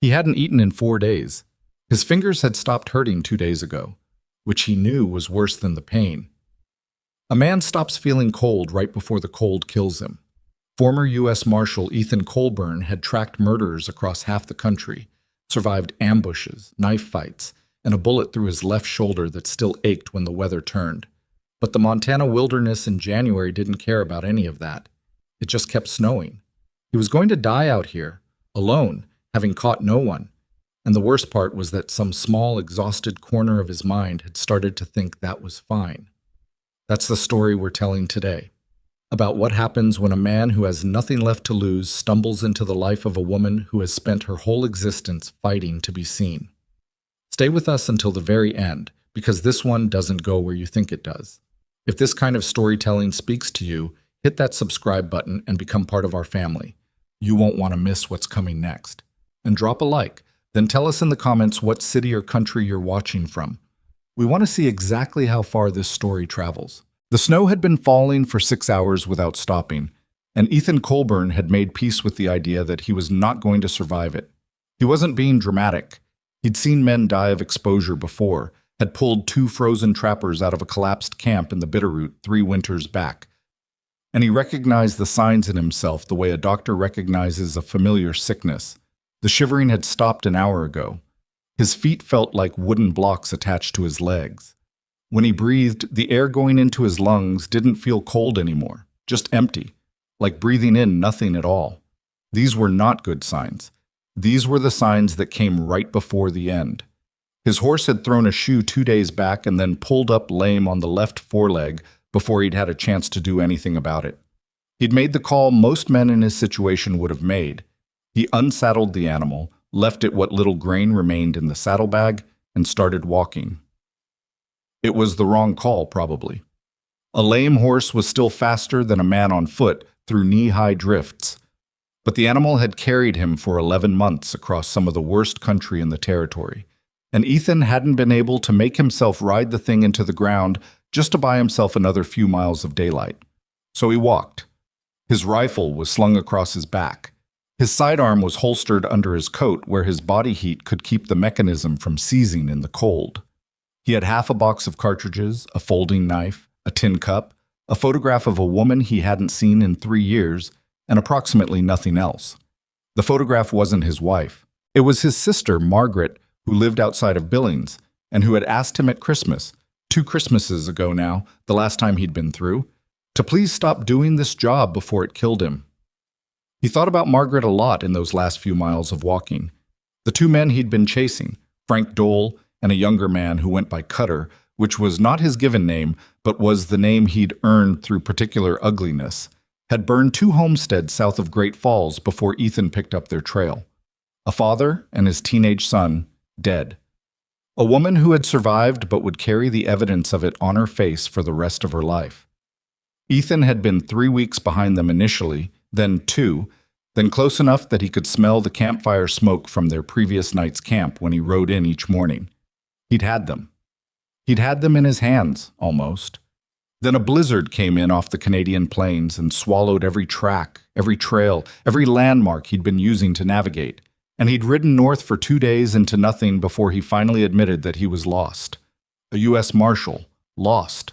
He hadn't eaten in 4 days. His fingers had stopped hurting 2 days ago, which he knew was worse than the pain. A man stops feeling cold right before the cold kills him. Former U.S. Marshal Ethan Coleburn had tracked murderers across half the country, survived ambushes, knife fights, and a bullet through his left shoulder that still ached when the weather turned. But the Montana wilderness in January didn't care about any of that. It just kept snowing. He was going to die out here, alone, having caught no one. And the worst part was that some small, exhausted corner of his mind had started to think that was fine. That's the story we're telling today, about what happens when a man who has nothing left to lose stumbles into the life of a woman who has spent her whole existence fighting to be seen. Stay with us until the very end, because this one doesn't go where you think it does. If this kind of storytelling speaks to you, hit that subscribe button and become part of our family. You won't want to miss what's coming next. And drop a like, then tell us in the comments what city or country you're watching from. We want to see exactly how far this story travels. The snow had been falling for 6 hours without stopping, and Ethan Coleburn had made peace with the idea that he was not going to survive it. He wasn't being dramatic. He'd seen men die of exposure before, had pulled 2 frozen trappers out of a collapsed camp in the Bitterroot 3 winters back. And he recognized the signs in himself the way a doctor recognizes a familiar sickness. The shivering had stopped an hour ago. His feet felt like wooden blocks attached to his legs. When he breathed, the air going into his lungs didn't feel cold anymore, just empty, like breathing in nothing at all. These were not good signs. These were the signs that came right before the end. His horse had thrown a shoe 2 days back and then pulled up lame on the left foreleg before he'd had a chance to do anything about it. He'd made the call most men in his situation would have made. He unsaddled the animal, left it what little grain remained in the saddlebag, and started walking. It was the wrong call, probably. A lame horse was still faster than a man on foot through knee-high drifts, but the animal had carried him for 11 months across some of the worst country in the territory, and Ethan hadn't been able to make himself ride the thing into the ground just to buy himself another few miles of daylight. So he walked. His rifle was slung across his back. His sidearm was holstered under his coat where his body heat could keep the mechanism from seizing in the cold. He had half a box of cartridges, a folding knife, a tin cup, a photograph of a woman he hadn't seen in 3 years, and approximately nothing else. The photograph wasn't his wife. It was his sister, Margaret, who lived outside of Billings, and who had asked him at Christmas, 2 Christmases ago now, the last time he'd been through, to please stop doing this job before it killed him. He thought about Margaret a lot in those last few miles of walking. The 2 men he'd been chasing, Frank Dole and a younger man who went by Cutter, which was not his given name, but was the name he'd earned through particular ugliness, had burned 2 homesteads south of Great Falls before Ethan picked up their trail. A father and his teenage son, dead. A woman who had survived but would carry the evidence of it on her face for the rest of her life. Ethan had been 3 weeks behind them initially, then 2, then close enough that he could smell the campfire smoke from their previous night's camp when he rode in each morning. He'd had them. He'd had them in his hands, almost. Then a blizzard came in off the Canadian plains and swallowed every track, every trail, every landmark he'd been using to navigate, and he'd ridden north for 2 days into nothing before he finally admitted that he was lost. A U.S. Marshal, lost.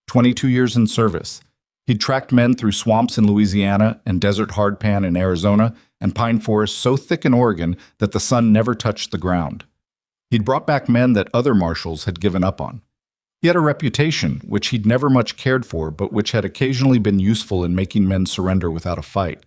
22 years in service. He'd tracked men through swamps in Louisiana and desert hardpan in Arizona and pine forests so thick in Oregon that the sun never touched the ground. He'd brought back men that other marshals had given up on. He had a reputation, which he'd never much cared for, but which had occasionally been useful in making men surrender without a fight.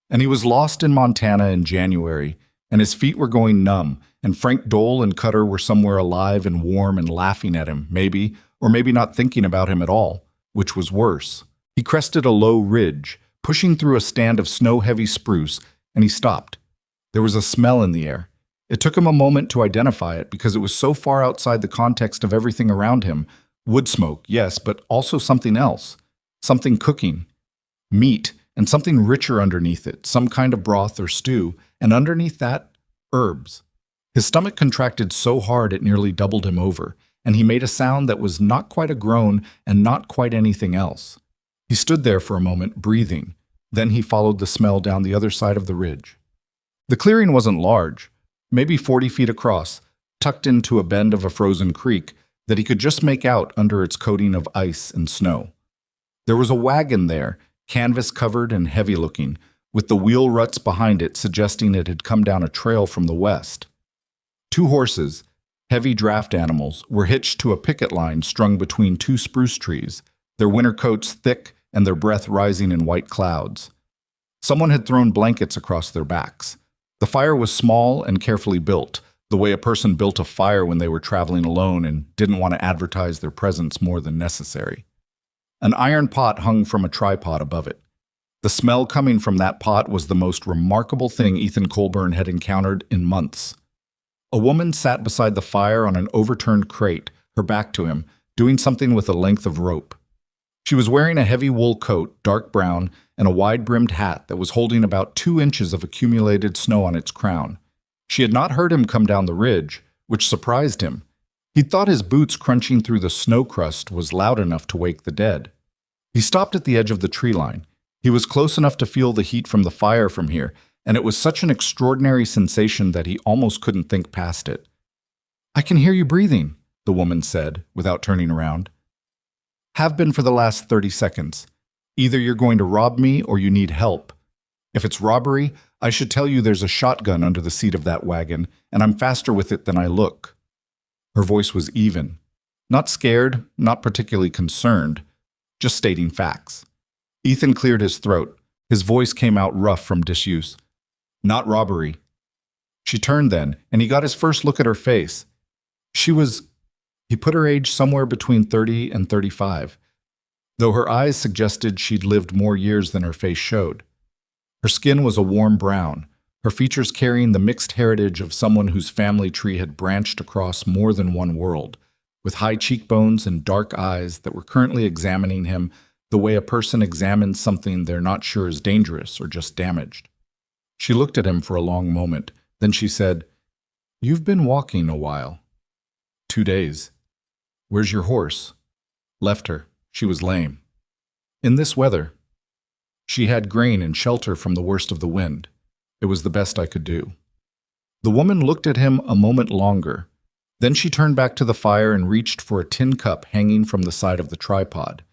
And he was lost in Montana in January, and his feet were going numb, and Frank Dole and Cutter were somewhere alive and warm and laughing at him, maybe, or maybe not thinking about him at all, which was worse. He crested a low ridge, pushing through a stand of snow-heavy spruce, and he stopped. There was a smell in the air. It took him a moment to identify it because it was so far outside the context of everything around him. Wood smoke, yes, but also something else. Something cooking. Meat, and something richer underneath it, some kind of broth or stew, and underneath that, herbs. His stomach contracted so hard it nearly doubled him over, and he made a sound that was not quite a groan and not quite anything else. He stood there for a moment, breathing. Then he followed the smell down the other side of the ridge. The clearing wasn't large. maybe 40 feet across, tucked into a bend of a frozen creek that he could just make out under its coating of ice and snow. There was a wagon there, canvas-covered and heavy-looking, with the wheel ruts behind it suggesting it had come down a trail from the west. 2 horses, heavy draft animals, were hitched to a picket line strung between 2 spruce trees, their winter coats thick and their breath rising in white clouds. Someone had thrown blankets across their backs. The fire was small and carefully built, the way a person built a fire when they were traveling alone and didn't want to advertise their presence more than necessary. An iron pot hung from a tripod above it. The smell coming from that pot was the most remarkable thing Ethan Coleburn had encountered in months. A woman sat beside the fire on an overturned crate, her back to him, doing something with a length of rope. She was wearing a heavy wool coat, dark brown, and a wide-brimmed hat that was holding about 2 inches of accumulated snow on its crown. She had not heard him come down the ridge, which surprised him. He'd thought his boots crunching through the snow crust was loud enough to wake the dead. He stopped at the edge of the tree line. He was close enough to feel the heat from the fire from here, and it was such an extraordinary sensation that he almost couldn't think past it. "I can hear you breathing," the woman said, without turning around. "Have been for the last 30 seconds. Either you're going to rob me or you need help. If it's robbery, I should tell you there's a shotgun under the seat of that wagon, and I'm faster with it than I look." Her voice was even. Not scared, not particularly concerned, just stating facts. Ethan cleared his throat. His voice came out rough from disuse. "Not robbery." She turned then, and he got his first look at her face. He put her age somewhere between 30 and 35, though her eyes suggested she'd lived more years than her face showed. Her skin was a warm brown, her features carrying the mixed heritage of someone whose family tree had branched across more than one world, with high cheekbones and dark eyes that were currently examining him the way a person examines something they're not sure is dangerous or just damaged. She looked at him for a long moment. Then she said, "You've been walking a while." "2 days. Where's your horse?" "Left her. She was lame." "In this weather?" "She had grain and shelter from the worst of the wind. It was the best I could do." The woman looked at him a moment longer. Then she turned back to the fire and reached for a tin cup hanging from the side of the tripod.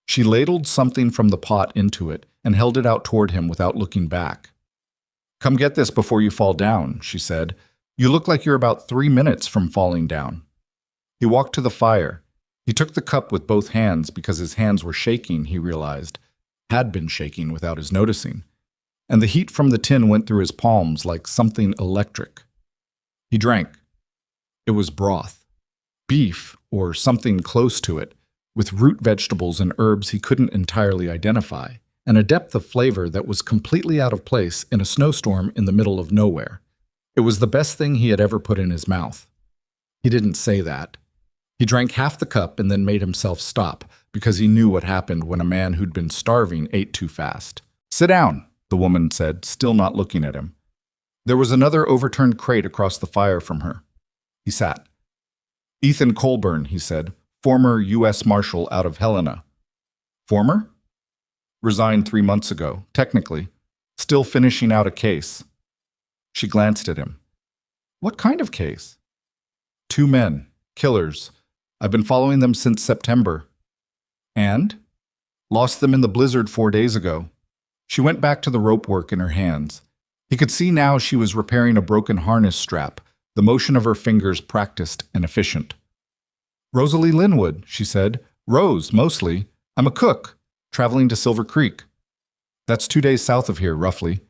She ladled something from the pot into it and held it out toward him without looking back. "Come get this before you fall down," she said. "You look like you're about 3 minutes from falling down." He walked to the fire. He took the cup with both hands because his hands were shaking, he realized, had been shaking without his noticing, and the heat from the tin went through his palms like something electric. He drank. It was broth. Beef, or something close to it, with root vegetables and herbs he couldn't entirely identify, and a depth of flavor that was completely out of place in a snowstorm in the middle of nowhere. It was the best thing he had ever put in his mouth. He didn't say that. He drank half the cup and then made himself stop, because he knew what happened when a man who'd been starving ate too fast. "Sit down," the woman said, still not looking at him. There was another overturned crate across the fire from her. He sat. "Ethan Coleburn," he said, "former U.S. Marshal out of Helena." "Former?" "Resigned 3 months ago, technically. Still finishing out a case." She glanced at him. "What kind of case?" "2 men. Killers. I've been following them since September." "And?" "Lost them in the blizzard 4 days ago." She went back to the rope work in her hands. He could see now she was repairing a broken harness strap, the motion of her fingers practiced and efficient. "Rosalie Linwood," she said. "Rose, mostly. I'm a cook, traveling to Silver Creek." "That's 2 days south of here, roughly.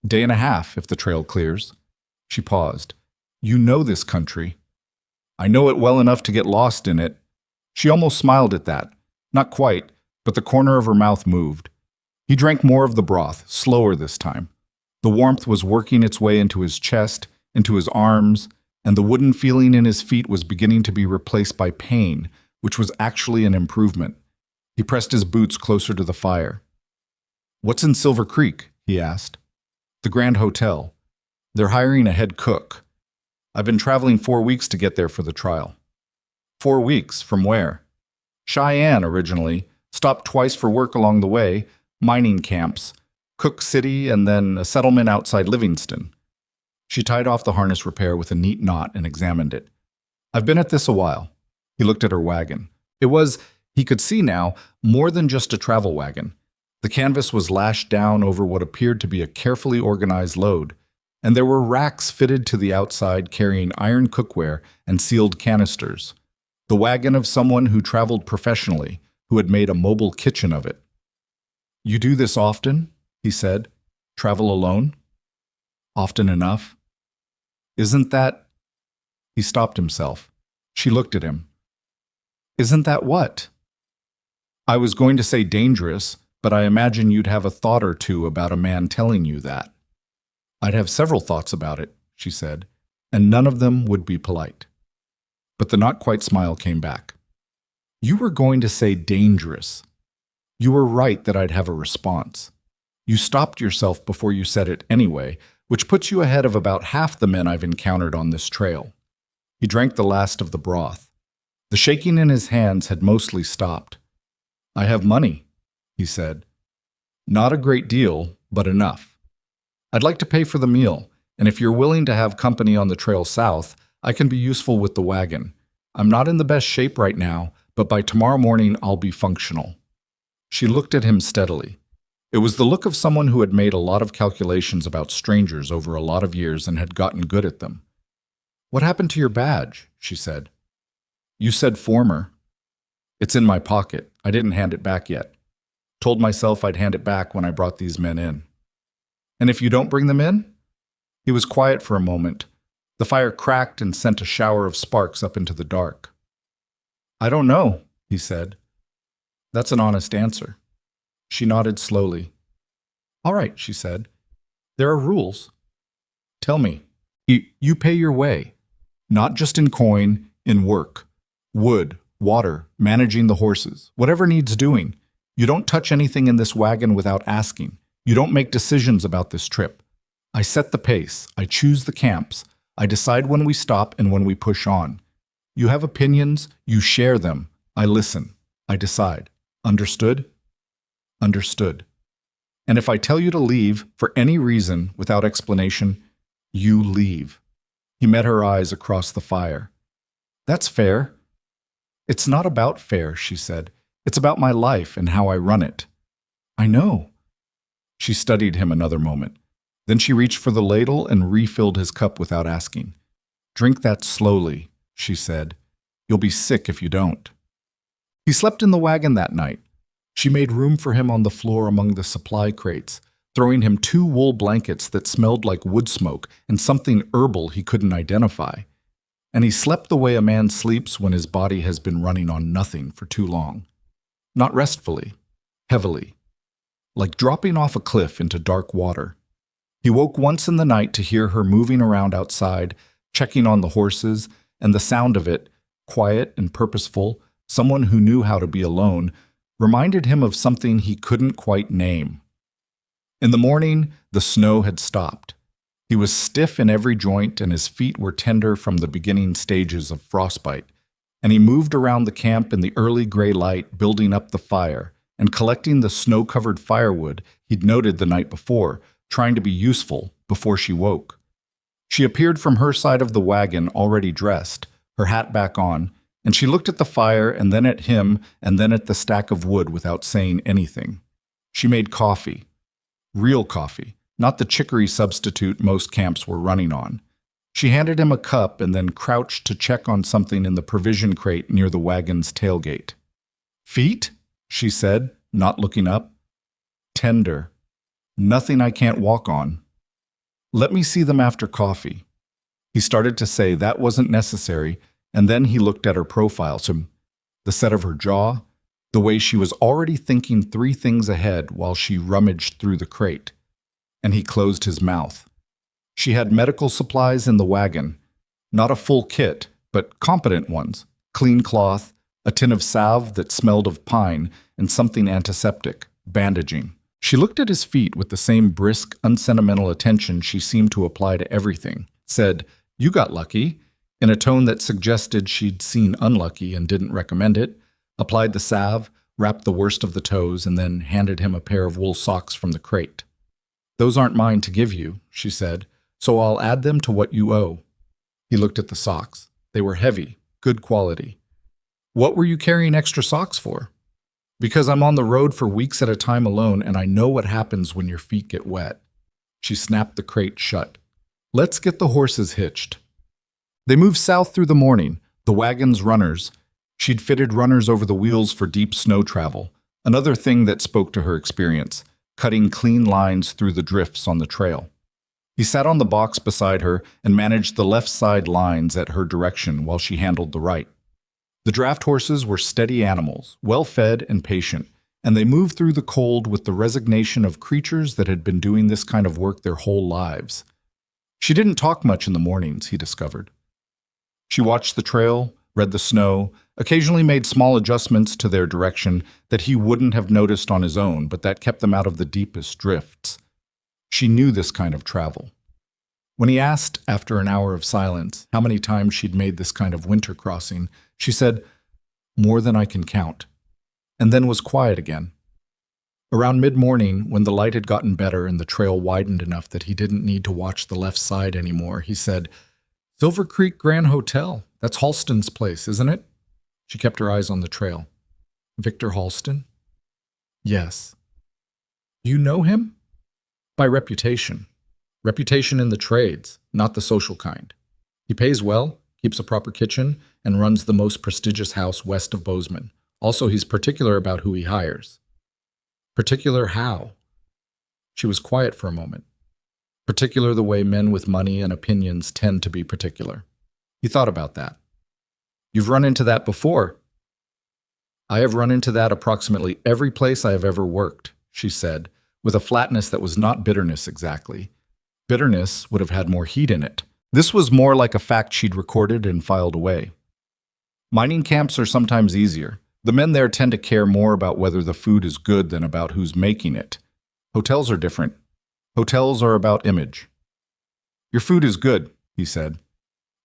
Day and a half, if the trail clears." She paused. "You know this country." "I know it well enough to get lost in it." She almost smiled at that. Not quite, but the corner of her mouth moved. He drank more of the broth, slower this time. The warmth was working its way into his chest, into his arms, and the wooden feeling in his feet was beginning to be replaced by pain, which was actually an improvement. He pressed his boots closer to the fire. "What's in Silver Creek?" he asked. "The Grand Hotel. They're hiring a head cook. I've been traveling 4 weeks to get there for the trial." "4 weeks? From where?" "Cheyenne, originally. Stopped twice for work along the way, mining camps, Cook City, and then a settlement outside Livingston." She tied off the harness repair with a neat knot and examined it. "I've been at this a while." He looked at her wagon. It was, he could see now, more than just a travel wagon. The canvas was lashed down over what appeared to be a carefully organized load, and there were racks fitted to the outside carrying iron cookware and sealed canisters. The wagon of someone who traveled professionally, who had made a mobile kitchen of it. "You do this often?" he said. "Travel alone?" "Often enough." "Isn't that—" He stopped himself. She looked at him. "Isn't that what?" "I was going to say dangerous, but I imagine you'd have a thought or two about a man telling you that." "I'd have several thoughts about it," she said, "and none of them would be polite." But the not-quite smile came back. "You were going to say dangerous. You were right that I'd have a response. You stopped yourself before you said it anyway, which puts you ahead of about half the men I've encountered on this trail." He drank the last of the broth. The shaking in his hands had mostly stopped. "I have money," he said. "Not a great deal, but enough. I'd like to pay for the meal, and if you're willing to have company on the trail south, I can be useful with the wagon. I'm not in the best shape right now, but by tomorrow morning I'll be functional." She looked at him steadily. It was the look of someone who had made a lot of calculations about strangers over a lot of years and had gotten good at them. "What happened to your badge?" she said. "You said former." "It's in my pocket. I didn't hand it back yet. Told myself I'd hand it back when I brought these men in." "And if you don't bring them in?" He was quiet for a moment. The fire cracked and sent a shower of sparks up into the dark. "I don't know," he said. "That's an honest answer." She nodded slowly. "All right," she said. "There are rules." "Tell me." You pay your way. Not just in coin, in work. Wood, water, managing the horses, whatever needs doing. You don't touch anything in this wagon without asking. You don't make decisions about this trip. I set the pace. I choose the camps. I decide when we stop and when we push on. You have opinions. You share them. I listen. I decide. Understood? Understood. And if I tell you to leave, for any reason, without explanation, you leave. He met her eyes across the fire. "That's fair." "It's not about fair," she said. "It's about my life and how I run it." "I know." She studied him another moment. Then she reached for the ladle and refilled his cup without asking. "Drink that slowly," she said. "You'll be sick if you don't." He slept in the wagon that night. She made room for him on the floor among the supply crates, throwing him 2 wool blankets that smelled like wood smoke and something herbal he couldn't identify. And he slept the way a man sleeps when his body has been running on nothing for too long. Not restfully, heavily, like dropping off a cliff into dark water. He woke once in the night to hear her moving around outside, checking on the horses, and the sound of it, quiet and purposeful, someone who knew how to be alone, reminded him of something he couldn't quite name. In the morning, the snow had stopped. He was stiff in every joint and his feet were tender from the beginning stages of frostbite, and he moved around the camp in the early gray light, building up the fire and collecting the snow-covered firewood he'd noted the night before, trying to be useful before she woke. She appeared from her side of the wagon already dressed, her hat back on, and she looked at the fire and then at him and then at the stack of wood without saying anything. She made coffee. Real coffee, not the chicory substitute most camps were running on. She handed him a cup and then crouched to check on something in the provision crate near the wagon's tailgate. "Feet?" she said, not looking up. "Tender. Nothing I can't walk on." "Let me see them after coffee." He started to say that wasn't necessary, and then he looked at her profile, the set of her jaw, the way she was already thinking 3 things ahead while she rummaged through the crate. And he closed his mouth. She had medical supplies in the wagon. Not a full kit, but competent ones. Clean cloth, a tin of salve that smelled of pine, and something antiseptic, bandaging. She looked at his feet with the same brisk, unsentimental attention she seemed to apply to everything, said, "You got lucky," in a tone that suggested she'd seen unlucky and didn't recommend it, applied the salve, wrapped the worst of the toes, and then handed him a pair of wool socks from the crate. "Those aren't mine to give you," she said, So I'll add them to what you owe. He looked at the socks. They were heavy, good quality. What were you carrying extra socks for? Because I'm on the road for weeks at a time alone, and I know what happens when your feet get wet. She snapped the crate shut. Let's get the horses hitched. They moved south through the morning, the wagon's runners. She'd fitted runners over the wheels for deep snow travel, another thing that spoke to her experience, cutting clean lines through the drifts on the trail. He sat on the box beside her and managed the left side lines at her direction while she handled the right. The draft horses were steady animals, well-fed and patient, and they moved through the cold with the resignation of creatures that had been doing this kind of work their whole lives. She didn't talk much in the mornings, he discovered. She watched the trail, read the snow, occasionally made small adjustments to their direction that he wouldn't have noticed on his own, but that kept them out of the deepest drifts. She knew this kind of travel. When he asked, after an hour of silence, how many times she'd made this kind of winter crossing, she said, "More than I can count," and then was quiet again. Around mid-morning, when the light had gotten better and the trail widened enough that he didn't need to watch the left side anymore, he said, "Silver Creek Grand Hotel. That's Halston's place, isn't it?" She kept her eyes on the trail. "Victor Halston?" "Yes." "You know him?" "By reputation. Reputation in the trades, not the social kind. He pays well, keeps a proper kitchen, and runs the most prestigious house west of Bozeman. Also, he's particular about who he hires." "Particular how?" She was quiet for a moment. "Particular the way men with money and opinions tend to be particular." He thought about that. "You've run into that before." "I have run into that approximately every place I have ever worked," she said, with a flatness that was not bitterness exactly. Bitterness would have had more heat in it. This was more like a fact she'd recorded and filed away. "Mining camps are sometimes easier. The men there tend to care more about whether the food is good than about who's making it. Hotels are different. Hotels are about image." "Your food is good," he said.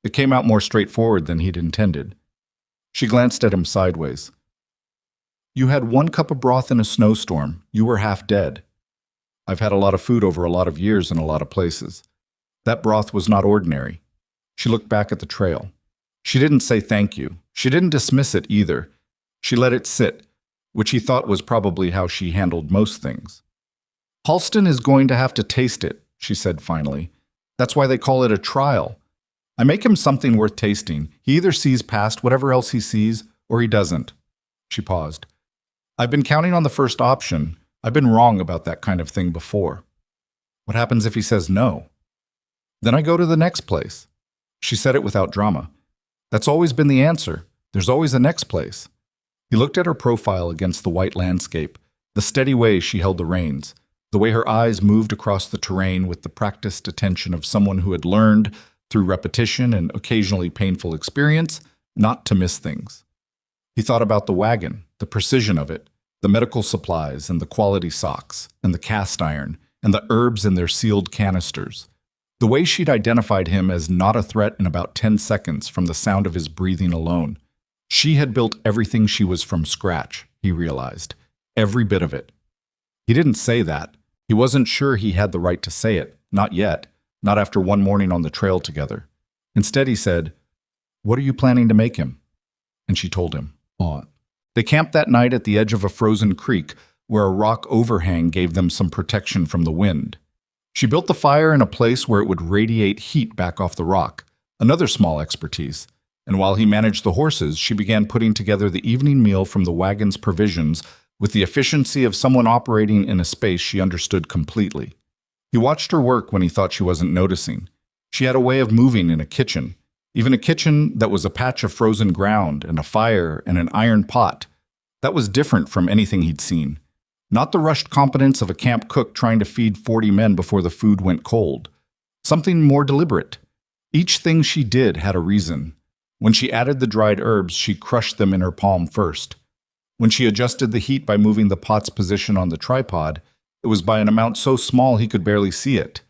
It came out more straightforward than he'd intended. She glanced at him sideways. "You had 1 cup of broth in a snowstorm. You were half dead. I've had a lot of food over a lot of years in a lot of places. That broth was not ordinary." She looked back at the trail. She didn't say thank you. She didn't dismiss it either. She let it sit, which he thought was probably how she handled most things. "Halston is going to have to taste it," she said finally. "That's why they call it a trial. I make him something worth tasting. He either sees past whatever else he sees, or he doesn't." She paused. "I've been counting on the first option. I've been wrong about that kind of thing before." "What happens if he says no?" "Then I go to the next place." She said it without drama. "That's always been the answer. There's always a next place." He looked at her profile against the white landscape, the steady way she held the reins, the way her eyes moved across the terrain with the practiced attention of someone who had learned, through repetition and occasionally painful experience, not to miss things. He thought about the wagon, the precision of it, the medical supplies and the quality socks, and the cast iron, and the herbs in their sealed canisters. The way she'd identified him as not a threat in about 10 seconds from the sound of his breathing alone. She had built everything she was from scratch, he realized. Every bit of it. He didn't say that. He wasn't sure he had the right to say it. Not yet. Not after one morning on the trail together. Instead, he said, "What are you planning to make him?" And she told him. They camped that night at the edge of a frozen creek where a rock overhang gave them some protection from the wind. She built the fire in a place where it would radiate heat back off the rock, another small expertise. And while he managed the horses, she began putting together the evening meal from the wagon's provisions with the efficiency of someone operating in a space she understood completely. He watched her work when he thought she wasn't noticing. She had a way of moving in a kitchen, even a kitchen that was a patch of frozen ground and a fire and an iron pot. That was different from anything he'd seen. Not the rushed competence of a camp cook trying to feed 40 men before the food went cold. Something more deliberate. Each thing she did had a reason. When she added the dried herbs, she crushed them in her palm first. When she adjusted the heat by moving the pot's position on the tripod, it was by an amount so small he could barely see it.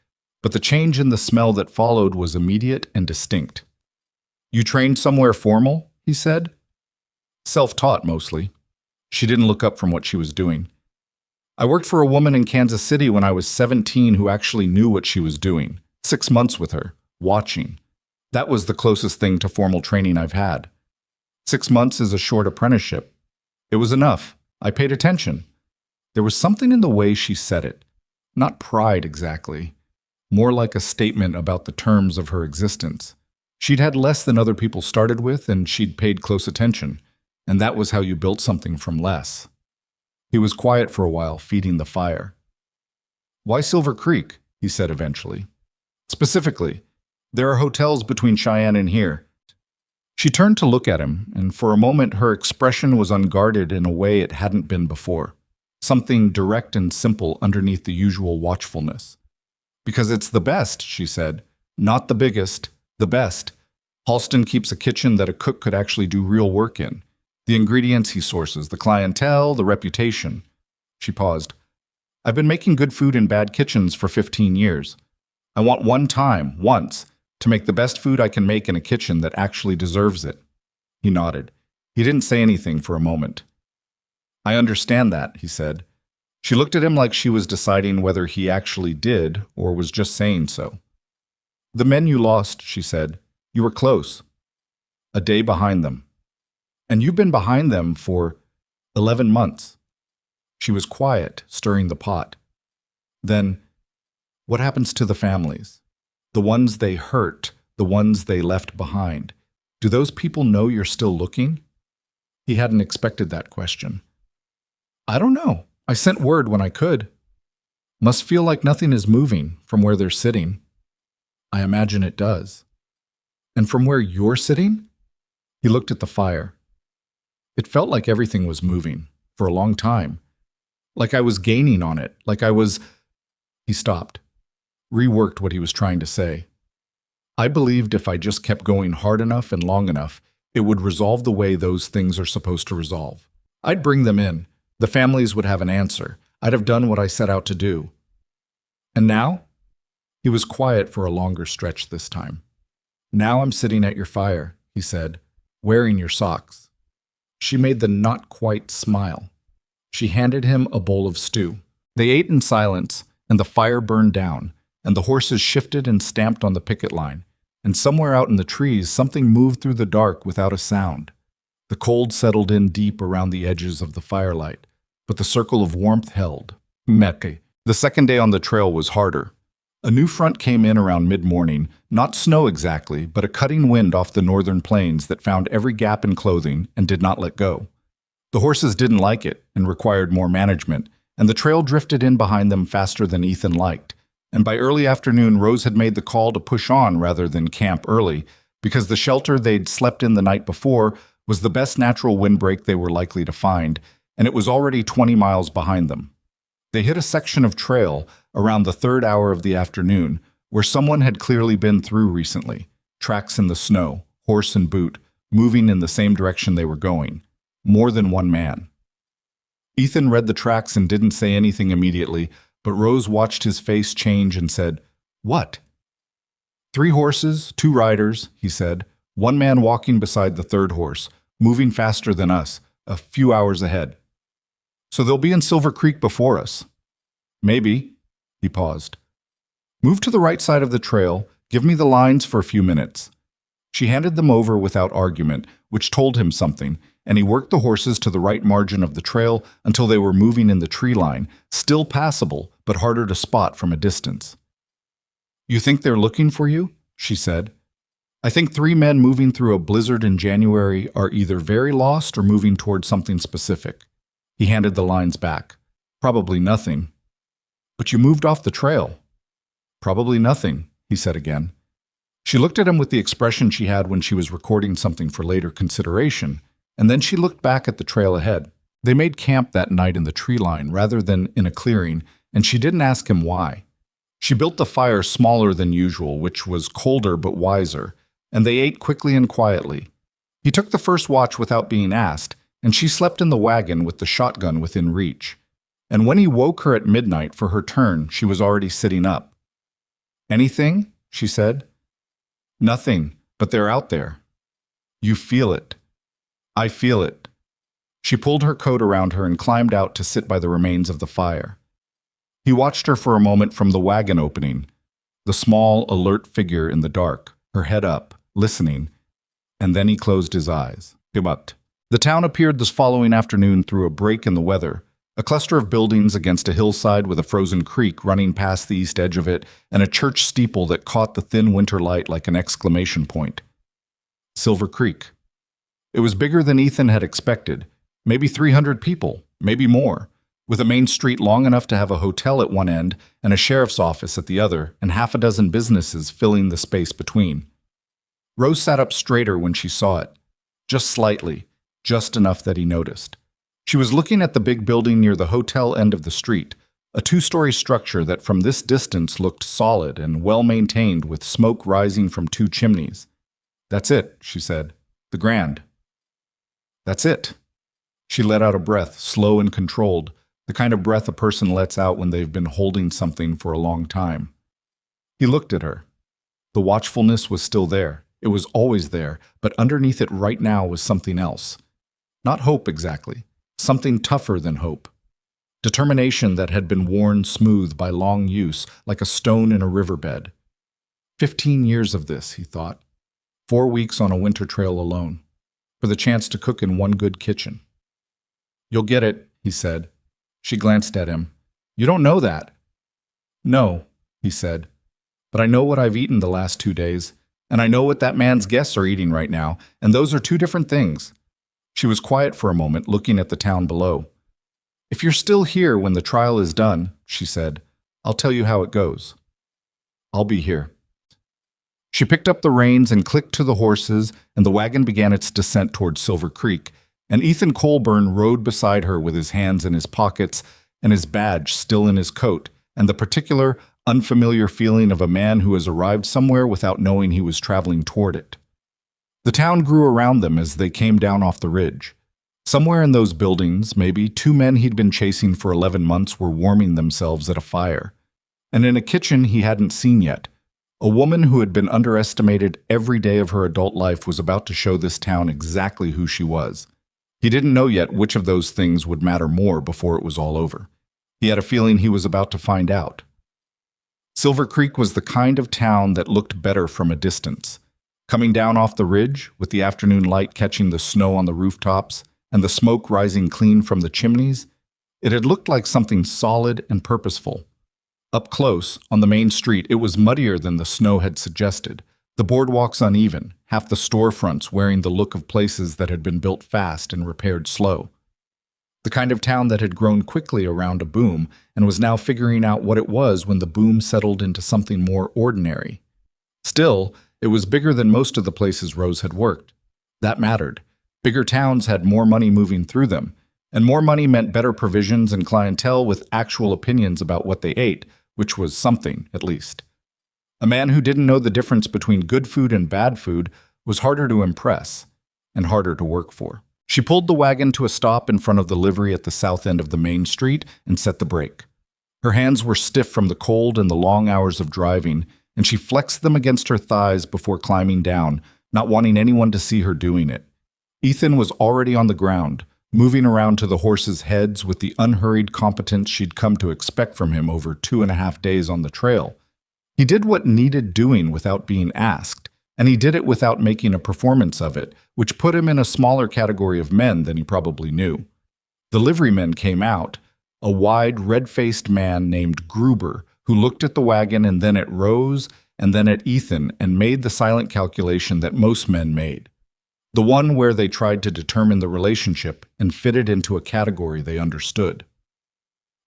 But the change in the smell that followed was immediate and distinct. "You trained somewhere formal?" he said. "Self-taught, mostly." She didn't look up from what she was doing. "I worked for a woman in Kansas City when I was 17 who actually knew what she was doing," 6 months with her, watching. That was the closest thing to formal training I've had. 6 months is a short apprenticeship. It was enough. I paid attention. There was something in the way she said it. Not pride exactly. More like a statement about the terms of her existence. She'd had less than other people started with, and she'd paid close attention. And that was how you built something from less. He was quiet for a while, feeding the fire. "Why Silver Creek?" he said eventually. "Specifically, there are hotels between Cheyenne and here." She turned to look at him, and for a moment her expression was unguarded in a way it hadn't been before. Something direct and simple underneath the usual watchfulness. "Because it's the best," she said. "Not the biggest, the best. Halston keeps a kitchen that a cook could actually do real work in. The ingredients he sources, the clientele, the reputation." She paused. "I've been making good food in bad kitchens for 15 years. I want once, to make the best food I can make in a kitchen that actually deserves it." He nodded. He didn't say anything for a moment. "I understand that," he said. She looked at him like she was deciding whether he actually did or was just saying so. "The men you lost," she said. "You were close. A day behind them. And you've been behind them for 11 months. She was quiet, stirring the pot. "Then, what happens to the families? The ones they hurt, the ones they left behind. Do those people know you're still looking?" He hadn't expected that question. "I don't know. I sent word when I could. Must feel like nothing is moving from where they're sitting." "I imagine it does." "And from where you're sitting?" He looked at the fire. "It felt like everything was moving, for a long time. Like I was gaining on it, like I was—" He stopped, reworked what he was trying to say. "I believed if I just kept going hard enough and long enough, it would resolve the way those things are supposed to resolve. I'd bring them in. The families would have an answer. I'd have done what I set out to do. And now?" He was quiet for a longer stretch this time. "Now I'm sitting at your fire," he said, "wearing your socks." She made the not-quite smile. She handed him a bowl of stew. They ate in silence, and the fire burned down, and the horses shifted and stamped on the picket line, and somewhere out in the trees something moved through the dark without a sound. The cold settled in deep around the edges of the firelight, but the circle of warmth held. Mecca. The second day on the trail was harder. A new front came in around mid-morning, not snow exactly, but a cutting wind off the northern plains that found every gap in clothing and did not let go. The horses didn't like it and required more management, and the trail drifted in behind them faster than Ethan liked. And by early afternoon, Rose had made the call to push on rather than camp early, because the shelter they'd slept in the night before was the best natural windbreak they were likely to find, and it was already 20 miles behind them. They hit a section of trail around the third hour of the afternoon, where someone had clearly been through recently, tracks in the snow, horse and boot, moving in the same direction they were going. More than one man. Ethan read the tracks and didn't say anything immediately, but Rose watched his face change and said, "What?" "3 horses, 2 riders," he said, "one man walking beside the third horse, moving faster than us, a few hours ahead. So they'll be in Silver Creek before us." "Maybe." He paused. "Move to the right side of the trail. Give me the lines for a few minutes." She handed them over without argument, which told him something, and he worked the horses to the right margin of the trail until they were moving in the tree line, still passable, but harder to spot from a distance. "You think they're looking for you?" she said. "I think 3 men moving through a blizzard in January are either very lost or moving towards something specific." He handed the lines back. "Probably nothing." "But you moved off the trail." "Probably nothing," he said again. She looked at him with the expression she had when she was recording something for later consideration, and then she looked back at the trail ahead. They made camp that night in the tree line rather than in a clearing, and she didn't ask him why. She built the fire smaller than usual, which was colder but wiser, and they ate quickly and quietly. He took the first watch without being asked, and she slept in the wagon with the shotgun within reach. And when he woke her at midnight for her turn, she was already sitting up. "Anything?" she said. "Nothing, but they're out there. You feel it." "I feel it." She pulled her coat around her and climbed out to sit by the remains of the fire. He watched her for a moment from the wagon opening. the small, alert figure in the dark, her head up, listening, and then he closed his eyes. But the town appeared this following afternoon through a break in the weather, a cluster of buildings against a hillside with a frozen creek running past the east edge of it, and a church steeple that caught the thin winter light like an exclamation point. Silver Creek. It was bigger than Ethan had expected, maybe 300 people, maybe more, with a main street long enough to have a hotel at one end and a sheriff's office at the other, and half a dozen businesses filling the space between. Rose sat up straighter when she saw it, just slightly, just enough that he noticed. She was looking at the big building near the hotel end of the street, a two-story structure that from this distance looked solid and well-maintained with smoke rising from two chimneys. "That's it," she said. "The Grand." "That's it." She let out a breath, slow and controlled, the kind of breath a person lets out when they've been holding something for a long time. He looked at her. The watchfulness was still there. It was always there, but underneath it right now was something else. Not hope exactly. Something tougher than hope. Determination that had been worn smooth by long use, like a stone in a riverbed. 15 years of this, he thought. 4 weeks on a winter trail alone, for the chance to cook in one good kitchen. "You'll get it," he said. She glanced at him. "You don't know that." "No," he said, "but I know what I've eaten the last 2 days, and I know what that man's guests are eating right now, and those are two different things." She was quiet for a moment, looking at the town below. "If you're still here when the trial is done," she said, "I'll tell you how it goes." "I'll be here." She picked up the reins and clicked to the horses, and the wagon began its descent toward Silver Creek, and Ethan Coleburn rode beside her with his hands in his pockets and his badge still in his coat, and the particular, unfamiliar feeling of a man who has arrived somewhere without knowing he was traveling toward it. The town grew around them as they came down off the ridge. Somewhere in those buildings, maybe, 2 men he'd been chasing for 11 months were warming themselves at a fire. And in a kitchen he hadn't seen yet, a woman who had been underestimated every day of her adult life was about to show this town exactly who she was. He didn't know yet which of those things would matter more before it was all over. He had a feeling he was about to find out. Silver Creek was the kind of town that looked better from a distance. Coming down off the ridge, with the afternoon light catching the snow on the rooftops and the smoke rising clean from the chimneys, it had looked like something solid and purposeful. Up close, on the main street, it was muddier than the snow had suggested, the boardwalks uneven, half the storefronts wearing the look of places that had been built fast and repaired slow. The kind of town that had grown quickly around a boom and was now figuring out what it was when the boom settled into something more ordinary. Still, it was bigger than most of the places Rose had worked. That mattered. Bigger towns had more money moving through them, and more money meant better provisions and clientele with actual opinions about what they ate, which was something, at least. A man who didn't know the difference between good food and bad food was harder to impress and harder to work for. She pulled the wagon to a stop in front of the livery at the south end of the main street and set the brake. Her hands were stiff from the cold and the long hours of driving, and she flexed them against her thighs before climbing down, not wanting anyone to see her doing it. Ethan was already on the ground, moving around to the horses' heads with the unhurried competence she'd come to expect from him over 2.5 days on the trail. He did what needed doing without being asked, and he did it without making a performance of it, which put him in a smaller category of men than he probably knew. The liveryman came out, a wide, red-faced man named Gruber, who looked at the wagon and then at Rose and then at Ethan and made the silent calculation that most men made. The one where they tried to determine the relationship and fit it into a category they understood.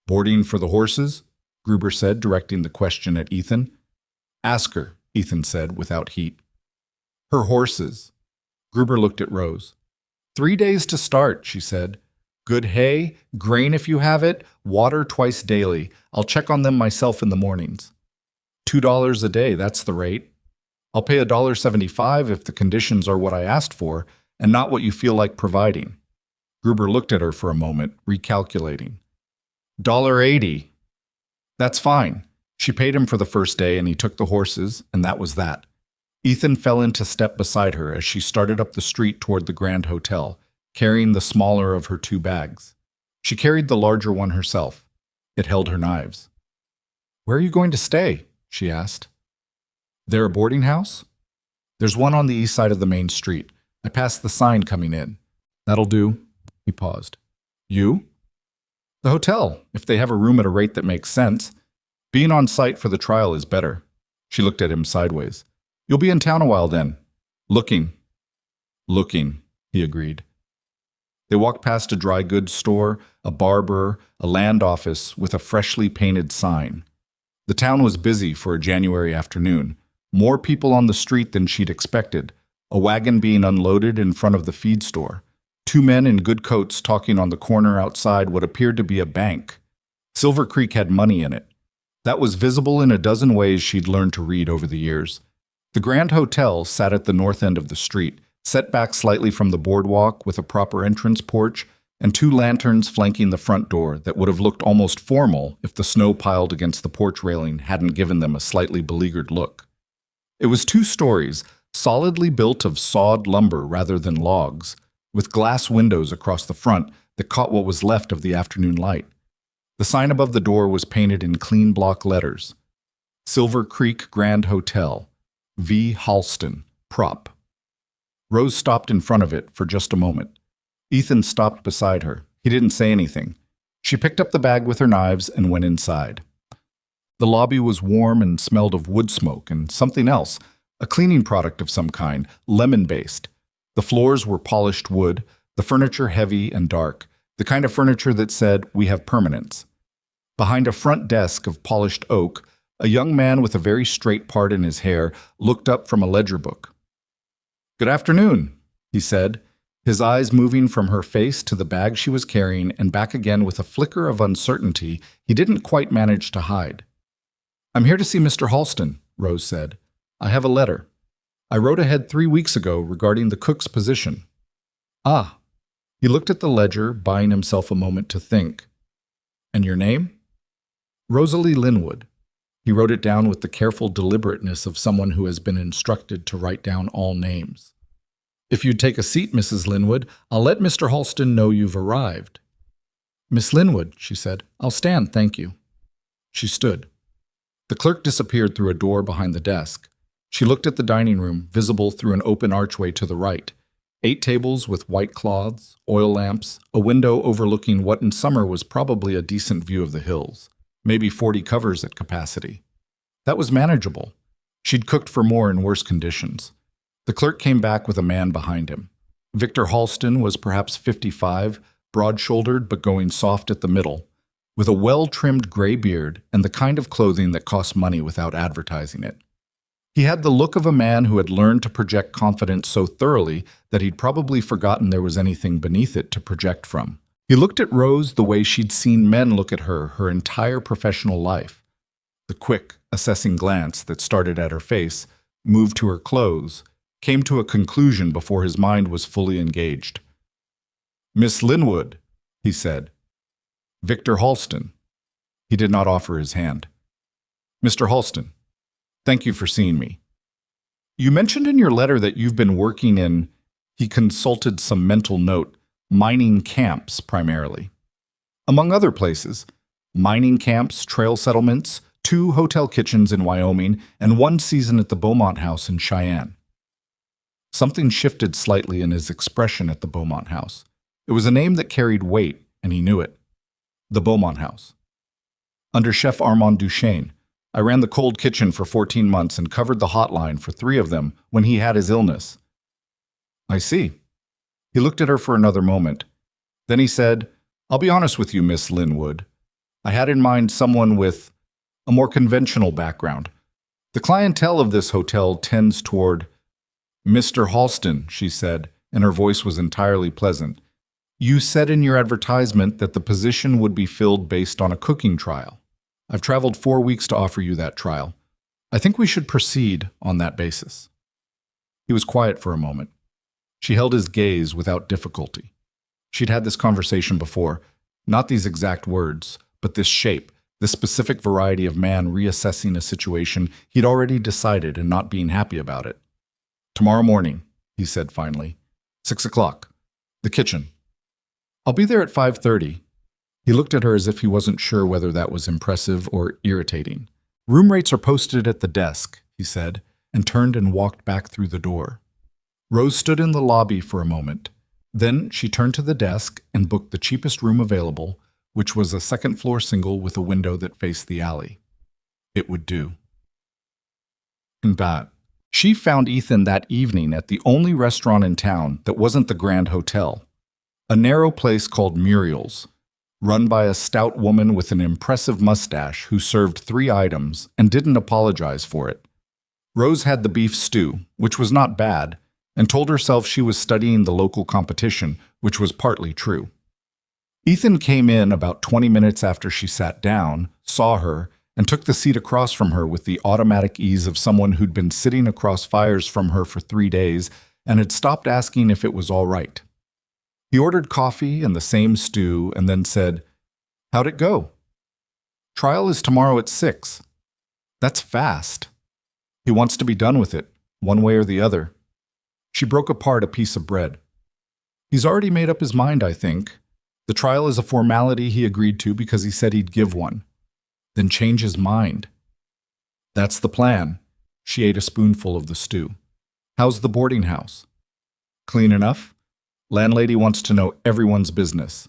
"Boarding for the horses?" Gruber said, directing the question at Ethan. "Ask her," Ethan said, without heat. "Her horses." Gruber looked at Rose. 3 days to start, she said. "Good hay, grain if you have it, water twice daily. I'll check on them myself in the mornings." $2 a day, that's the rate. I'll pay $1.75 if the conditions are what I asked for, and not what you feel like providing. Gruber looked at her for a moment, recalculating. $1.80. That's fine. She paid him for the first day, and he took the horses, and that was that. Ethan fell into step beside her as she started up the street toward the Grand Hotel, carrying the smaller of her 2 bags. She carried the larger one herself. It held her knives. "Where are you going to stay?" she asked. There a boarding house? There's one on the east side of the main street. I passed the sign coming in. That'll do. He paused. You? The hotel, if they have a room at a rate that makes sense. Being on site for the trial is better. She looked at him sideways. You'll be in town a while then. Looking, he agreed. They walked past a dry goods store, a barber, a land office with a freshly painted sign. The town was busy for a January afternoon. More people on the street than she'd expected, a wagon being unloaded in front of the feed store. Two men in good coats talking on the corner outside what appeared to be a bank. Silver Creek had money in it. That was visible in a dozen ways she'd learned to read over the years. The Grand Hotel sat at the north end of the street, set back slightly from the boardwalk with a proper entrance porch and two lanterns flanking the front door that would have looked almost formal if the snow piled against the porch railing hadn't given them a slightly beleaguered look. It was 2 stories, solidly built of sawed lumber rather than logs, with glass windows across the front that caught what was left of the afternoon light. The sign above the door was painted in clean block letters. Silver Creek Grand Hotel, V. Halston, Prop. Rose stopped in front of it for just a moment. Ethan stopped beside her. He didn't say anything. She picked up the bag with her knives and went inside. The lobby was warm and smelled of wood smoke and something else, a cleaning product of some kind, lemon-based. The floors were polished wood, the furniture heavy and dark, the kind of furniture that said, "We have permanence." Behind a front desk of polished oak, a young man with a very straight part in his hair looked up from a ledger book. "Good afternoon," he said, his eyes moving from her face to the bag she was carrying and back again with a flicker of uncertainty he didn't quite manage to hide. "I'm here to see Mr. Halston," Rose said. "I have a letter. I wrote ahead 3 weeks ago regarding the cook's position." "Ah." He looked at the ledger, buying himself a moment to think. "And your name?" "Rosalie Linwood." He wrote it down with the careful deliberateness of someone who has been instructed to write down all names. "If you'd take a seat, Mrs. Linwood, I'll let Mr. Halston know you've arrived." "Miss Linwood," she said, "I'll stand, thank you." She stood. The clerk disappeared through a door behind the desk. She looked at the dining room, visible through an open archway to the right. 8 tables with white cloths, oil lamps, a window overlooking what in summer was probably a decent view of the hills. Maybe 40 covers at capacity. That was manageable. She'd cooked for more in worse conditions. The clerk came back with a man behind him. Victor Halston was perhaps 55, broad-shouldered but going soft at the middle, with a well-trimmed gray beard and the kind of clothing that costs money without advertising it. He had the look of a man who had learned to project confidence so thoroughly that he'd probably forgotten there was anything beneath it to project from. He looked at Rose the way she'd seen men look at her entire professional life. The quick, assessing glance that started at her face, moved to her clothes, came to a conclusion before his mind was fully engaged. "Miss Linwood," he said. "Victor Halston." He did not offer his hand. "Mr. Halston, thank you for seeing me. You mentioned in your letter that you've been working in," he consulted some mental note, "mining camps primarily. Among other places, mining camps, trail settlements, 2 hotel kitchens in Wyoming, and 1 season at the Beaumont House in Cheyenne." Something shifted slightly in his expression at the Beaumont House. It was a name that carried weight, and he knew it. The Beaumont House. Under Chef Armand Duchesne, I ran the cold kitchen for 14 months and covered the hotline for 3 of them when he had his illness. "I see." He looked at her for another moment. Then he said, "I'll be honest with you, Miss Linwood. I had in mind someone with a more conventional background. The clientele of this hotel tends toward—" "Mr. Halston," she said, and her voice was entirely pleasant. "You said in your advertisement that the position would be filled based on a cooking trial. I've traveled 4 weeks to offer you that trial. I think we should proceed on that basis." He was quiet for a moment. She held his gaze without difficulty. She'd had this conversation before, not these exact words, but this shape, this specific variety of man reassessing a situation he'd already decided and not being happy about it. "Tomorrow morning," he said finally. 6 o'clock. The kitchen. "I'll be there at 5:30. He looked at her as if he wasn't sure whether that was impressive or irritating. "Room rates are posted at the desk," he said. and turned and walked back through the door. Rose stood in the lobby for a moment. Then she turned to the desk and booked the cheapest room available, which was a second-floor single with a window that faced the alley. It would do. And that. She found Ethan that evening at the only restaurant in town that wasn't the Grand Hotel, a narrow place called Muriel's, run by a stout woman with an impressive mustache who served 3 items and didn't apologize for it. Rose had the beef stew, which was not bad, and told herself she was studying the local competition, which was partly true. Ethan came in about 20 minutes after she sat down, saw her, and took the seat across from her with the automatic ease of someone who'd been sitting across fires from her for 3 days and had stopped asking if it was all right. He ordered coffee and the same stew and then said, "How'd it go?" "Trial is tomorrow at 6. "That's fast." "He wants to be done with it, one way or the other." She broke apart a piece of bread. "He's already made up his mind, I think. The trial is a formality he agreed to because he said he'd give one. Then change his mind." "That's the plan." She ate a spoonful of the stew. "How's the boarding house?" "Clean enough. Landlady wants to know everyone's business."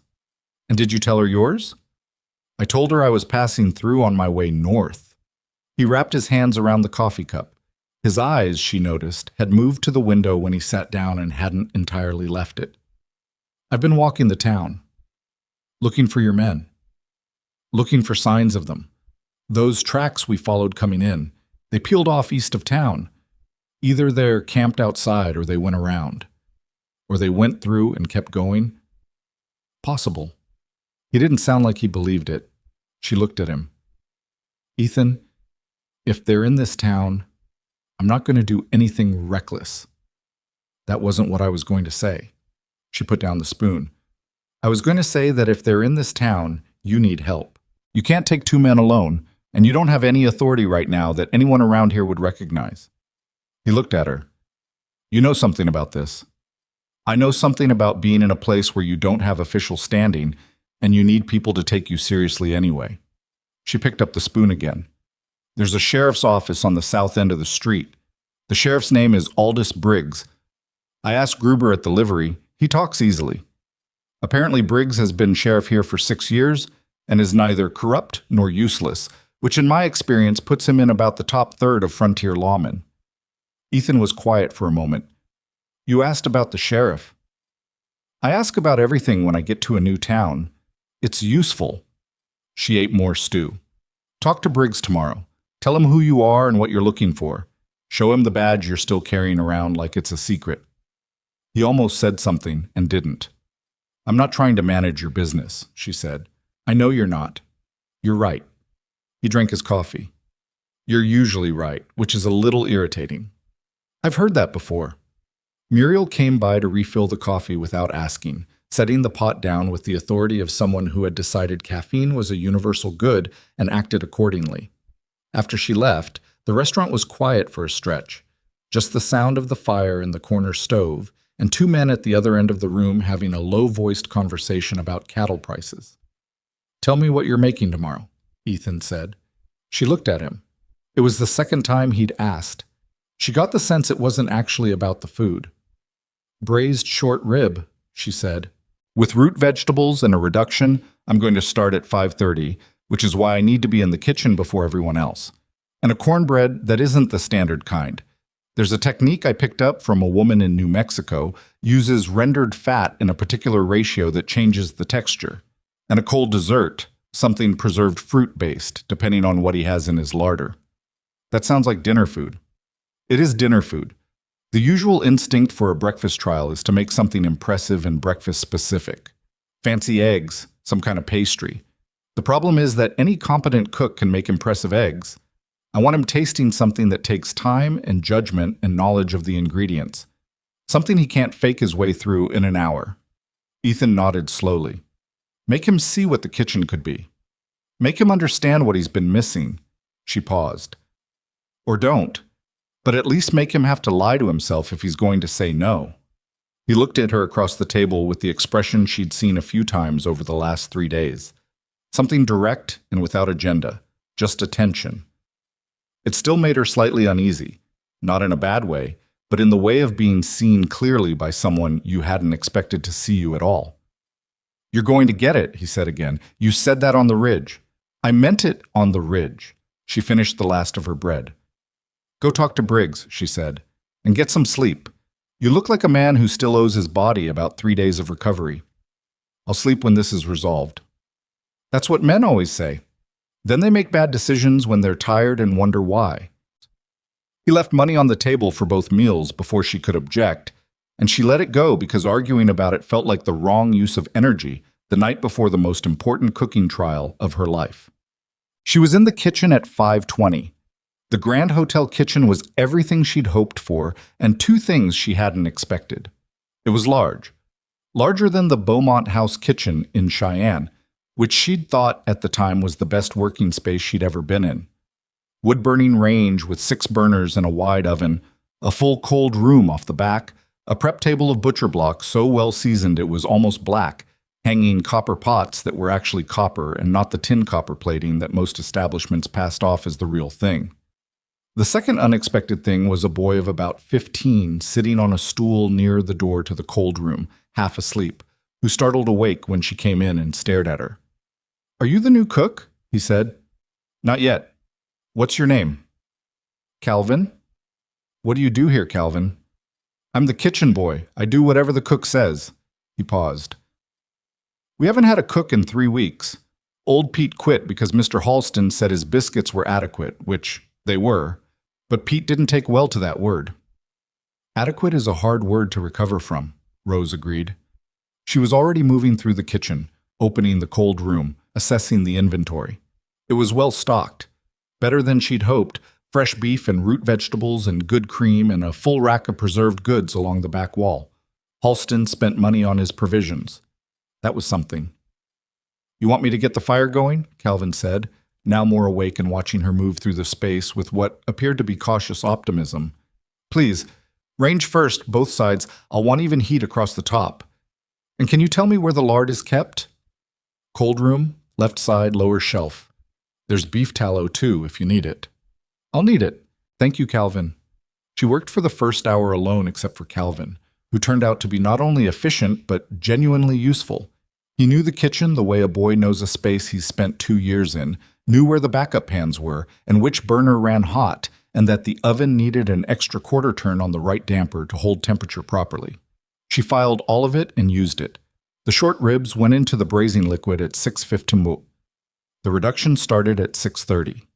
"And did you tell her yours?" "I told her I was passing through on my way north." He wrapped his hands around the coffee cup. His eyes, she noticed, had moved to the window when he sat down and hadn't entirely left it. "I've been walking the town. Looking for your men. Looking for signs of them. Those tracks we followed coming in, they peeled off east of town. Either they're camped outside or they went around. Or they went through and kept going. Possible." He didn't sound like he believed it. She looked at him. "Ethan, if they're in this town, I'm not going to do anything reckless." "That wasn't what I was going to say." She put down the spoon. "I was going to say that if they're in this town, you need help. You can't take 2 men alone, and you don't have any authority right now that anyone around here would recognize." He looked at her. "You know something about this. I know something about being in a place where you don't have official standing, and you need people to take you seriously anyway." She picked up the spoon again. "There's a sheriff's office on the south end of the street. The sheriff's name is Aldous Briggs. I asked Gruber at the livery. He talks easily. Apparently Briggs has been sheriff here for 6 years and is neither corrupt nor useless, which in my experience puts him in about the top third of frontier lawmen." Ethan was quiet for a moment. "You asked about the sheriff." "I ask about everything when I get to a new town. It's useful." She ate more stew. "Talk to Briggs tomorrow. Tell him who you are and what you're looking for. Show him the badge you're still carrying around like it's a secret." He almost said something and didn't. "I'm not trying to manage your business," she said. "I know you're not. You're right." He drank his coffee. "You're usually right, which is a little irritating." "I've heard that before." Muriel came by to refill the coffee without asking, setting the pot down with the authority of someone who had decided caffeine was a universal good and acted accordingly. After she left, the restaurant was quiet for a stretch, just the sound of the fire in the corner stove and 2 men at the other end of the room having a low-voiced conversation about cattle prices. "Tell me what you're making tomorrow," Ethan said. She looked at him. It was the second time he'd asked. She got the sense it wasn't actually about the food. "Braised short rib," she said. "With root vegetables and a reduction, I'm going to start at 5:30, which is why I need to be in the kitchen before everyone else. And a cornbread that isn't the standard kind. There's a technique I picked up from a woman in New Mexico, uses rendered fat in a particular ratio that changes the texture. And a cold dessert, something preserved fruit-based, depending on what he has in his larder." "That sounds like dinner food." "It is dinner food. The usual instinct for a breakfast trial is to make something impressive and breakfast-specific. Fancy eggs, some kind of pastry. The problem is that any competent cook can make impressive eggs. I want him tasting something that takes time and judgment and knowledge of the ingredients. Something he can't fake his way through in an hour." Ethan nodded slowly. "Make him see what the kitchen could be. Make him understand what he's been missing." She paused. "Or don't. But at least make him have to lie to himself if he's going to say no." He looked at her across the table with the expression she'd seen a few times over the last 3 days. Something direct and without agenda, just attention. It still made her slightly uneasy. not in a bad way, but in the way of being seen clearly by someone you hadn't expected to see you at all. "You're going to get it," he said again. "You said that on the ridge." "I meant it on the ridge." She finished the last of her bread. "Go talk to Briggs," she said, "and get some sleep. You look like a man who still owes his body about 3 days of recovery." "I'll sleep when this is resolved." "That's what men always say. Then they make bad decisions when they're tired and wonder why." He left money on the table for both meals before she could object, and she let it go because arguing about it felt like the wrong use of energy the night before the most important cooking trial of her life. She was in the kitchen at 5:20. The Grand Hotel kitchen was everything she'd hoped for, and 2 things she hadn't expected. It was large. Larger than the Beaumont House kitchen in Cheyenne, which she'd thought at the time was the best working space she'd ever been in. Wood-burning range with 6 burners and a wide oven, a full cold room off the back, a prep table of butcher blocks so well seasoned it was almost black, hanging copper pots that were actually copper and not the tin copper plating that most establishments passed off as the real thing. The second unexpected thing was a boy of about 15 sitting on a stool near the door to the cold room, half asleep, who startled awake when she came in and stared at her. "Are you the new cook?" he said. "Not yet. What's your name?" "Calvin." "What do you do here, Calvin?" "I'm the kitchen boy. I do whatever the cook says." He paused. "We haven't had a cook in 3 weeks. Old Pete quit because Mr. Halston said his biscuits were adequate, which they were, but Pete didn't take well to that word." "Adequate is a hard word to recover from," Rose agreed. She was already moving through the kitchen, opening the cold room, assessing the inventory. It was well stocked, better than she'd hoped, fresh beef and root vegetables and good cream and a full rack of preserved goods along the back wall. Halston spent money on his provisions. That was something. "You want me to get the fire going?" Calvin said, now more awake and watching her move through the space with what appeared to be cautious optimism. "Please, range first, both sides. I'll want even heat across the top. And can you tell me where the lard is kept?" "Cold room, left side, lower shelf. There's beef tallow, too, if you need it." "I'll need it. Thank you, Calvin." She worked for the first hour alone except for Calvin, who turned out to be not only efficient but genuinely useful. He knew the kitchen the way a boy knows a space he's spent 2 years in, knew where the backup pans were and which burner ran hot, and that the oven needed an extra quarter turn on the right damper to hold temperature properly. She filed all of it and used it. The short ribs went into the braising liquid at 6:15. The reduction started at 6:30.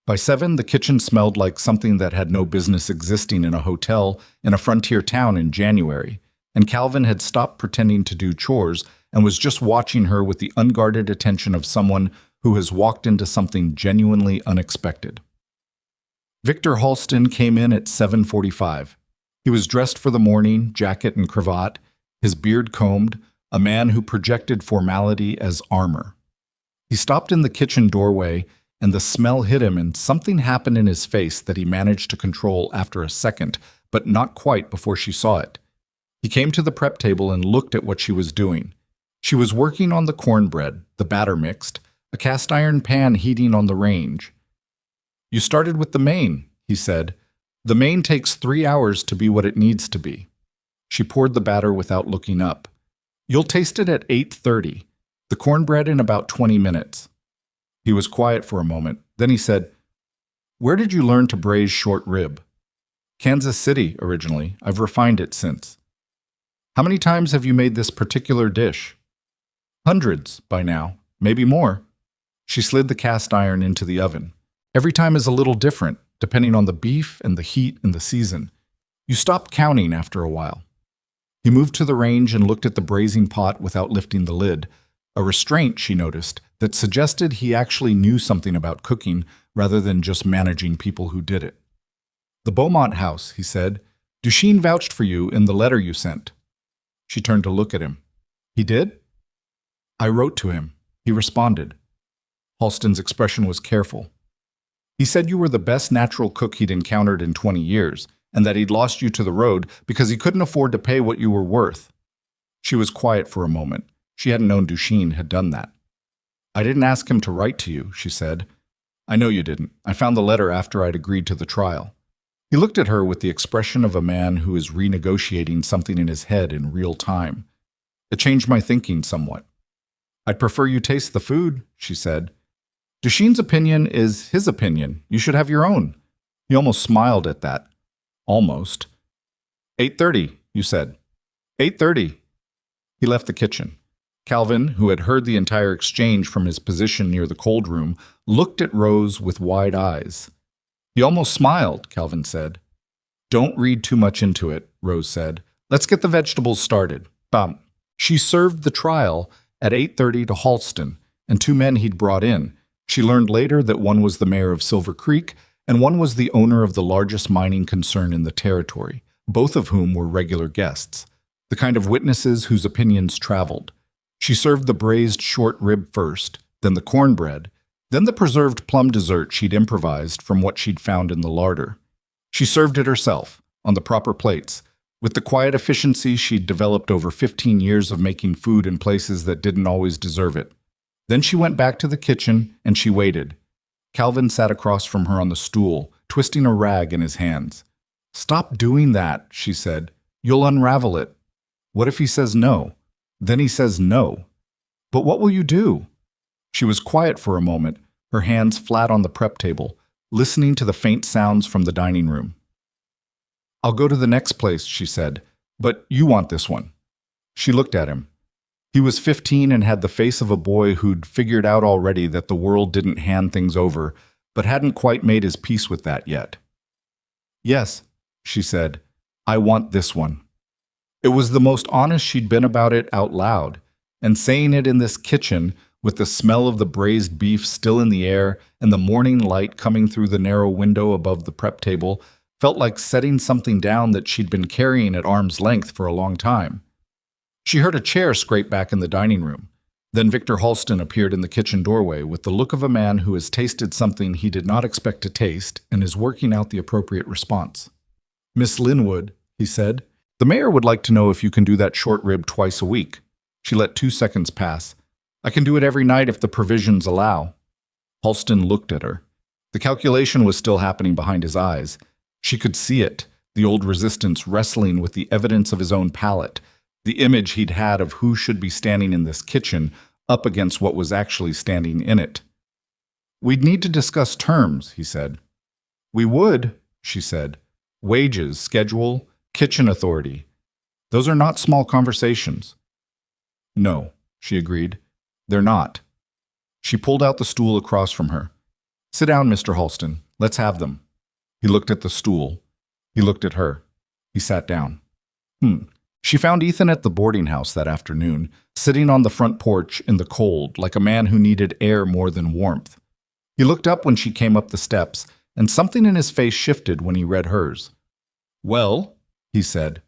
By 7, the kitchen smelled like something that had no business existing in a hotel in a frontier town in January, and Calvin had stopped pretending to do chores and was just watching her with the unguarded attention of someone who has walked into something genuinely unexpected. Victor Halston came in at 7:45. He was dressed for the morning, jacket and cravat, his beard combed, a man who projected formality as armor. He stopped in the kitchen doorway, and the smell hit him, and something happened in his face that he managed to control after a second, but not quite before she saw it. He came to the prep table and looked at what she was doing. She was working on the cornbread, the batter mixed, a cast iron pan heating on the range. "You started with the main," he said. "The main takes 3 hours to be what it needs to be." She poured the batter without looking up. "You'll taste it at 8:30. The cornbread in about 20 minutes. He was quiet for a moment. Then he said, "Where did you learn to braise short rib?" "Kansas City, originally. I've refined it since." "How many times have you made this particular dish?" "Hundreds, by now. Maybe more." She slid the cast iron into the oven. "Every time is a little different, depending on the beef and the heat and the season. You stop counting after a while." He moved to the range and looked at the braising pot without lifting the lid, a restraint, she noticed, that suggested he actually knew something about cooking rather than just managing people who did it. "The Beaumont house," he said. "Duchesne vouched for you in the letter you sent." She turned to look at him. "He did?" "I wrote to him. He responded." Halston's expression was careful. "He said you were the best natural cook he'd encountered in 20 years, and that he'd lost you to the road because he couldn't afford to pay what you were worth." She was quiet for a moment. She hadn't known Duchesne had done that. "I didn't ask him to write to you," she said. "I know you didn't. I found the letter after I'd agreed to the trial." He looked at her with the expression of a man who is renegotiating something in his head in real time. It changed my thinking somewhat. I'd prefer you taste the food, she said. Duchesne's opinion is his opinion. You should have your own. He almost smiled at that. Almost. 8:30, you said. 8:30. He left the kitchen. Calvin, who had heard the entire exchange from his position near the cold room, looked at Rose with wide eyes. He almost smiled, Calvin said. Don't read too much into it, Rose said. Let's get the vegetables started. Bam. She served the trial at 8:30 to Halston, and 2 men he'd brought in. She learned later that one was the mayor of Silver Creek, and one was the owner of the largest mining concern in the territory, both of whom were regular guests, the kind of witnesses whose opinions traveled. She served the braised short rib first, then the cornbread, then the preserved plum dessert she'd improvised from what she'd found in the larder. She served it herself, on the proper plates, with the quiet efficiency she'd developed over 15 years of making food in places that didn't always deserve it. Then she went back to the kitchen, and she waited. Calvin sat across from her on the stool, twisting a rag in his hands. Stop doing that, she said. You'll unravel it. What if he says no? Then he says no. But what will you do? She was quiet for a moment, her hands flat on the prep table, listening to the faint sounds from the dining room. I'll go to the next place, she said, but you want this one. She looked at him. He was 15 and had the face of a boy who'd figured out already that the world didn't hand things over, but hadn't quite made his peace with that yet. Yes, she said, I want this one. It was the most honest she'd been about it out loud, and saying it in this kitchen, with the smell of the braised beef still in the air and the morning light coming through the narrow window above the prep table, felt like setting something down that she'd been carrying at arm's length for a long time. She heard a chair scrape back in the dining room. Then Victor Halston appeared in the kitchen doorway with the look of a man who has tasted something he did not expect to taste and is working out the appropriate response. Miss Linwood, he said, the mayor would like to know if you can do that short rib twice a week. She let 2 seconds pass. I can do it every night if the provisions allow. Halston looked at her. The calculation was still happening behind his eyes. She could see it, the old resistance wrestling with the evidence of his own palate, the image he'd had of who should be standing in this kitchen up against what was actually standing in it. We'd need to discuss terms, he said. We would, she said. Wages, schedule, kitchen authority. Those are not small conversations. No, she agreed. They're not. She pulled out the stool across from her. Sit down, Mr. Halston. Let's have them. He looked at the stool. He looked at her. He sat down. She found Ethan at the boarding house that afternoon, sitting on the front porch in the cold, like a man who needed air more than warmth. He looked up when she came up the steps, and something in his face shifted when he read hers. Well, he said,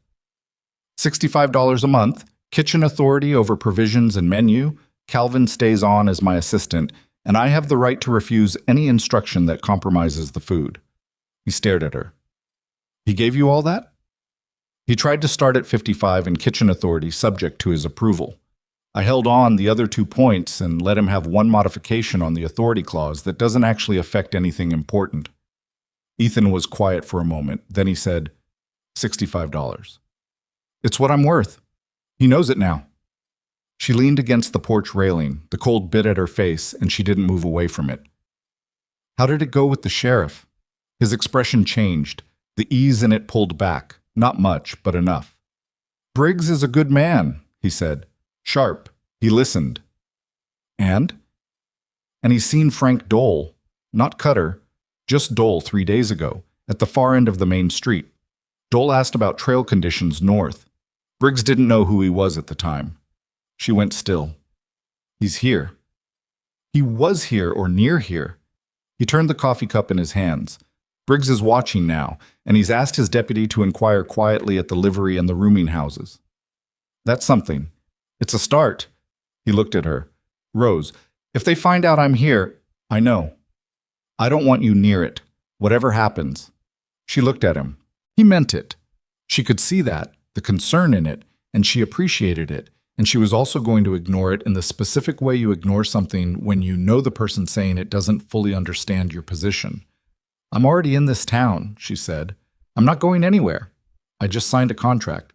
$65 a month, kitchen authority over provisions and menu. Calvin stays on as my assistant, and I have the right to refuse any instruction that compromises the food. He stared at her. He gave you all that? He tried to start at 55 and kitchen authority subject to his approval. I held on the other 2 points and let him have one modification on the authority clause that doesn't actually affect anything important. Ethan was quiet for a moment. Then he said, $65. It's what I'm worth. He knows it now. She leaned against the porch railing. The cold bit at her face, and she didn't move away from it. How did it go with the sheriff? His expression changed. The ease in it pulled back. Not much, but enough. Briggs is a good man, he said. Sharp. He listened. And he's seen Frank Dole, not Cutter, just Dole 3 days ago, at the far end of the main street. Dole asked about trail conditions north. Briggs didn't know who he was at the time. She went still. He's here. He was here or near here. He turned the coffee cup in his hands. Briggs is watching now, and he's asked his deputy to inquire quietly at the livery and the rooming houses. That's something. It's a start. He looked at her. Rose, if they find out I'm here, I know. I don't want you near it, whatever happens. She looked at him. He meant it. She could see that, the concern in it, and she appreciated it, and she was also going to ignore it in the specific way you ignore something when you know the person saying it doesn't fully understand your position. I'm already in this town, she said. I'm not going anywhere. I just signed a contract.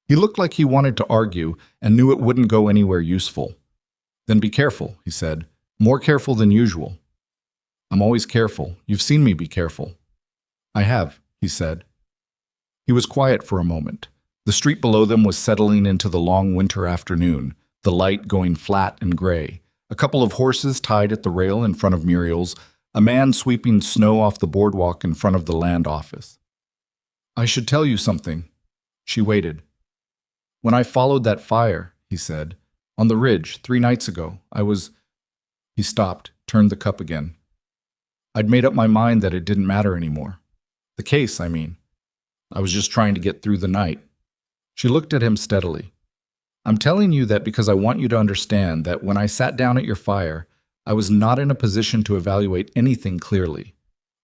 He looked like he wanted to argue and knew it wouldn't go anywhere useful. Then be careful, he said. More careful than usual. I'm always careful. You've seen me be careful. I have, he said. He was quiet for a moment. The street below them was settling into the long winter afternoon, the light going flat and gray. A couple of horses tied at the rail in front of Muriel's, a man sweeping snow off the boardwalk in front of the land office. I should tell you something. She waited. When I followed that fire, he said, on the ridge 3 nights ago, I was... He stopped, turned the cup again. I'd made up my mind that it didn't matter anymore. The case, I mean. I was just trying to get through the night. She looked at him steadily. I'm telling you that because I want you to understand that when I sat down at your fire, I was not in a position to evaluate anything clearly.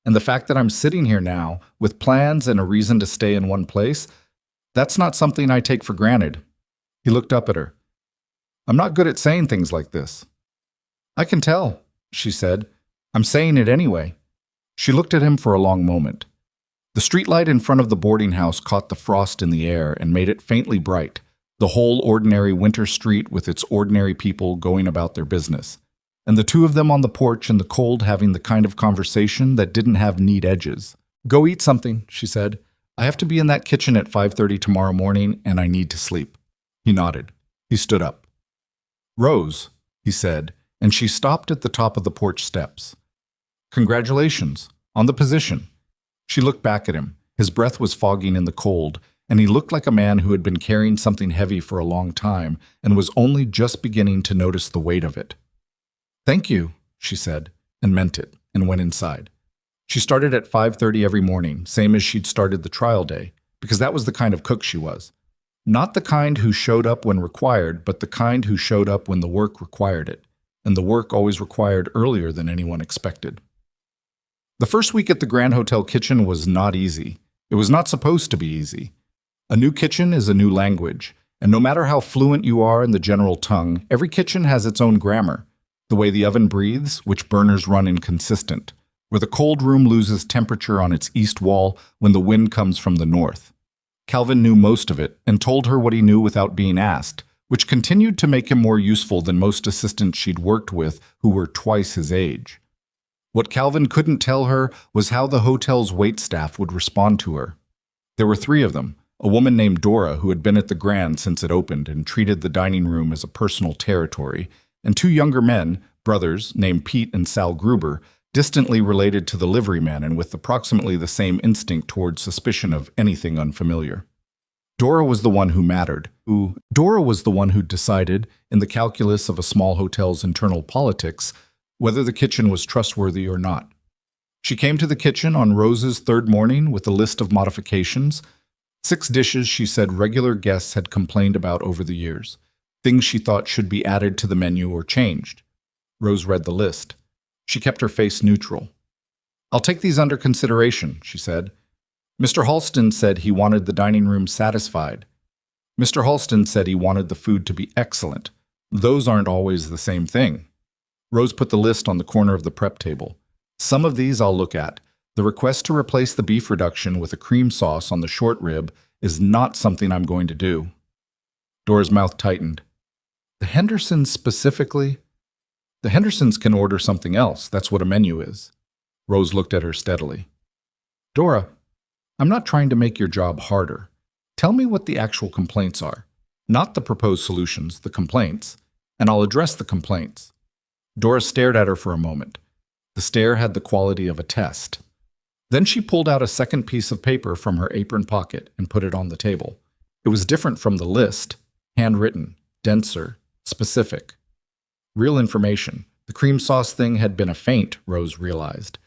And the fact that I'm sitting here now, with plans and a reason to stay in one place, that's not something I take for granted. He looked up at her. I'm not good at saying things like this. I can tell, she said. I'm saying it anyway. She looked at him for a long moment. The streetlight in front of the boarding house caught the frost in the air and made it faintly bright, the whole ordinary winter street with its ordinary people going about their business, and the two of them on the porch in the cold having the kind of conversation that didn't have neat edges. Go eat something, she said. I have to be in that kitchen at 5:30 tomorrow morning, and I need to sleep. He nodded. He stood up. Rose, he said, and she stopped at the top of the porch steps. Congratulations, on the position. She looked back at him. His breath was fogging in the cold, and he looked like a man who had been carrying something heavy for a long time and was only just beginning to notice the weight of it. Thank you, she said, and meant it, and went inside. She started at 5:30 every morning, same as she'd started the trial day, because that was the kind of cook she was. Not the kind who showed up when required, but the kind who showed up when the work required it, and the work always required earlier than anyone expected. The first week at the Grand Hotel kitchen was not easy. It was not supposed to be easy. A new kitchen is a new language, and no matter how fluent you are in the general tongue, every kitchen has its own grammar. The way the oven breathes, which burners run inconsistent, where the cold room loses temperature on its east wall when the wind comes from the north. Calvin knew most of it and told her what he knew without being asked, which continued to make him more useful than most assistants she'd worked with who were twice his age. What Calvin couldn't tell her was how the hotel's waitstaff would respond to her. There were 3 of them, a woman named Dora who had been at the Grand since it opened and treated the dining room as a personal territory, and 2 younger men, brothers named Pete and Sal Gruber, distantly related to the liveryman and with approximately the same instinct towards suspicion of anything unfamiliar. Dora was the one who mattered. Dora was the one who decided, in the calculus of a small hotel's internal politics, whether the kitchen was trustworthy or not. She came to the kitchen on Rose's 3rd morning with a list of modifications, 6 dishes she said regular guests had complained about over the years, things she thought should be added to the menu or changed. Rose read the list. She kept her face neutral. I'll take these under consideration, she said. Mr. Halston said he wanted the dining room satisfied. Mr. Halston said he wanted the food to be excellent. Those aren't always the same thing. Rose put the list on the corner of the prep table. Some of these I'll look at. The request to replace the beef reduction with a cream sauce on the short rib is not something I'm going to do. Dora's mouth tightened. The Hendersons specifically? The Hendersons can order something else. That's what a menu is. Rose looked at her steadily. Dora, I'm not trying to make your job harder. Tell me what the actual complaints are. Not the proposed solutions, the complaints. And I'll address the complaints. Dora stared at her for a moment. The stare had the quality of a test. Then she pulled out a second piece of paper from her apron pocket and put it on the table. It was different from the list, handwritten, denser, specific. Real information. The cream sauce thing had been a feint, Rose realized.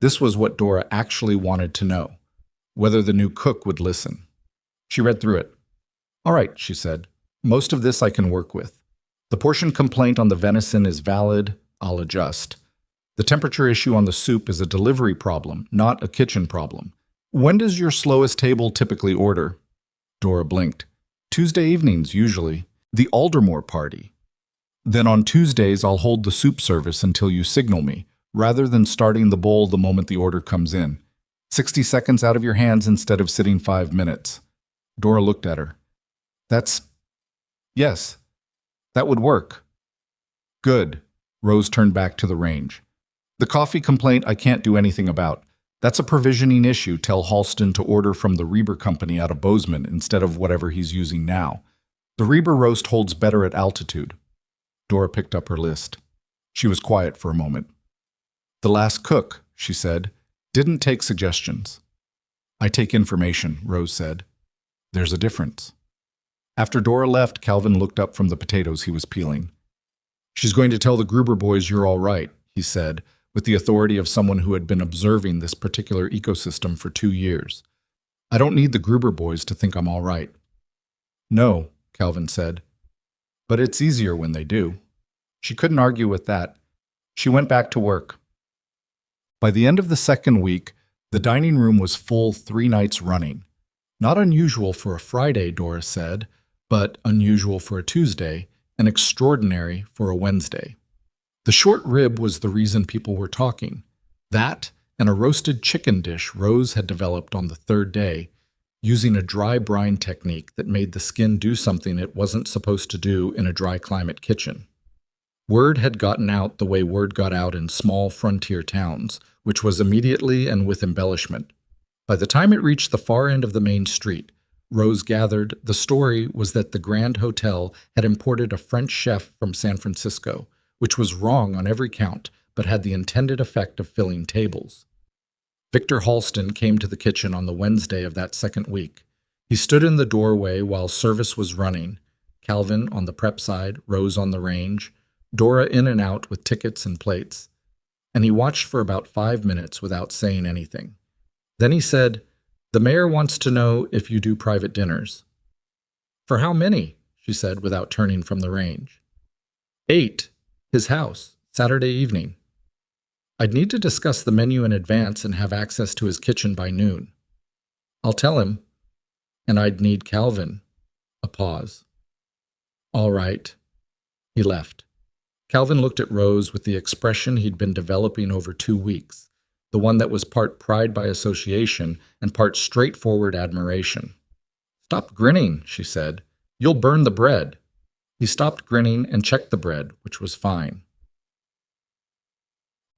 This was what Dora actually wanted to know, whether the new cook would listen. She read through it. All right, she said. Most of this I can work with. The portion complaint on the venison is valid. I'll adjust. The temperature issue on the soup is a delivery problem, not a kitchen problem. When does your slowest table typically order? Dora blinked. Tuesday evenings, usually. The Aldermore party. Then on Tuesdays, I'll hold the soup service until you signal me, rather than starting the bowl the moment the order comes in. 60 seconds out of your hands instead of sitting 5 minutes. Dora looked at her. Yes, that would work. Good. Rose turned back to the range. The coffee complaint I can't do anything about. That's a provisioning issue. Tell Halston to order from the Reber Company out of Bozeman instead of whatever he's using now. The Reber roast holds better at altitude. Dora picked up her list. She was quiet for a moment. The last cook, she said, didn't take suggestions. I take information, Rose said. There's a difference. After Dora left, Calvin looked up from the potatoes he was peeling. She's going to tell the Gruber boys you're all right, he said, with the authority of someone who had been observing this particular ecosystem for 2 years. I don't need the Gruber boys to think I'm all right. No, Calvin said. But it's easier when they do. She couldn't argue with that. She went back to work. By the end of the second week, the dining room was full 3 nights running. Not unusual for a Friday, Dora said, but unusual for a Tuesday, and extraordinary for a Wednesday. The short rib was the reason people were talking. That and a roasted chicken dish Rose had developed on the 3rd day, using a dry brine technique that made the skin do something it wasn't supposed to do in a dry climate kitchen. Word had gotten out the way word got out in small frontier towns, which was immediately and with embellishment. By the time it reached the far end of the main street, Rose gathered the story was that the Grand Hotel had imported a French chef from San Francisco, which was wrong on every count, but had the intended effect of filling tables. Victor Halston came to the kitchen on the Wednesday of that second week. He stood in the doorway while service was running, Calvin on the prep side, Rose on the range, Dora in and out with tickets and plates. And he watched for about 5 minutes without saying anything. Then he said, "The mayor wants to know if you do private dinners." "For how many?" she said without turning from the range. 8. His house, Saturday evening. I'd need to discuss the menu in advance and have access to his kitchen by noon. I'll tell him. And I'd need Calvin. A pause. All right. He left. Calvin looked at Rose with the expression he'd been developing over 2 weeks, the one that was part pride by association and part straightforward admiration. "Stop grinning," she said. "You'll burn the bread." He stopped grinning and checked the bread, which was fine.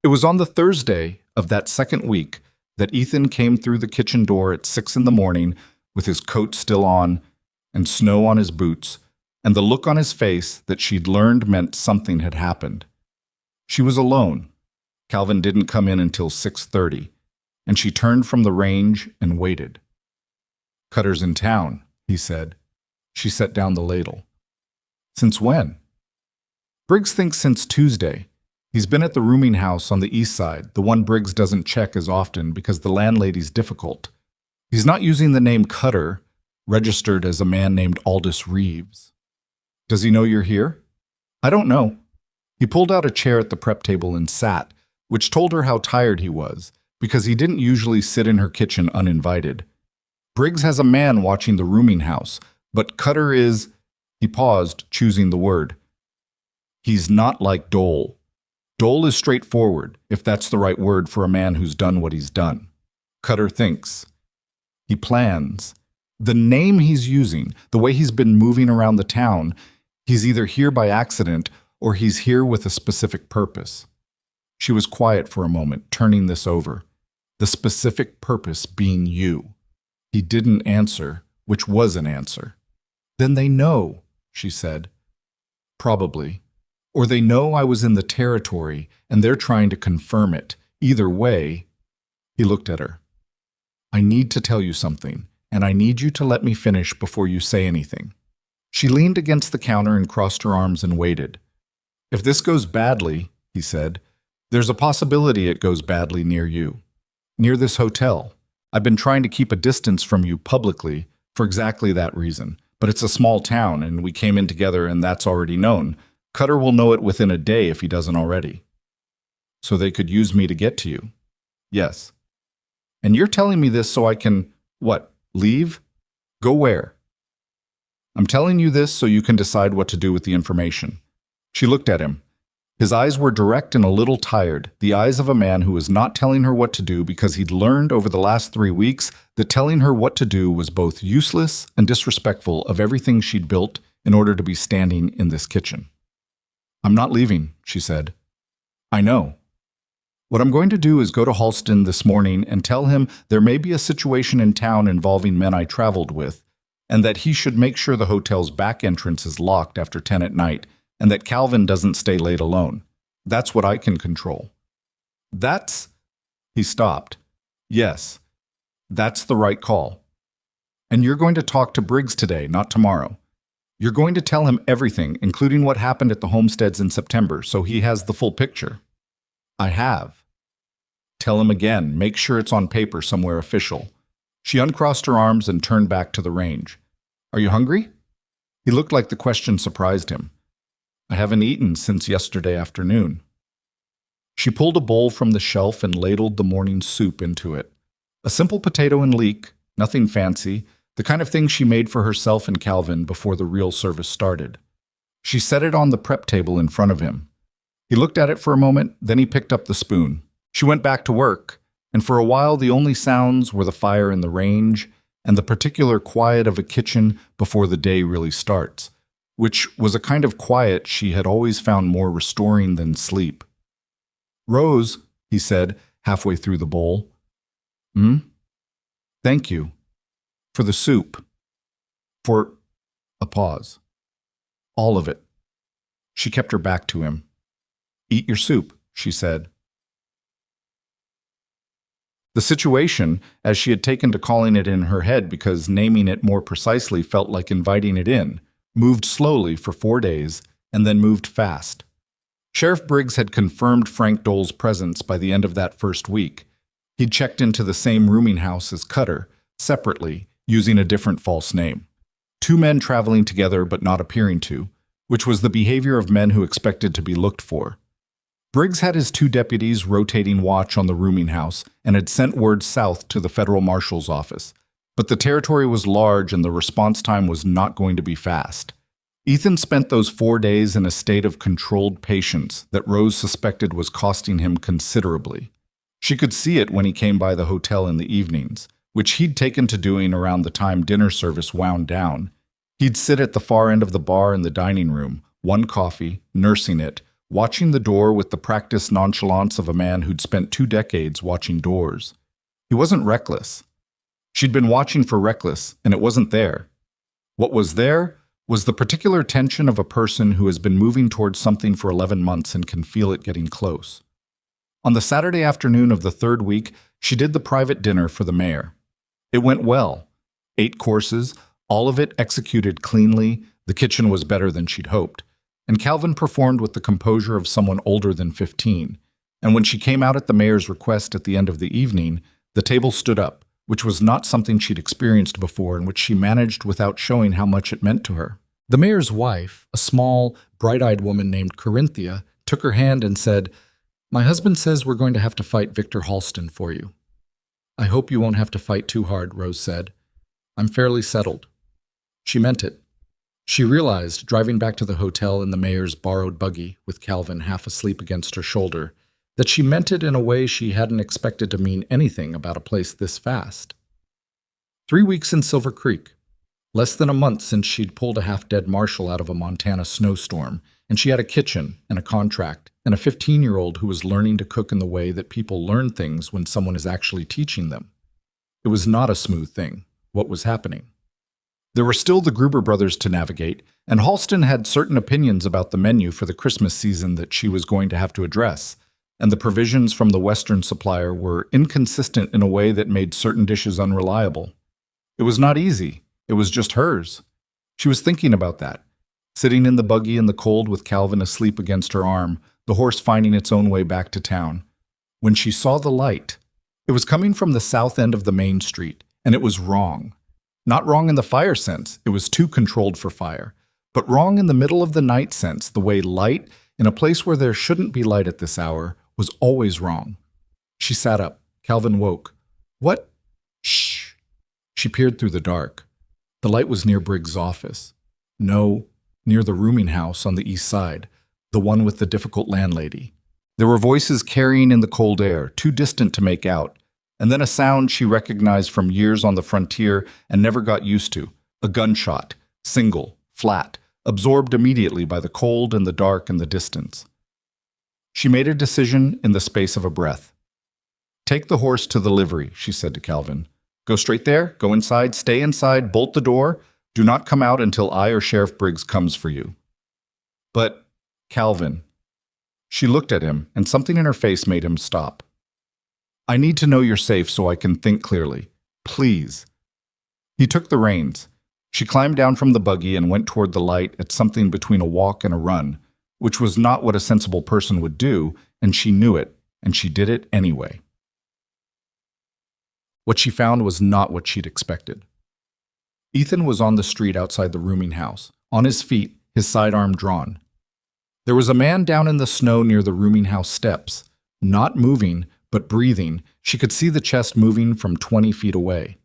It was on the Thursday of that second week that Ethan came through the kitchen door at 6 in the morning with his coat still on and snow on his boots, and the look on his face that she'd learned meant something had happened. She was alone. Calvin didn't come in until 6:30, and she turned from the range and waited. "Cutter's in town," he said. She set down the ladle. "Since when?" "Briggs thinks since Tuesday. He's been at the rooming house on the east side, the one Briggs doesn't check as often because the landlady's difficult. He's not using the name Cutter, registered as a man named Aldous Reeves." "Does he know you're here?" "I don't know." He pulled out a chair at the prep table and sat, which told her how tired he was, because he didn't usually sit in her kitchen uninvited. "Briggs has a man watching the rooming house, but Cutter is—" He paused, choosing the word. "He's not like Dole. Dole is straightforward, if that's the right word for a man who's done what he's done. Cutter thinks. He plans. The name he's using, the way he's been moving around the town, he's either here by accident or he's here with a specific purpose." She was quiet for a moment, turning this over. The specific purpose being you. He didn't answer, which was an answer. "Then they know," she said. "Probably. Or they know I was in the territory, and they're trying to confirm it. Either way," he looked at her. "I need to tell you something, and I need you to let me finish before you say anything." She leaned against the counter and crossed her arms and waited. "If this goes badly," he said, "there's a possibility it goes badly near you. Near this hotel. I've been trying to keep a distance from you publicly for exactly that reason, but it's a small town, and we came in together and that's already known. Cutter will know it within a day if he doesn't already." "So they could use me to get to you?" "Yes." "And you're telling me this so I can, what, leave? Go where?" "I'm telling you this so you can decide what to do with the information." She looked at him. His eyes were direct and a little tired, the eyes of a man who was not telling her what to do because he'd learned over the last 3 weeks that telling her what to do was both useless and disrespectful of everything she'd built in order to be standing in this kitchen. "I'm not leaving," she said. "I know. What I'm going to do is go to Halston this morning and tell him there may be a situation in town involving men I traveled with, and that he should make sure the hotel's back entrance is locked after 10 at night, and that Calvin doesn't stay late alone. That's what I can control." "That's—" He stopped. "Yes, that's the right call. And you're going to talk to Briggs today, not tomorrow. You're going to tell him everything, including what happened at the homesteads in September, so he has the full picture." "I have." "Tell him again. Make sure it's on paper somewhere official." She uncrossed her arms and turned back to the range. "Are you hungry?" He looked like the question surprised him. "I haven't eaten since yesterday afternoon." She pulled a bowl from the shelf and ladled the morning soup into it. A simple potato and leek, nothing fancy, the kind of thing she made for herself and Calvin before the real service started. She set it on the prep table in front of him. He looked at it for a moment, then he picked up the spoon. She went back to work, and for a while the only sounds were the fire in the range and the particular quiet of a kitchen before the day really starts, which was a kind of quiet she had always found more restoring than sleep. "Rose," he said, halfway through the bowl. "Hmm? Thank you. For the soup. For—" a pause. "All of it." She kept her back to him. "Eat your soup," she said. The situation, as she had taken to calling it in her head because naming it more precisely felt like inviting it in, moved slowly for 4 days, and then moved fast. Sheriff Briggs had confirmed Frank Dole's presence by the end of that first week. He'd checked into the same rooming house as Cutter, separately, using a different false name. 2 men traveling together but not appearing to, which was the behavior of men who expected to be looked for. Briggs had his 2 deputies rotating watch on the rooming house and had sent word south to the federal marshal's office, but the territory was large and the response time was not going to be fast. Ethan spent those 4 days in a state of controlled patience that Rose suspected was costing him considerably. She could see it when he came by the hotel in the evenings, which he'd taken to doing around the time dinner service wound down. He'd sit at the far end of the bar in the dining room, 1 coffee, nursing it, watching the door with the practiced nonchalance of a man who'd spent 2 decades watching doors. He wasn't reckless. She'd been watching for reckless, and it wasn't there. What was there was the particular tension of a person who has been moving towards something for 11 months and can feel it getting close. On the Saturday afternoon of the 3rd week, she did the private dinner for the mayor. It went well. 8 courses, all of it executed cleanly. The kitchen was better than she'd hoped. And Calvin performed with the composure of someone older than 15. And when she came out at the mayor's request at the end of the evening, the table stood up, which was not something she'd experienced before and which she managed without showing how much it meant to her. The mayor's wife, a small, bright-eyed woman named Corinthia, took her hand and said, "My husband says we're going to have to fight Victor Halston for you." "I hope you won't have to fight too hard," Rose said. "I'm fairly settled." She meant it. She realized, driving back to the hotel in the mayor's borrowed buggy, with Calvin half asleep against her shoulder, that she meant it in a way she hadn't expected to mean anything about a place this fast. 3 weeks in Silver Creek. Less than a month since she'd pulled a half-dead marshal out of a Montana snowstorm, and she had a kitchen and a contract and a 15-year-old who was learning to cook in the way that people learn things when someone is actually teaching them. It was not a smooth thing, what was happening. There were still the Gruber brothers to navigate, and Halston had certain opinions about the menu for the Christmas season that she was going to have to address, and the provisions from the Western supplier were inconsistent in a way that made certain dishes unreliable. It was not easy. It was just hers. She was thinking about that, sitting in the buggy in the cold with Calvin asleep against her arm, the horse finding its own way back to town. When she saw the light, it was coming from the south end of the main street, and it was wrong. Not wrong in the fire sense, it was too controlled for fire, but wrong in the middle of the night sense, the way light, in a place where there shouldn't be light at this hour, was always wrong. She sat up. Calvin woke. "What?" "Shh." She peered through the dark. The light was near Briggs' office. No, near the rooming house on the east side. the one with the difficult landlady. There were voices carrying in the cold air, too distant to make out, and then a sound she recognized from years on the frontier and never got used to, a gunshot, single, flat, absorbed immediately by the cold and the dark and the distance. She made a decision in the space of a breath. "Take the horse to the livery," she said to Calvin. "Go straight there, go inside, stay inside, bolt the door. Do not come out until I or Sheriff Briggs comes for you." "But, Calvin..." She looked at him, and something in her face made him stop. "I need to know you're safe so I can think clearly. Please." He took the reins. She climbed down from the buggy and went toward the light at something between a walk and a run, which was not what a sensible person would do, and she knew it, and she did it anyway. What she found was not what she'd expected. Ethan was on the street outside the rooming house, on his feet, his sidearm drawn. There was a man down in the snow near the rooming house steps, not moving, but breathing. She could see the chest moving from 20 feet away.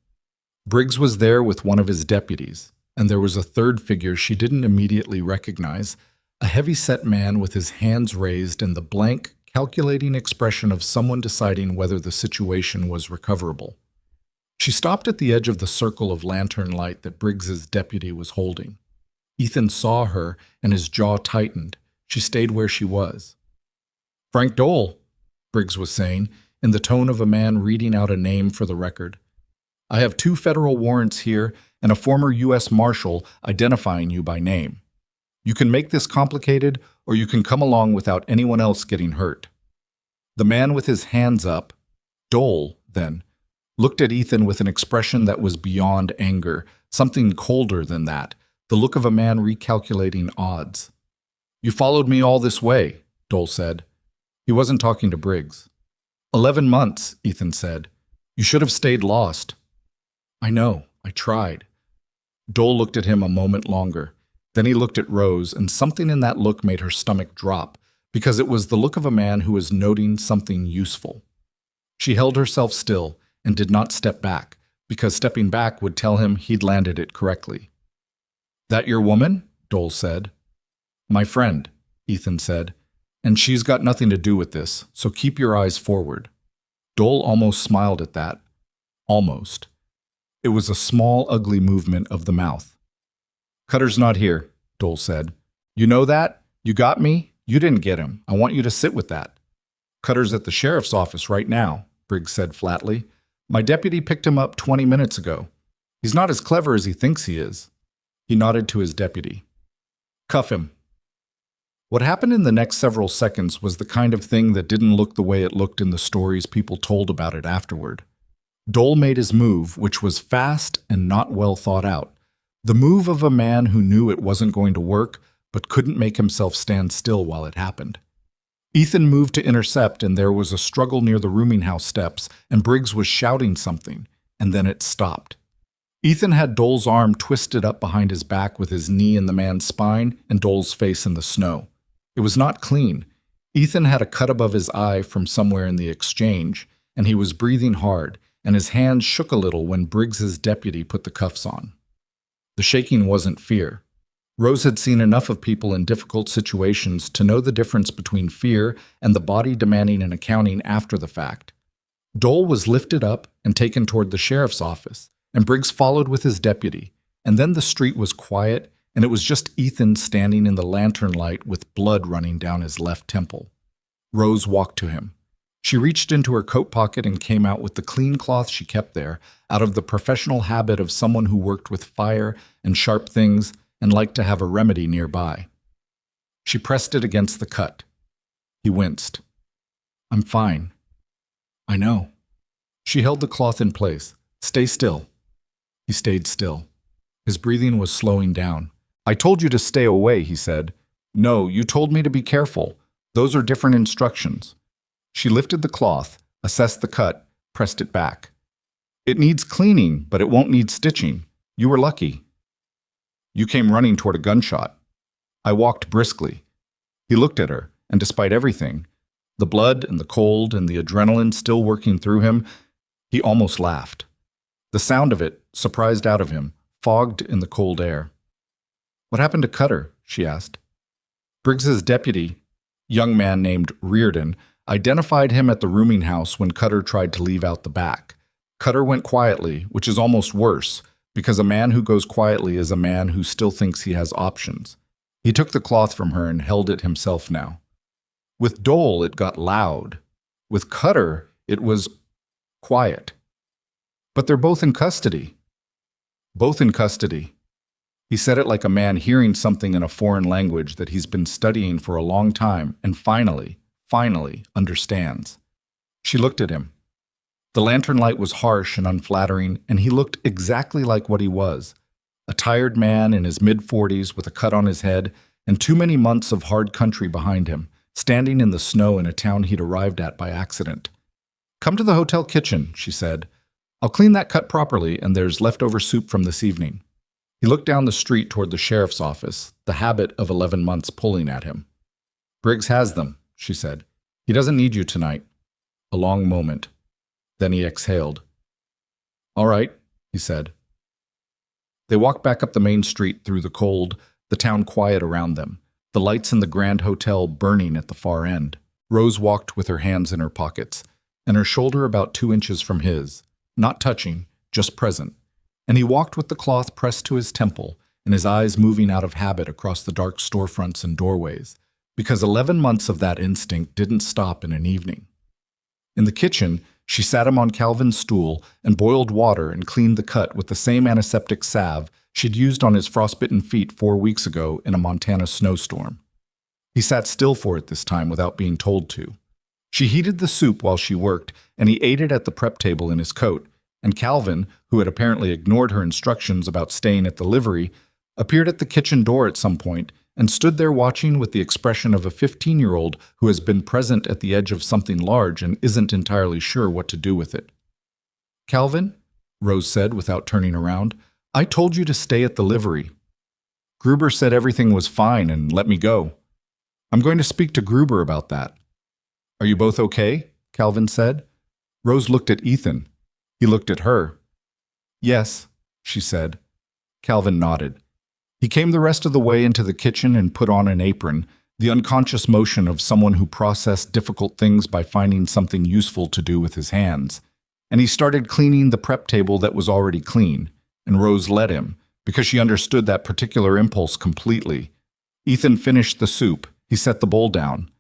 Briggs was there with one of his deputies, and there was a third figure she didn't immediately recognize, a heavy-set man with his hands raised and the blank, calculating expression of someone deciding whether the situation was recoverable. She stopped at the edge of the circle of lantern light that Briggs's deputy was holding. Ethan saw her, and his jaw tightened. She stayed where she was. "Frank Dole," Briggs was saying, in the tone of a man reading out a name for the record. "I have 2 federal warrants here and a former U.S. Marshal identifying you by name. You can make this complicated, or you can come along without anyone else getting hurt." The man with his hands up, Dole, then, looked at Ethan with an expression that was beyond anger, something colder than that, the look of a man recalculating odds. "You followed me all this way," Dole said. He wasn't talking to Briggs. 11 months, Ethan said. "You should have stayed lost." "I know, I tried." Dole looked at him a moment longer. Then he looked at Rose, and something in that look made her stomach drop, because it was the look of a man who was noting something useful. She held herself still and did not step back, because stepping back would tell him he'd landed it correctly. "That your woman?" Dole said. "My friend," Ethan said, "and she's got nothing to do with this, so keep your eyes forward." Dole almost smiled at that. Almost. It was a small, ugly movement of the mouth. "Cutter's not here," Dole said. "You know that? You got me? You didn't get him. I want you to sit with that." "Cutter's at the sheriff's office right now," Briggs said flatly. "My deputy picked him up 20 minutes ago. He's not as clever as he thinks he is." He nodded to his deputy. "Cuff him." What happened in the next several seconds was the kind of thing that didn't look the way it looked in the stories people told about it afterward. Dole made his move, which was fast and not well thought out. The move of a man who knew it wasn't going to work, but couldn't make himself stand still while it happened. Ethan moved to intercept, and there was a struggle near the rooming house steps, and Briggs was shouting something, and then it stopped. Ethan had Dole's arm twisted up behind his back with his knee in the man's spine and Dole's face in the snow. It was not clean. Ethan had a cut above his eye from somewhere in the exchange, and he was breathing hard, and his hands shook a little when Briggs's deputy put the cuffs on. The shaking wasn't fear. Rose had seen enough of people in difficult situations to know the difference between fear and the body demanding an accounting after the fact. Dole was lifted up and taken toward the sheriff's office, and Briggs followed with his deputy, and then the street was quiet, and it was just Ethan standing in the lantern light with blood running down his left temple. Rose walked to him. She reached into her coat pocket and came out with the clean cloth she kept there, out of the professional habit of someone who worked with fire and sharp things and liked to have a remedy nearby. She pressed it against the cut. He winced. "I'm fine." "I know." She held the cloth in place. "Stay still." He stayed still. His breathing was slowing down. "I told you to stay away," he said. "No, you told me to be careful. Those are different instructions." She lifted the cloth, assessed the cut, pressed it back. "It needs cleaning, but it won't need stitching. You were lucky." "You came running toward a gunshot." "I walked briskly." He looked at her, and despite everything, the blood and the cold and the adrenaline still working through him, he almost laughed. The sound of it, surprised out of him, fogged in the cold air. "What happened to Cutter?" she asked. Briggs's deputy, Young man named Reardon identified him at the rooming house when Cutter tried to leave out the back. Cutter went quietly, which is almost worse, because a man who goes quietly is a man who still thinks he has options. He took the cloth from her and held it himself now. With Dole, it got loud. With Cutter, it was quiet. But they're both in custody. Both in custody. He said it like a man hearing something in a foreign language that he's been studying for a long time and finally understands. She looked at him. The lantern light was harsh and unflattering, and he looked exactly like what he was. A tired man in his mid-40s with a cut on his head and too many months of hard country behind him, standing in the snow in a town he'd arrived at by accident. "Come to the hotel kitchen," she said. "I'll clean that cut properly, and there's leftover soup from this evening." He looked down the street toward the sheriff's office, the habit of 11 months pulling at him. "Briggs has them," she said. "He doesn't need you tonight." A long moment. Then he exhaled. "All right," he said. They walked back up the main street through the cold, the town quiet around them, the lights in the Grand Hotel burning at the far end. Rose walked with her hands in her pockets, and her shoulder about 2 inches from his, not touching, just present. And he walked with the cloth pressed to his temple and his eyes moving out of habit across the dark storefronts and doorways, because 11 months of that instinct didn't stop in an evening. In the kitchen, she sat him on Calvin's stool and boiled water and cleaned the cut with the same antiseptic salve she'd used on his frostbitten feet 4 weeks ago in a Montana snowstorm. He sat still for it this time without being told to. She heated the soup while she worked, and he ate it at the prep table in his coat, and Calvin, who had apparently ignored her instructions about staying at the livery, appeared at the kitchen door at some point and stood there watching with the expression of a 15-year-old who has been present at the edge of something large and isn't entirely sure what to do with it. "Calvin," Rose said without turning around, "I told you to stay at the livery. Gruber said everything was fine and let me go. I'm going to speak to Gruber about that." "Are you both okay?" Calvin said. Rose looked at Ethan. He looked at her. "Yes," she said. Calvin nodded. He came the rest of the way into the kitchen and put on an apron, the unconscious motion of someone who processed difficult things by finding something useful to do with his hands. And he started cleaning the prep table that was already clean, and Rose let him, because she understood that particular impulse completely. Ethan finished the soup. He set the bowl down.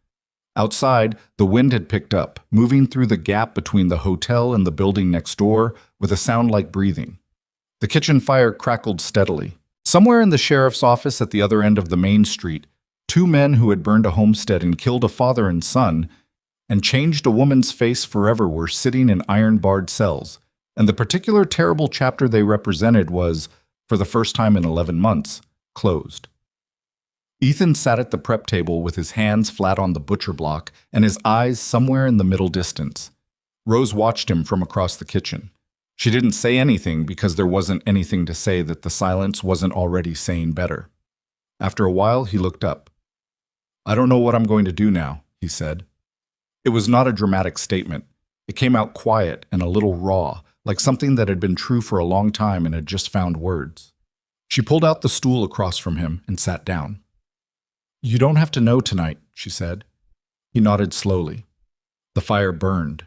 Outside, the wind had picked up, moving through the gap between the hotel and the building next door with a sound like breathing. The kitchen fire crackled steadily. Somewhere in the sheriff's office at the other end of the main street, 2 men who had burned a homestead and killed a father and son and changed a woman's face forever were sitting in iron-barred cells, and the particular terrible chapter they represented was, for the first time in 11 months, closed. Ethan sat at the prep table with his hands flat on the butcher block and his eyes somewhere in the middle distance. Rose watched him from across the kitchen. She didn't say anything because there wasn't anything to say that the silence wasn't already saying better. After a while, he looked up. "I don't know what I'm going to do now," he said. It was not a dramatic statement. It came out quiet and a little raw, like something that had been true for a long time and had just found words. She pulled out the stool across from him and sat down. "You don't have to know tonight," she said. He nodded slowly. The fire burned.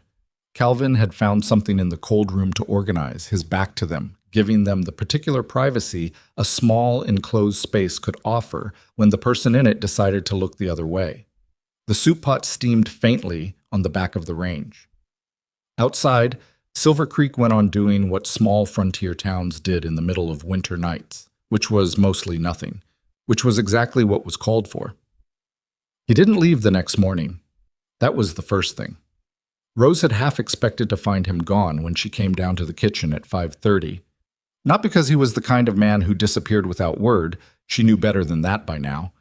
Calvin had found something in the cold room to organize, his back to them, giving them the particular privacy a small, enclosed space could offer when the person in it decided to look the other way. The soup pot steamed faintly on the back of the range. Outside, Silver Creek went on doing what small frontier towns did in the middle of winter nights, which was mostly nothing, which was exactly what was called for. He didn't leave the next morning. That was the first thing. Rose had half expected to find him gone when she came down to the kitchen at 5:30. Not because he was the kind of man who disappeared without word, she knew better than that by now,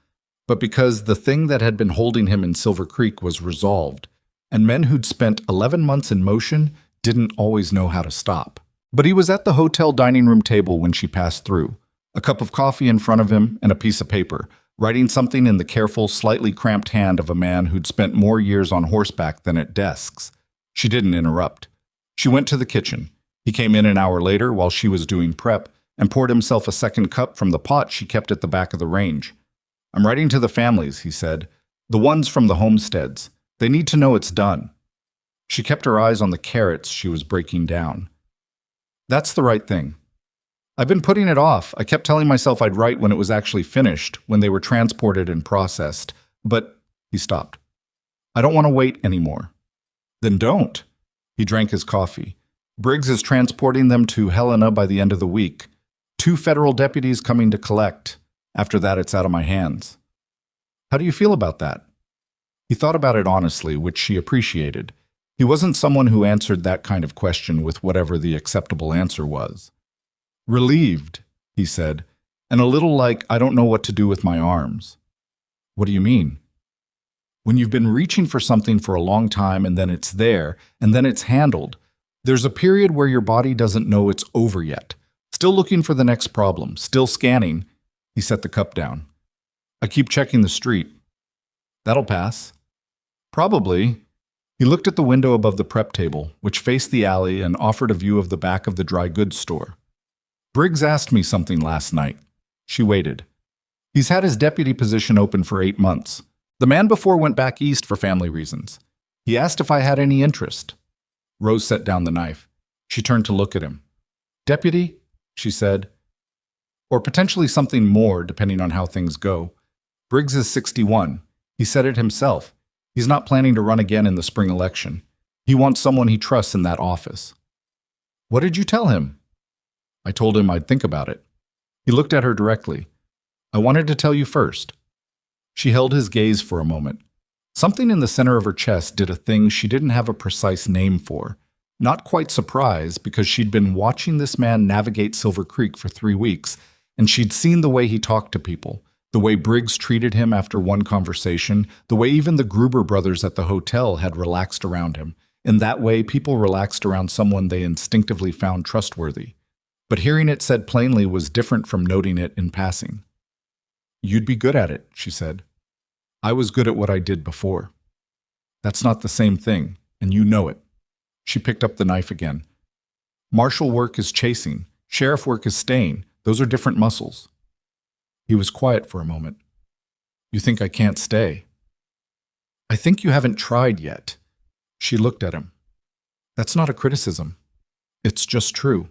but because the thing that had been holding him in Silver Creek was resolved, and men who'd spent 11 months in motion didn't always know how to stop. But he was at the hotel dining room table when she passed through, a cup of coffee in front of him and a piece of paper, writing something in the careful, slightly cramped hand of a man who'd spent more years on horseback than at desks. She didn't interrupt. She went to the kitchen. He came in an hour later while she was doing prep and poured himself a second cup from the pot she kept at the back of the range. "I'm writing to the families," he said. The ones from the homesteads. They need to know it's done. She kept her eyes on the carrots she was breaking down. That's the right thing. I've been putting it off. I kept telling myself I'd write when it was actually finished, when they were transported and processed. But he stopped. I don't want to wait anymore. Then don't. He drank his coffee. Briggs is transporting them to Helena by the end of the week. 2 federal deputies coming to collect. After that, it's out of my hands. How do you feel about that? He thought about it honestly, which she appreciated. He wasn't someone who answered that kind of question with whatever the acceptable answer was. Relieved, he said, and a little like, I don't know what to do with my arms. What do you mean? When you've been reaching for something for a long time and then it's there, and then it's handled, there's a period where your body doesn't know it's over yet. Still looking for the next problem, still scanning. He set the cup down. I keep checking the street. That'll pass. Probably. He looked at the window above the prep table, which faced the alley and offered a view of the back of the dry goods store. Briggs asked me something last night. She waited. He's had his deputy position open for 8 months. The man before went back east for family reasons. He asked if I had any interest. Rose set down the knife. She turned to look at him. Deputy, she said. Or potentially something more, depending on how things go. Briggs is 61. He said it himself. He's not planning to run again in the spring election. He wants someone he trusts in that office. What did you tell him? I told him I'd think about it. He looked at her directly. I wanted to tell you first. She held his gaze for a moment. Something in the center of her chest did a thing she didn't have a precise name for. Not quite surprised, because she'd been watching this man navigate Silver Creek for 3 weeks, and she'd seen the way he talked to people, the way Briggs treated him after one conversation, the way even the Gruber brothers at the hotel had relaxed around him. In that way, people relaxed around someone they instinctively found trustworthy. But hearing it said plainly was different from noting it in passing. You'd be good at it, she said. I was good at what I did before. That's not the same thing, and you know it. She picked up the knife again. Marshal work is chasing. Sheriff work is staying. Those are different muscles. He was quiet for a moment. You think I can't stay? I think you haven't tried yet. She looked at him. That's not a criticism. It's just true.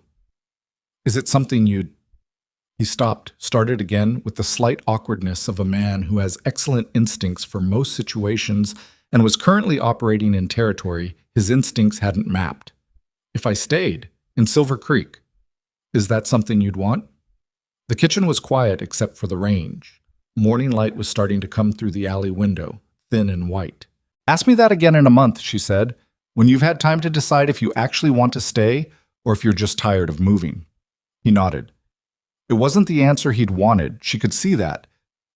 Is it something you'd... He stopped, started again with the slight awkwardness of a man who has excellent instincts for most situations and was currently operating in territory his instincts hadn't mapped. If I stayed, in Silver Creek, is that something you'd want? The kitchen was quiet except for the range. Morning light was starting to come through the alley window, thin and white. Ask me that again in a month, she said, when you've had time to decide if you actually want to stay or if you're just tired of moving. He nodded. It wasn't the answer he'd wanted, she could see that,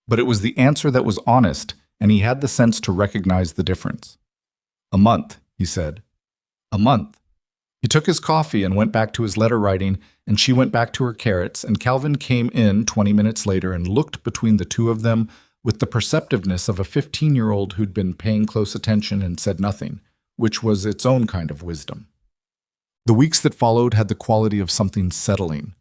but it was the answer that was honest, and he had the sense to recognize the difference. A month, he said. A month. He took his coffee and went back to his letter writing, and she went back to her carrots, and Calvin came in 20 minutes later and looked between the two of them with the perceptiveness of a 15-year-old who'd been paying close attention and said nothing, which was its own kind of wisdom. The weeks that followed had the quality of something settling,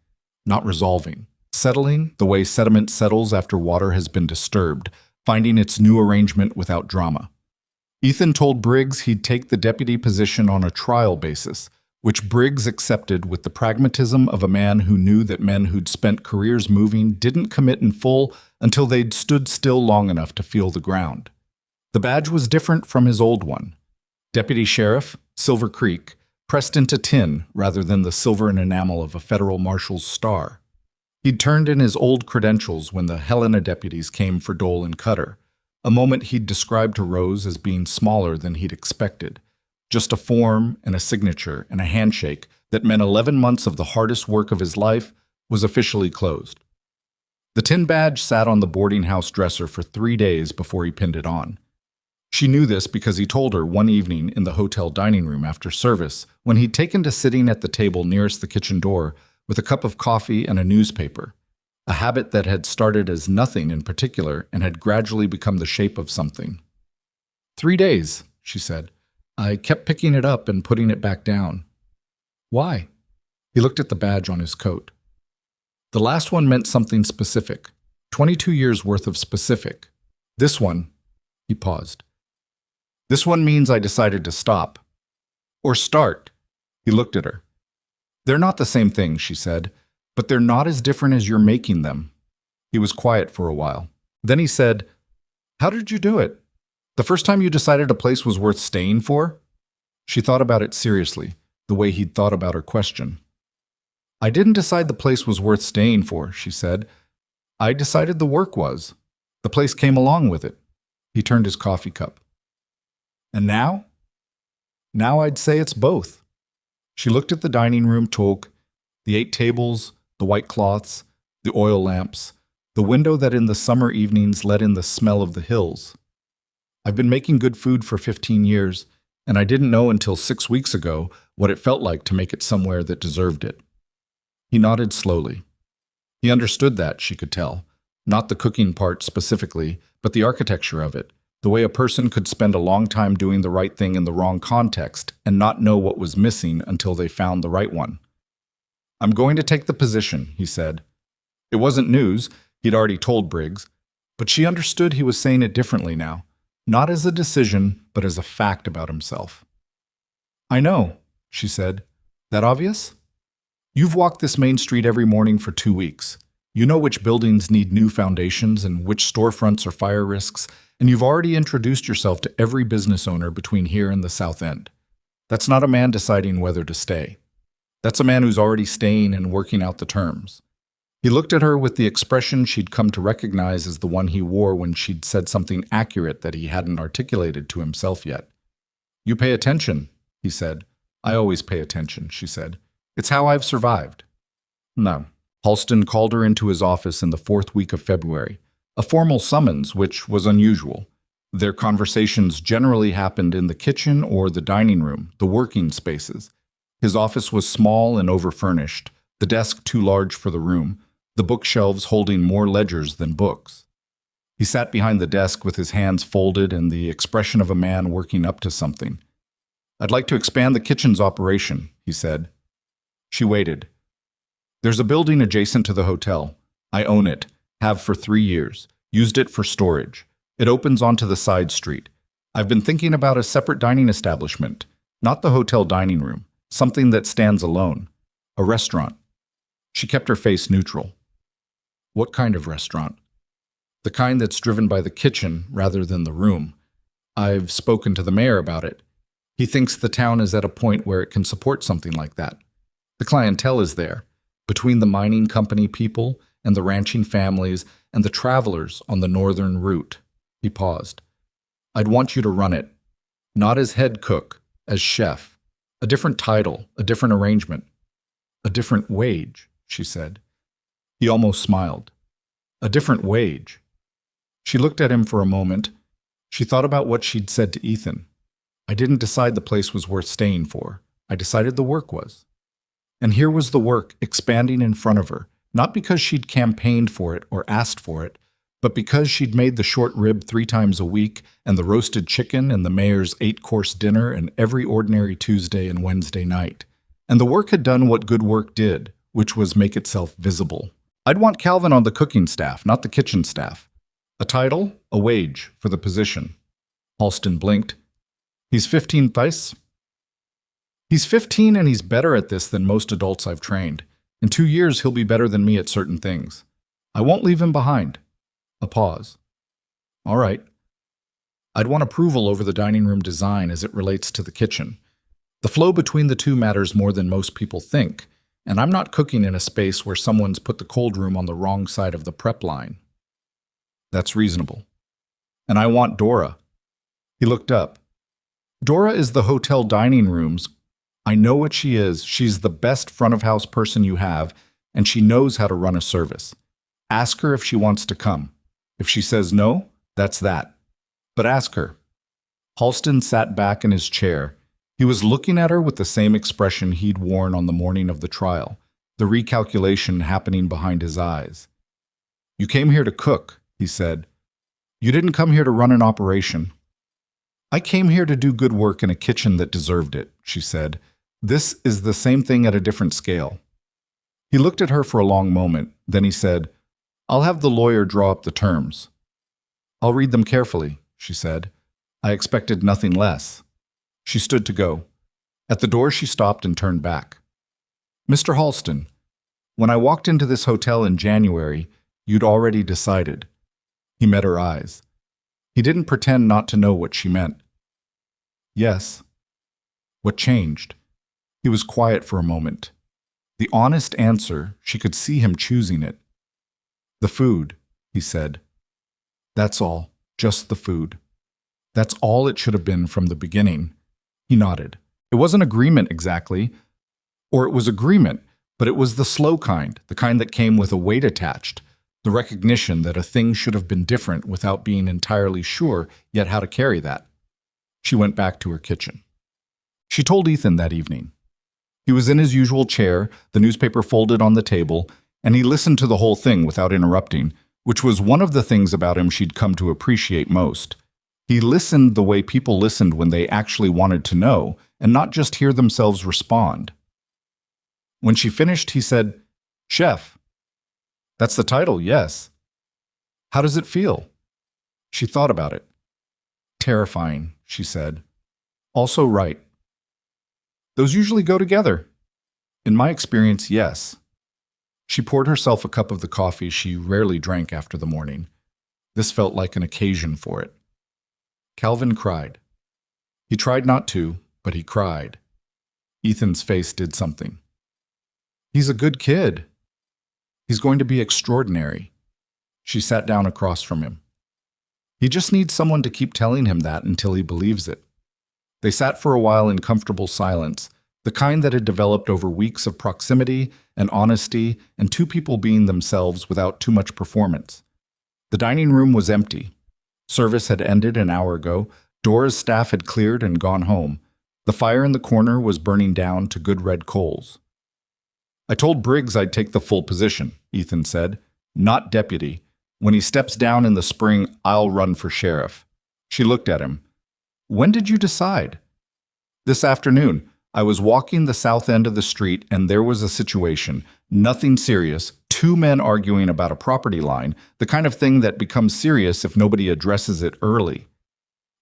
not resolving. Settling, the way sediment settles after water has been disturbed, finding its new arrangement without drama. Ethan told Briggs he'd take the deputy position on a trial basis, which Briggs accepted with the pragmatism of a man who knew that men who'd spent careers moving didn't commit in full until they'd stood still long enough to feel the ground. The badge was different from his old one. Deputy Sheriff, Silver Creek, pressed into tin rather than the silver and enamel of a federal marshal's star. He'd turned in his old credentials when the Helena deputies came for Dole and Cutter, a moment he'd described to Rose as being smaller than he'd expected. Just a form and a signature and a handshake that meant 11 months of the hardest work of his life was officially closed. The tin badge sat on the boarding house dresser for 3 days before he pinned it on. She knew this because he told her one evening in the hotel dining room after service, when he'd taken to sitting at the table nearest the kitchen door with a cup of coffee and a newspaper, a habit that had started as nothing in particular and had gradually become the shape of something. 3 days, she said. I kept picking it up and putting it back down. Why? He looked at the badge on his coat. The last one meant something specific, 22 years worth of specific. This one, He paused. This one means I decided to stop. Or start. He looked at her. They're not the same thing, she said, but they're not as different as you're making them. He was quiet for a while. Then he said, How did you do it? The first time you decided a place was worth staying for? She thought about it seriously, the way he'd thought about her question. I didn't decide the place was worth staying for, she said. I decided the work was. The place came along with it. He turned his coffee cup. And now? Now I'd say it's both. She looked at the dining room toque, the 8 tables, the white cloths, the oil lamps, the window that in the summer evenings let in the smell of the hills. I've been making good food for 15 years, and I didn't know until 6 weeks ago what it felt like to make it somewhere that deserved it. He nodded slowly. He understood that, she could tell. Not the cooking part specifically, but the architecture of it, the way a person could spend a long time doing the right thing in the wrong context and not know what was missing until they found the right one. I'm going to take the position, he said. It wasn't news, he'd already told Briggs, but she understood he was saying it differently now, not as a decision, but as a fact about himself. I know, she said. That obvious? You've walked this main street every morning for 2 weeks. You know which buildings need new foundations and which storefronts are fire risks, and you've already introduced yourself to every business owner between here and the South End. That's not a man deciding whether to stay. That's a man who's already staying and working out the terms. He looked at her with the expression she'd come to recognize as the one he wore when she'd said something accurate that he hadn't articulated to himself yet. You pay attention, he said. I always pay attention, she said. It's how I've survived. No. Halston called her into his office in the 4th week of February, a formal summons which was unusual. Their conversations generally happened in the kitchen or the dining room, the working spaces. His office was small and overfurnished, the desk too large for the room, the bookshelves holding more ledgers than books. He sat behind the desk with his hands folded and the expression of a man working up to something. I'd like to expand the kitchen's operation, he said. She waited. There's a building adjacent to the hotel. I own it, have for 3 years, used it for storage. It opens onto the side street. I've been thinking about a separate dining establishment, not the hotel dining room, something that stands alone, a restaurant. She kept her face neutral. What kind of restaurant? The kind that's driven by the kitchen rather than the room. I've spoken to the mayor about it. He thinks the town is at a point where it can support something like that. The clientele is there, between the mining company people and the ranching families and the travelers on the northern route. He paused. I'd want you to run it. Not as head cook, as chef. A different title, a different arrangement. A different wage, she said. He almost smiled. A different wage. She looked at him for a moment. She thought about what she'd said to Ethan. I didn't decide the place was worth staying for. I decided the work was. And here was the work expanding in front of her, not because she'd campaigned for it or asked for it, but because she'd made the short rib 3 times a week and the roasted chicken and the mayor's 8-course dinner and every ordinary Tuesday and Wednesday night. And the work had done what good work did, which was make itself visible. I'd want Calvin on the cooking staff, not the kitchen staff. A title, a wage for the position. Halston blinked. He's 15 pice? He's 15 and he's better at this than most adults I've trained. In 2 years, he'll be better than me at certain things. I won't leave him behind. A pause. All right. I'd want approval over the dining room design as it relates to the kitchen. The flow between the two matters more than most people think, and I'm not cooking in a space where someone's put the cold room on the wrong side of the prep line. That's reasonable. And I want Dora. He looked up. Dora is the hotel dining room's. I know what she is. She's the best front-of-house person you have, and she knows how to run a service. Ask her if she wants to come. If she says no, that's that. But ask her. Halston sat back in his chair. He was looking at her with the same expression he'd worn on the morning of the trial, the recalculation happening behind his eyes. You came here to cook, he said. You didn't come here to run an operation. I came here to do good work in a kitchen that deserved it, she said. This is the same thing at a different scale. He looked at her for a long moment. Then he said, I'll have the lawyer draw up the terms. I'll read them carefully, she said. I expected nothing less. She stood to go. At the door, she stopped and turned back. Mr. Halston, when I walked into this hotel in January, you'd already decided. He met her eyes. He didn't pretend not to know what she meant. Yes. What changed? He was quiet for a moment. The honest answer, she could see him choosing it. The food, he said. That's all, just the food. That's all it should have been from the beginning. He nodded. It wasn't agreement exactly, or it was agreement, but it was the slow kind, the kind that came with a weight attached, the recognition that a thing should have been different without being entirely sure yet how to carry that. She went back to her kitchen. She told Ethan that evening. He was in his usual chair, the newspaper folded on the table, and he listened to the whole thing without interrupting, which was one of the things about him she'd come to appreciate most. He listened the way people listened when they actually wanted to know, and not just hear themselves respond. When she finished, he said, "Chef." "That's the title, yes." "How does it feel?" She thought about it. "Terrifying," she said. "Also right." "Those usually go together." "In my experience, yes." She poured herself a cup of the coffee she rarely drank after the morning. This felt like an occasion for it. Calvin cried. He tried not to, but he cried. Ethan's face did something. "He's a good kid. He's going to be extraordinary." She sat down across from him. He just needs someone to keep telling him that until he believes it. They sat for a while in comfortable silence, the kind that had developed over weeks of proximity and honesty and two people being themselves without too much performance. The dining room was empty. Service had ended an hour ago. Dora's staff had cleared and gone home. The fire in the corner was burning down to good red coals. "I told Briggs I'd take the full position," Ethan said. "Not deputy. When he steps down in the spring, I'll run for sheriff." She looked at him. "When did you decide?" "This afternoon. I was walking the south end of the street and there was a situation. Nothing serious. Two men arguing about a property line, the kind of thing that becomes serious if nobody addresses it early.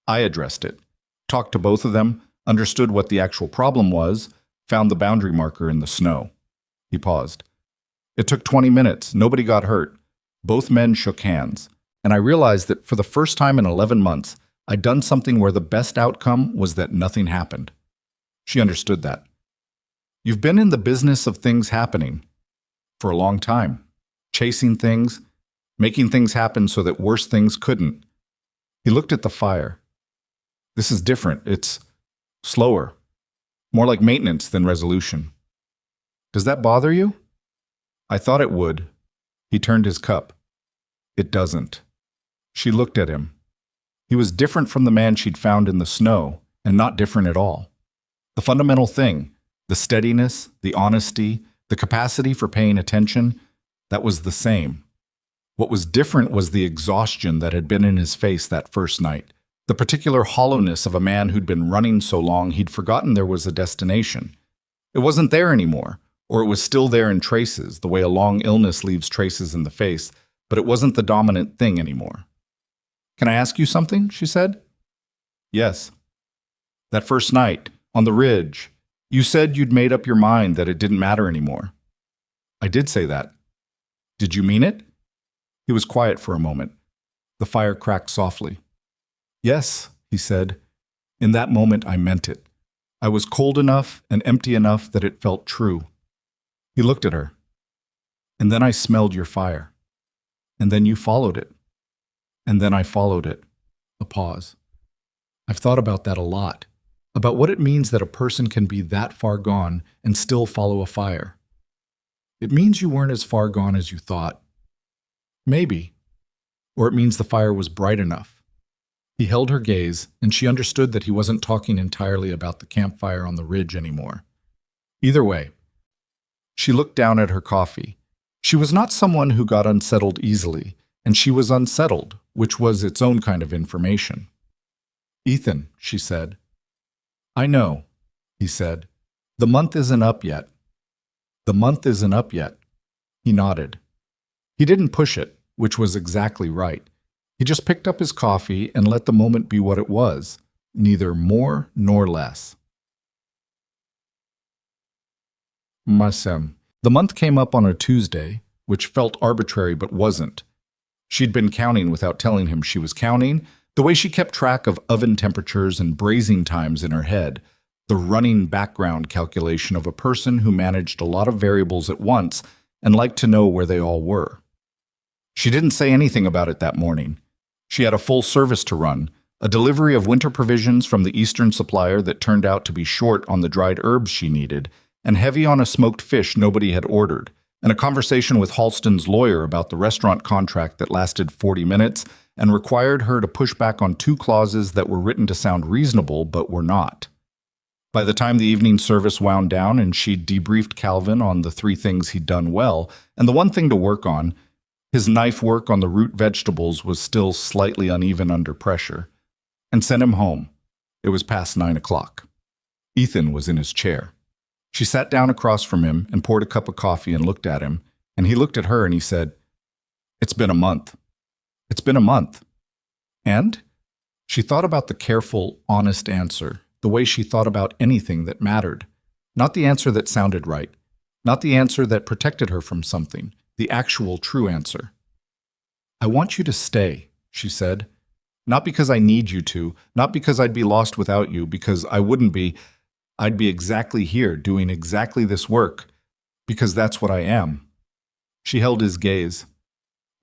I addressed it. Talked to both of them, understood what the actual problem was, found the boundary marker in the snow." He paused. "It took 20 minutes. Nobody got hurt. Both men shook hands. And I realized that for the first time in 11 months, I'd done something where the best outcome was that nothing happened." She understood that. "You've been in the business of things happening for a long time, chasing things, making things happen so that worse things couldn't." He looked at the fire. "This is different. It's slower, more like maintenance than resolution. Does that bother you?" "I thought it would." He turned his cup. "It doesn't." She looked at him. He was different from the man she'd found in the snow, and not different at all. The fundamental thing, the steadiness, the honesty, the capacity for paying attention, that was the same. What was different was the exhaustion that had been in his face that first night, the particular hollowness of a man who'd been running so long he'd forgotten there was a destination. It wasn't there anymore, or it was still there in traces, the way a long illness leaves traces in the face, but it wasn't the dominant thing anymore. "Can I ask you something?" she said. "Yes." "That first night, on the ridge, you said you'd made up your mind that it didn't matter anymore." "I did say that." "Did you mean it?" He was quiet for a moment. The fire cracked softly. "Yes," he said. "In that moment I meant it. I was cold enough and empty enough that it felt true." He looked at her. "And then I smelled your fire. And then you followed it. And then I followed it." A pause. "I've thought about that a lot, about what it means that a person can be that far gone and still follow a fire. It means you weren't as far gone as you thought. Maybe. Or it means the fire was bright enough." He held her gaze, and she understood that he wasn't talking entirely about the campfire on the ridge anymore. Either way. She looked down at her coffee. She was not someone who got unsettled easily, and she was unsettled, which was its own kind of information. "Ethan," she said. "I know," he said. "The month isn't up yet." "The month isn't up yet." He nodded. He didn't push it, which was exactly right. He just picked up his coffee and let the moment be what it was, neither more nor less. Masem. The month came up on a Tuesday, which felt arbitrary but wasn't. She'd been counting without telling him she was counting, the way she kept track of oven temperatures and braising times in her head, the running background calculation of a person who managed a lot of variables at once and liked to know where they all were. She didn't say anything about it that morning. She had a full service to run, a delivery of winter provisions from the Eastern supplier that turned out to be short on the dried herbs she needed, and heavy on a smoked fish nobody had ordered, and a conversation with Halston's lawyer about the restaurant contract that lasted 40 minutes and required her to push back on 2 clauses that were written to sound reasonable but were not. By the time the evening service wound down and she'd debriefed Calvin on the 3 things he'd done well, and the one thing to work on, his knife work on the root vegetables was still slightly uneven under pressure, and sent him home. It was past 9 o'clock. Ethan was in his chair. She sat down across from him and poured a cup of coffee and looked at him, and he looked at her and he said, "It's been a month. It's been a month." And? She thought about the careful, honest answer, the way she thought about anything that mattered. Not the answer that sounded right. Not the answer that protected her from something. The actual true answer. "I want you to stay," she said. "Not because I need you to, not because I'd be lost without you, because I wouldn't be. I'd be exactly here, doing exactly this work, because that's what I am." She held his gaze.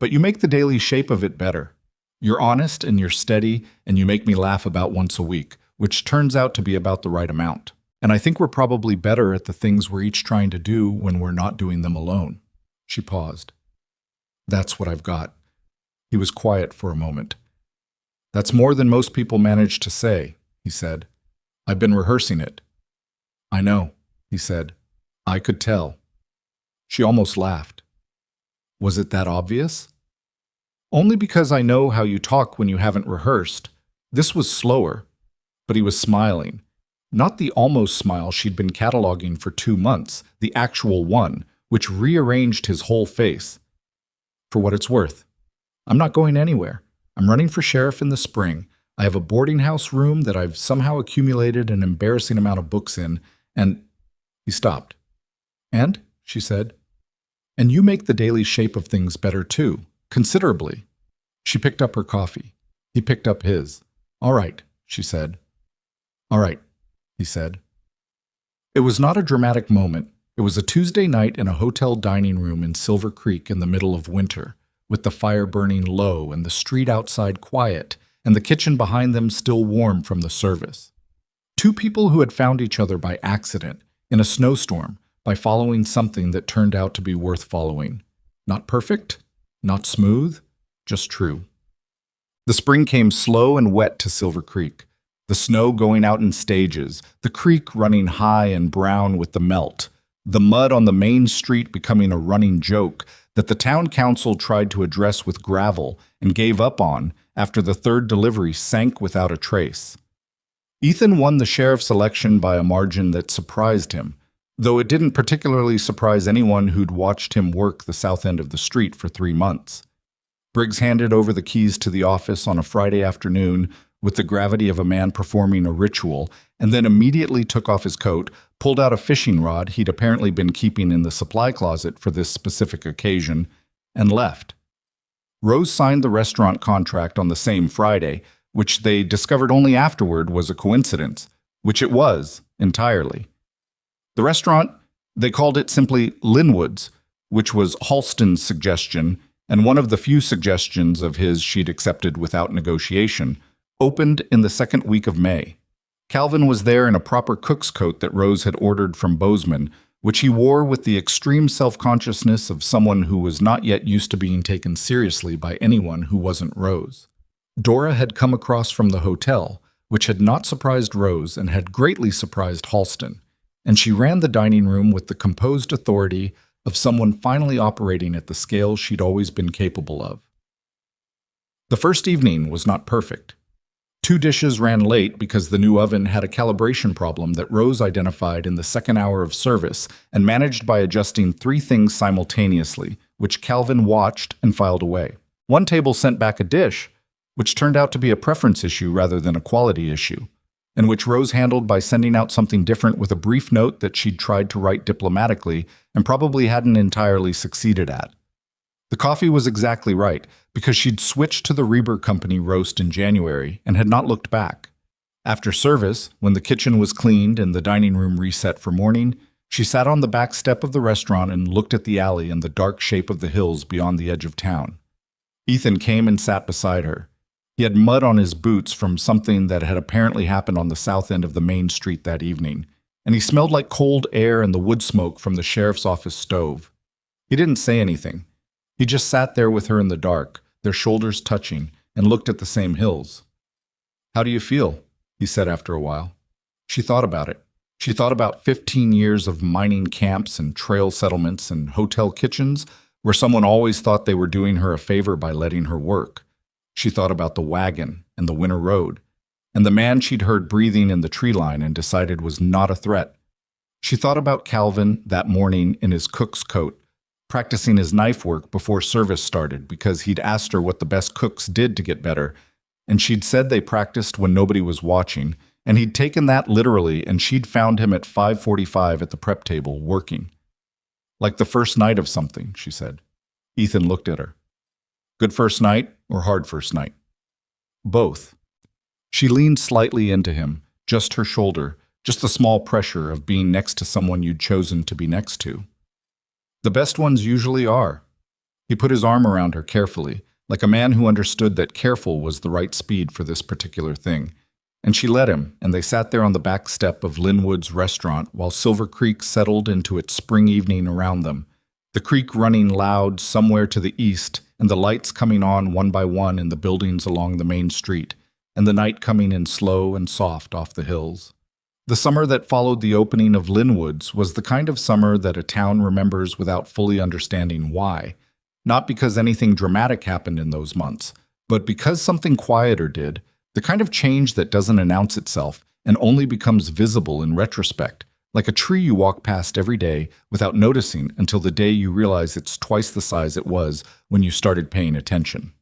"But you make the daily shape of it better. You're honest and you're steady, and you make me laugh about once a week, which turns out to be about the right amount. And I think we're probably better at the things we're each trying to do when we're not doing them alone." She paused. "That's what I've got." He was quiet for a moment. "That's more than most people manage to say," he said. "I've been rehearsing it." "I know," he said. "I could tell." She almost laughed. "Was it that obvious?" "Only because I know how you talk when you haven't rehearsed. This was slower." But he was smiling. Not the almost smile she'd been cataloging for 2 months, the actual one, which rearranged his whole face. "For what it's worth. I'm not going anywhere. I'm running for sheriff in the spring. I have a boarding house room that I've somehow accumulated an embarrassing amount of books in, and—" He stopped. "And?" she said. "And you make the daily shape of things better too, considerably." She picked up her coffee. He picked up his. "All right," she said. "All right," he said. It was not a dramatic moment. It was a Tuesday night in a hotel dining room in Silver Creek in the middle of winter, with the fire burning low and the street outside quiet, and the kitchen behind them still warm from the service. 2 people who had found each other by accident, in a snowstorm, by following something that turned out to be worth following. Not perfect, not smooth, just true. The spring came slow and wet to Silver Creek, the snow going out in stages, the creek running high and brown with the melt, the mud on the main street becoming a running joke that the town council tried to address with gravel and gave up on after the 3rd delivery sank without a trace. Ethan won the sheriff's election by a margin that surprised him, though it didn't particularly surprise anyone who'd watched him work the south end of the street for 3 months. Briggs handed over the keys to the office on a Friday afternoon with the gravity of a man performing a ritual, and then immediately took off his coat, pulled out a fishing rod he'd apparently been keeping in the supply closet for this specific occasion, and left. Rose signed the restaurant contract on the same Friday, which they discovered only afterward was a coincidence, which it was, entirely. The restaurant, they called it simply Linwood's, which was Halston's suggestion, and one of the few suggestions of his she'd accepted without negotiation, opened in the 2nd week of May. Calvin was there in a proper cook's coat that Rose had ordered from Bozeman, which he wore with the extreme self-consciousness of someone who was not yet used to being taken seriously by anyone who wasn't Rose. Dora had come across from the hotel, which had not surprised Rose and had greatly surprised Halston, and she ran the dining room with the composed authority of someone finally operating at the scale she'd always been capable of. The first evening was not perfect. 2 dishes ran late because the new oven had a calibration problem that Rose identified in the 2nd hour of service and managed by adjusting 3 things simultaneously, which Calvin watched and filed away. 1 table sent back a dish, which turned out to be a preference issue rather than a quality issue, and which Rose handled by sending out something different with a brief note that she'd tried to write diplomatically and probably hadn't entirely succeeded at. The coffee was exactly right, because she'd switched to the Reber Company roast in January and had not looked back. After service, when the kitchen was cleaned and the dining room reset for morning, she sat on the back step of the restaurant and looked at the alley and the dark shape of the hills beyond the edge of town. Ethan came and sat beside her. He had mud on his boots from something that had apparently happened on the south end of the main street that evening, and he smelled like cold air and the wood smoke from the sheriff's office stove. He didn't say anything. He just sat there with her in the dark, their shoulders touching, and looked at the same hills. "How do you feel?" he said after a while. She thought about it. She thought about 15 years of mining camps and trail settlements and hotel kitchens where someone always thought they were doing her a favor by letting her work. She thought about the wagon and the winter road, and the man she'd heard breathing in the tree line and decided was not a threat. She thought about Calvin that morning in his cook's coat, practicing his knife work before service started because he'd asked her what the best cooks did to get better, and she'd said they practiced when nobody was watching, and he'd taken that literally, and she'd found him at 5:45 at the prep table working. "Like the first night of something," she said. Ethan looked at her. "Good first night or hard first night?" "Both." She leaned slightly into him, just her shoulder, just the small pressure of being next to someone you'd chosen to be next to. "The best ones usually are." He put his arm around her carefully, like a man who understood that careful was the right speed for this particular thing. And she let him, and they sat there on the back step of Linwood's restaurant while Silver Creek settled into its spring evening around them, the creek running loud somewhere to the east, and the lights coming on one by one in the buildings along the main street, and the night coming in slow and soft off the hills. The summer that followed the opening of Linwood's was the kind of summer that a town remembers without fully understanding why, not because anything dramatic happened in those months, but because something quieter did, the kind of change that doesn't announce itself and only becomes visible in retrospect, like a tree you walk past every day without noticing until the day you realize it's twice the size it was when you started paying attention.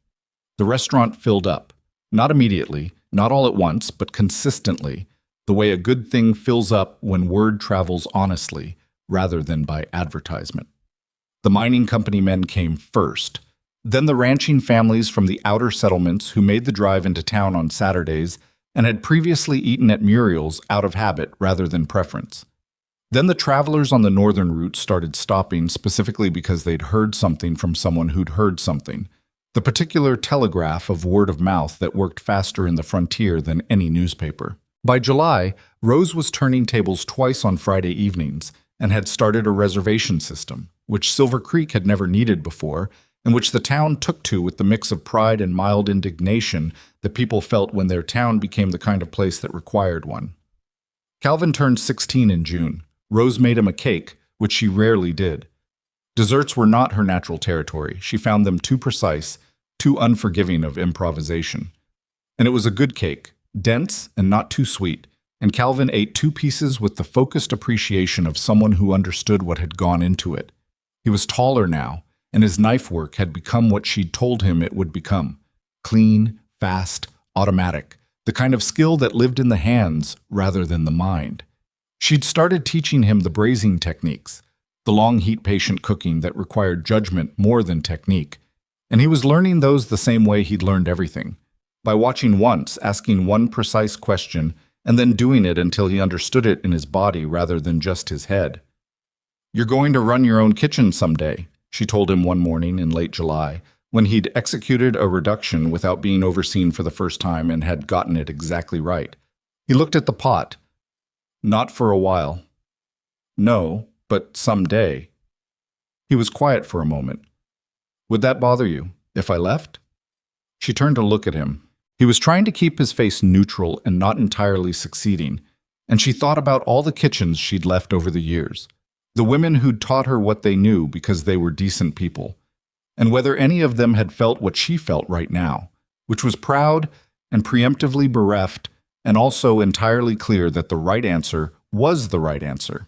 The restaurant filled up, not immediately, not all at once, but consistently, the way a good thing fills up when word travels honestly, rather than by advertisement. The mining company men came first, then the ranching families from the outer settlements who made the drive into town on Saturdays and had previously eaten at Muriel's out of habit rather than preference. Then the travelers on the northern route started stopping specifically because they'd heard something from someone who'd heard something, the particular telegraph of word of mouth that worked faster in the frontier than any newspaper. By July, Rose was turning tables twice on Friday evenings and had started a reservation system, which Silver Creek had never needed before, and which the town took to with the mix of pride and mild indignation that people felt when their town became the kind of place that required one. Calvin turned 16 in June. Rose made him a cake, which she rarely did. Desserts were not her natural territory. She found them too precise, too unforgiving of improvisation. And it was a good cake, dense and not too sweet, and Calvin ate 2 pieces with the focused appreciation of someone who understood what had gone into it. He was taller now, and his knife work had become what she'd told him it would become: clean, fast, automatic, the kind of skill that lived in the hands rather than the mind. She'd started teaching him the braising techniques, the long heat patient cooking that required judgment more than technique, and he was learning those the same way he'd learned everything, by watching once, asking one precise question, and then doing it until he understood it in his body rather than just his head. "You're going to run your own kitchen someday," she told him one morning in late July, when he'd executed a reduction without being overseen for the first time and had gotten it exactly right. He looked at the pot. "Not for a while." "No, but someday." He was quiet for a moment. "Would that bother you, if I left?" She turned to look at him. He was trying to keep his face neutral and not entirely succeeding, and she thought about all the kitchens she'd left over the years, the women who'd taught her what they knew because they were decent people, and whether any of them had felt what she felt right now, which was proud and preemptively bereft, and also entirely clear that the right answer was the right answer.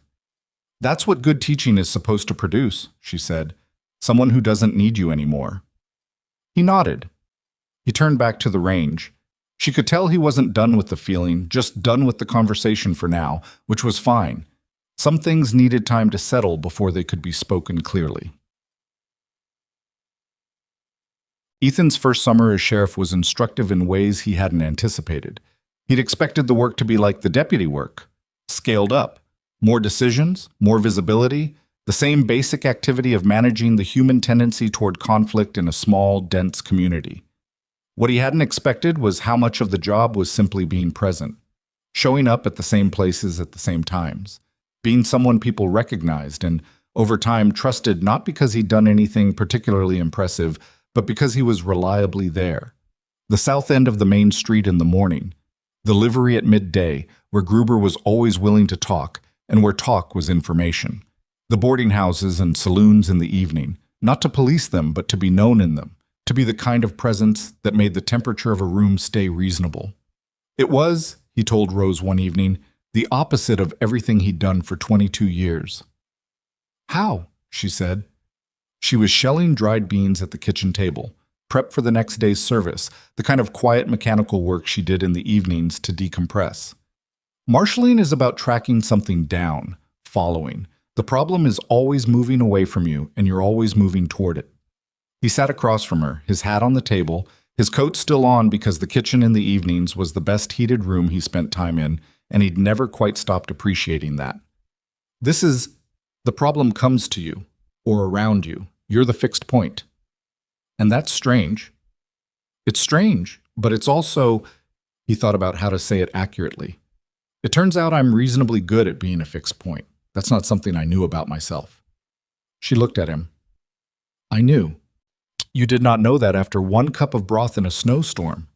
"That's what good teaching is supposed to produce," she said. "Someone who doesn't need you anymore." He nodded. He turned back to the range. She could tell he wasn't done with the feeling, just done with the conversation for now, which was fine. Some things needed time to settle before they could be spoken clearly. Ethan's first summer as sheriff was instructive in ways he hadn't anticipated. He'd expected the work to be like the deputy work, scaled up. More decisions, more visibility, the same basic activity of managing the human tendency toward conflict in a small, dense community. What he hadn't expected was how much of the job was simply being present, showing up at the same places at the same times, being someone people recognized and, over time, trusted not because he'd done anything particularly impressive, but because he was reliably there. The south end of the main street in the morning, the livery at midday, where Gruber was always willing to talk, and where talk was information. The boarding houses and saloons in the evening, not to police them, but to be known in them, to be the kind of presence that made the temperature of a room stay reasonable. It was, he told Rose one evening, the opposite of everything he'd done for 22 years. How? She said. She was shelling dried beans at the kitchen table, prep for the next day's service, the kind of quiet mechanical work she did in the evenings to decompress. Marshalling is about tracking something down, following. The problem is always moving away from you, and you're always moving toward it. He sat across from her, his hat on the table, his coat still on because the kitchen in the evenings was the best heated room he spent time in, and he'd never quite stopped appreciating that. The problem comes to you, or around you. You're the fixed point. And that's strange. It's strange, but it's also, he thought about how to say it accurately. It turns out I'm reasonably good at being a fixed point. That's not something I knew about myself. She looked at him. I knew. You did not know that after 1 cup of broth in a snowstorm.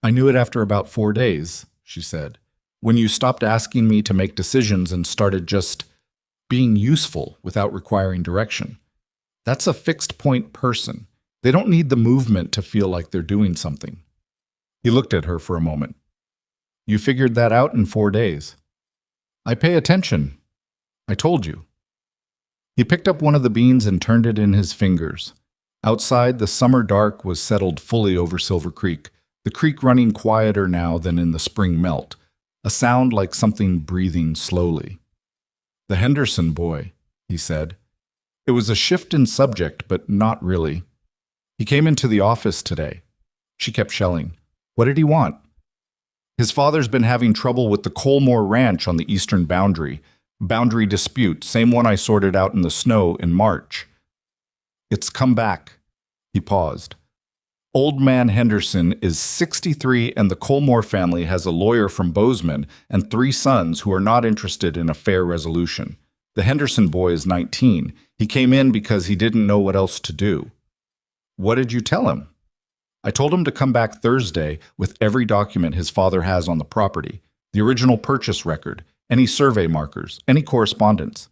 I knew it after about 4 days, she said, when you stopped asking me to make decisions and started just being useful without requiring direction. That's a fixed point person. They don't need the movement to feel like they're doing something. He looked at her for a moment. You figured that out in 4 days. I pay attention. I told you. He picked up one of the beans and turned it in his fingers. Outside, the summer dark was settled fully over Silver Creek, the creek running quieter now than in the spring melt, a sound like something breathing slowly. The Henderson boy, he said. It was a shift in subject, but not really. He came into the office today. She kept shelling. What did he want? His father's been having trouble with the Coleburn ranch on the eastern boundary. Boundary dispute, same one I sorted out in the snow in March. It's come back. He paused. Old man Henderson is 63 and the Coleburn family has a lawyer from Bozeman and 3 sons who are not interested in a fair resolution. The Henderson boy is 19. He came in because he didn't know what else to do. What did you tell him? I told him to come back Thursday with every document his father has on the property, the original purchase record, any survey markers, any correspondence.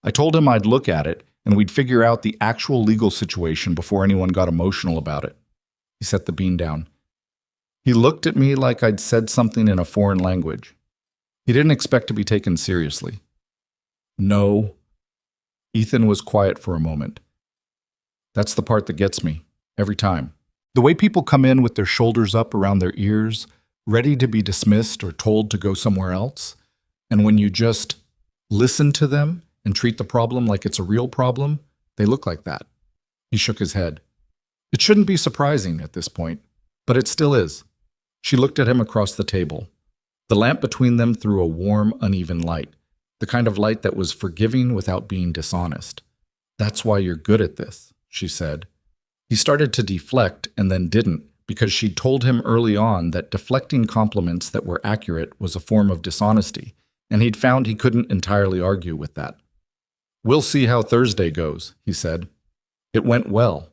I told him I'd look at it and we'd figure out the actual legal situation before anyone got emotional about it. He set the bean down. He looked at me like I'd said something in a foreign language. He didn't expect to be taken seriously. No. Ethan was quiet for a moment. That's the part that gets me, every time. The way people come in with their shoulders up around their ears, ready to be dismissed or told to go somewhere else, and when you just listen to them and treat the problem like it's a real problem, they look like that. He shook his head. It shouldn't be surprising at this point, but it still is. She looked at him across the table. The lamp between them threw a warm, uneven light, the kind of light that was forgiving without being dishonest. That's why you're good at this, she said. He started to deflect and then didn't, because she'd told him early on that deflecting compliments that were accurate was a form of dishonesty, and he'd found he couldn't entirely argue with that. We'll see how Thursday goes, he said. It went well.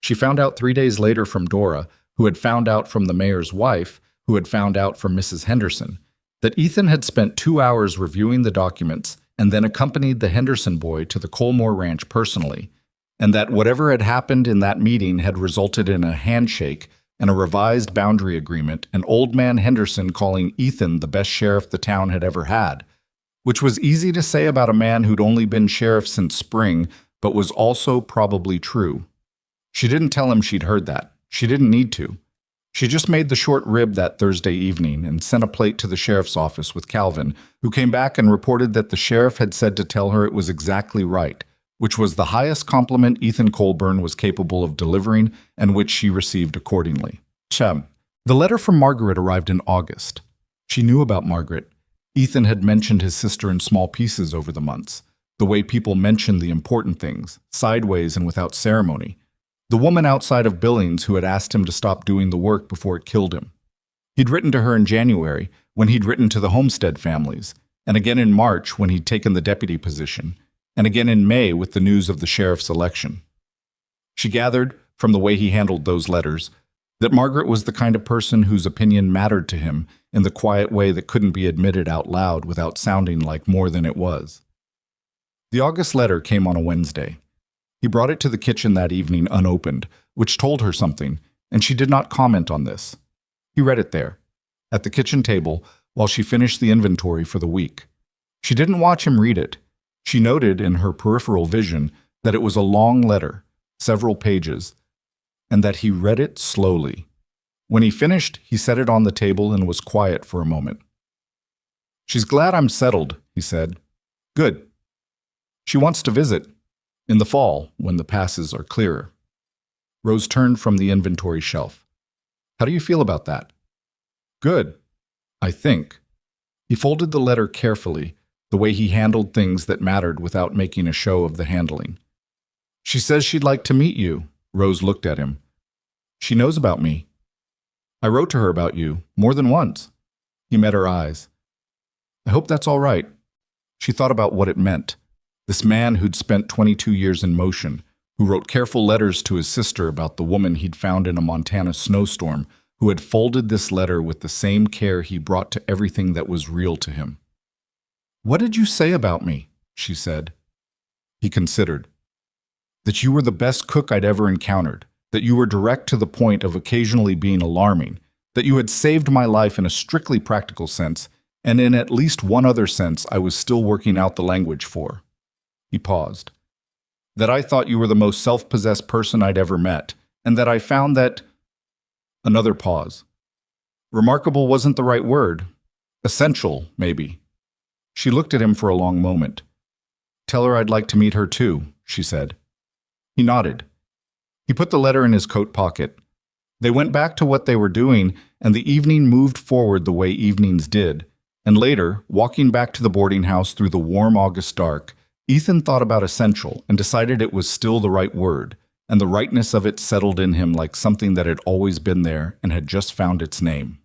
She found out 3 days later from Dora, who had found out from the mayor's wife, who had found out from Mrs. Henderson, that Ethan had spent 2 hours reviewing the documents and then accompanied the Henderson boy to the Coleburn ranch personally, and that whatever had happened in that meeting had resulted in a handshake and a revised boundary agreement and old man Henderson calling Ethan the best sheriff the town had ever had, which was easy to say about a man who'd only been sheriff since spring, but was also probably true. She didn't tell him she'd heard that. She didn't need to. She just made the short rib that Thursday evening and sent a plate to the sheriff's office with Calvin, who came back and reported that the sheriff had said to tell her it was exactly right, which was the highest compliment Ethan Coleburn was capable of delivering and which she received accordingly. The letter from Margaret arrived in August. She knew about Margaret. Ethan had mentioned his sister in small pieces over the months, the way people mentioned the important things, sideways and without ceremony. The woman outside of Billings who had asked him to stop doing the work before it killed him. He'd written to her in January, when he'd written to the Homestead families, and again in March when he'd taken the deputy position, and again in May with the news of the sheriff's election. She gathered, from the way he handled those letters, that Margaret was the kind of person whose opinion mattered to him in the quiet way that couldn't be admitted out loud without sounding like more than it was. The August letter came on a Wednesday. He brought it to the kitchen that evening unopened, which told her something, and she did not comment on this. He read it there, at the kitchen table, while she finished the inventory for the week. She didn't watch him read it. She noted in her peripheral vision that it was a long letter, several pages, and that he read it slowly. When he finished, he set it on the table and was quiet for a moment. "She's glad I'm settled," he said. "Good. She wants to visit. In the fall, when the passes are clearer." Rose turned from the inventory shelf. "How do you feel about that?" "Good, I think." He folded the letter carefully, the way he handled things that mattered without making a show of the handling. "She says she'd like to meet you." Rose looked at him. "She knows about me. I wrote to her about you, more than once." He met her eyes. "I hope that's all right." She thought about what it meant. This man who'd spent 22 years in motion, who wrote careful letters to his sister about the woman he'd found in a Montana snowstorm, who had folded this letter with the same care he brought to everything that was real to him. "What did you say about me?" she said. He considered. "That you were the best cook I'd ever encountered, that you were direct to the point of occasionally being alarming, that you had saved my life in a strictly practical sense, and in at least one other sense I was still working out the language for." He paused. "That I thought you were the most self-possessed person I'd ever met, and that I found that—" Another pause. "Remarkable wasn't the right word. Essential, maybe." She looked at him for a long moment. "Tell her I'd like to meet her too," she said. He nodded. He put the letter in his coat pocket. They went back to what they were doing, and the evening moved forward the way evenings did. And later, walking back to the boarding house through the warm August dark, Ethan thought about essential and decided it was still the right word, and the rightness of it settled in him like something that had always been there and had just found its name.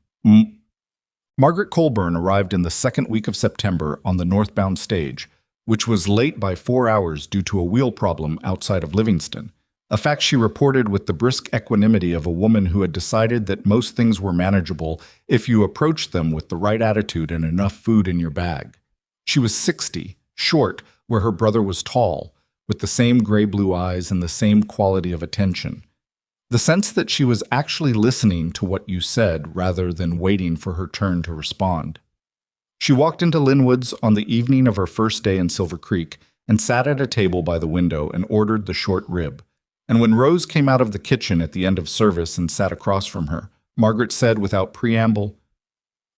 Margaret Coleburn arrived in the second week of September on the northbound stage, which was late by 4 hours due to a wheel problem outside of Livingston, a fact she reported with the brisk equanimity of a woman who had decided that most things were manageable if you approached them with the right attitude and enough food in your bag. She was 60, short, where her brother was tall, with the same gray-blue eyes and the same quality of attention. The sense that she was actually listening to what you said rather than waiting for her turn to respond. She walked into Linwood's on the evening of her first day in Silver Creek and sat at a table by the window and ordered the short rib. And when Rose came out of the kitchen at the end of service and sat across from her, Margaret said without preamble,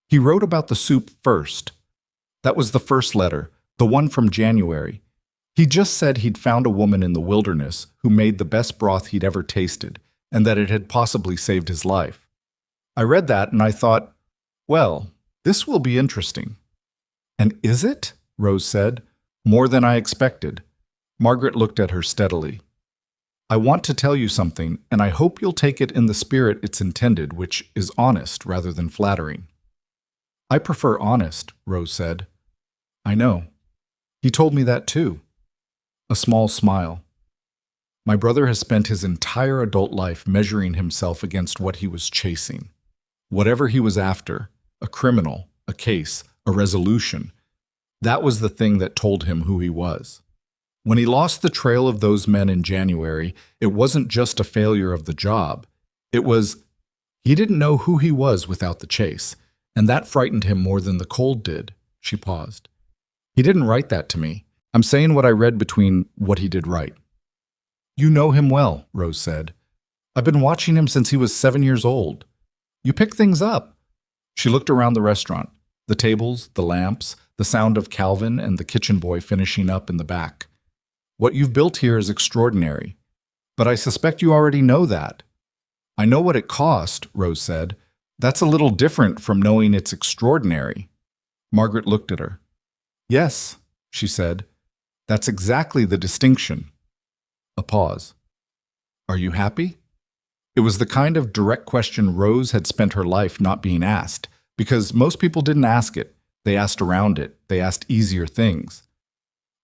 "He wrote about the soup first. That was the first letter. The one from January. He just said he'd found a woman in the wilderness who made the best broth he'd ever tasted, and that it had possibly saved his life. I read that and I thought, well, this will be interesting." "And is it?" Rose said. "More than I expected." Margaret looked at her steadily. "I want to tell you something, and I hope you'll take it in the spirit it's intended, which is honest rather than flattering." "I prefer honest," Rose said. "I know. He told me that too." A small smile. "My brother has spent his entire adult life measuring himself against what he was chasing. Whatever he was after, a criminal, a case, a resolution, that was the thing that told him who he was. When he lost the trail of those men in January, it wasn't just a failure of the job. It was, he didn't know who he was without the chase, and that frightened him more than the cold did." She paused. "He didn't write that to me. I'm saying what I read between what he did write." "You know him well," Rose said. I've been watching him since he was 7 years old. You pick things up. She looked around the restaurant, the tables, the lamps, the sound of Calvin and the kitchen boy finishing up in the back. What you've built here is extraordinary, but I suspect you already know that. I know what it cost, Rose said. That's a little different from knowing it's extraordinary. Margaret looked at her. Yes, she said. That's exactly the distinction. A pause. Are you happy? It was the kind of direct question Rose had spent her life not being asked, because most people didn't ask it. They asked around it. They asked easier things.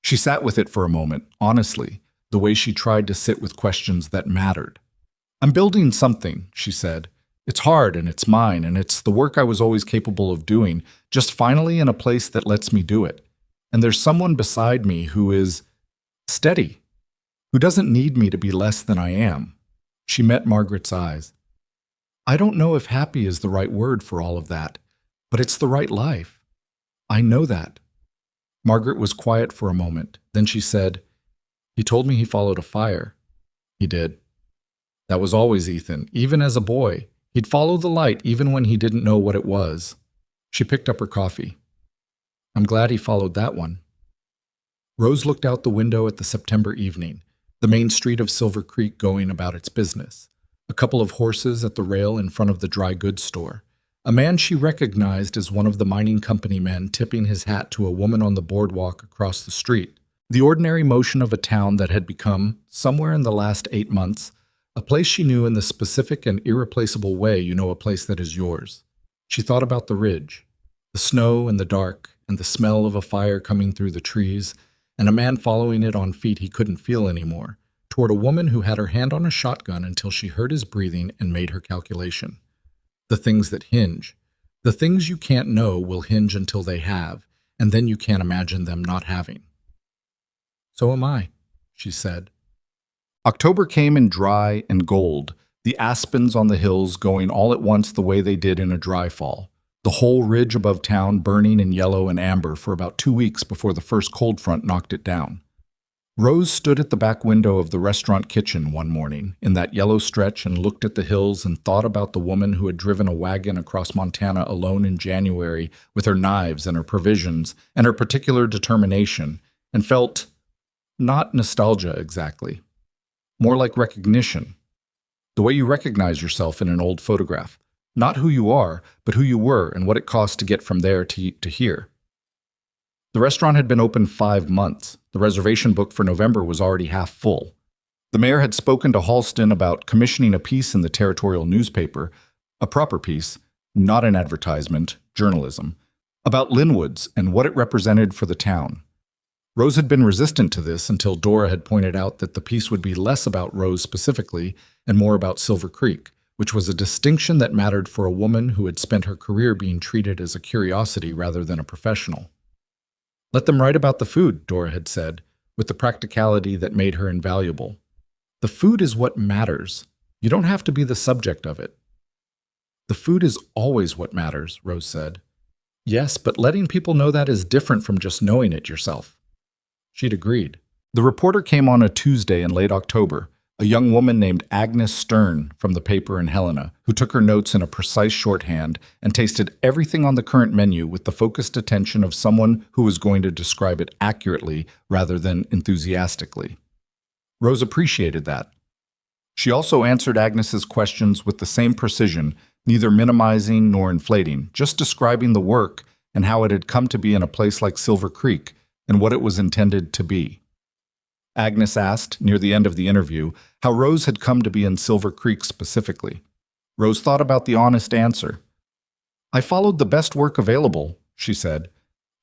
She sat with it for a moment, honestly, the way she tried to sit with questions that mattered. I'm building something, she said. It's hard and it's mine, and it's the work I was always capable of doing, just finally in a place that lets me do it. And there's someone beside me who is steady, who doesn't need me to be less than I am. She met Margaret's eyes. I don't know if happy is the right word for all of that, but it's the right life. I know that. Margaret was quiet for a moment. Then she said, He told me he followed a fire. He did. That was always Ethan, even as a boy. He'd follow the light even when he didn't know what it was. She picked up her coffee. I'm glad he followed that one. Rose looked out the window at the September evening, the main street of Silver Creek going about its business, a couple of horses at the rail in front of the dry goods store, a man she recognized as one of the mining company men tipping his hat to a woman on the boardwalk across the street, the ordinary motion of a town that had become, somewhere in the last 8 months, a place she knew in the specific and irreplaceable way you know a place that is yours. She thought about the ridge, the snow and the dark, and the smell of a fire coming through the trees, and a man following it on feet he couldn't feel anymore, toward a woman who had her hand on a shotgun until she heard his breathing and made her calculation. The things that hinge. The things you can't know will hinge until they have, and then you can't imagine them not having. So am I, she said. October came in dry and gold, the aspens on the hills going all at once the way they did in a dry fall, the whole ridge above town burning in yellow and amber for about 2 weeks before the first cold front knocked it down. Rose stood at the back window of the restaurant kitchen one morning in that yellow stretch and looked at the hills and thought about the woman who had driven a wagon across Montana alone in January with her knives and her provisions and her particular determination, and felt not nostalgia exactly, more like recognition. The way you recognize yourself in an old photograph. Not who you are, but who you were and what it cost to get from there to here. The restaurant had been open 5 months. The reservation book for November was already half full. The mayor had spoken to Halston about commissioning a piece in the territorial newspaper, a proper piece, not an advertisement, journalism, about Linwood's and what it represented for the town. Rose had been resistant to this until Dora had pointed out that the piece would be less about Rose specifically and more about Silver Creek, which was a distinction that mattered for a woman who had spent her career being treated as a curiosity rather than a professional. Let them write about the food, Dora had said, with the practicality that made her invaluable. The food is what matters. You don't have to be the subject of it. The food is always what matters, Rose said. Yes, but letting people know that is different from just knowing it yourself. She'd agreed. The reporter came on a Tuesday in late October, a young woman named Agnes Stern from the paper in Helena, who took her notes in a precise shorthand and tasted everything on the current menu with the focused attention of someone who was going to describe it accurately rather than enthusiastically. Rose appreciated that. She also answered Agnes's questions with the same precision, neither minimizing nor inflating, just describing the work and how it had come to be in a place like Silver Creek and what it was intended to be. Agnes asked, near the end of the interview, how Rose had come to be in Silver Creek specifically. Rose thought about the honest answer. I followed the best work available, she said.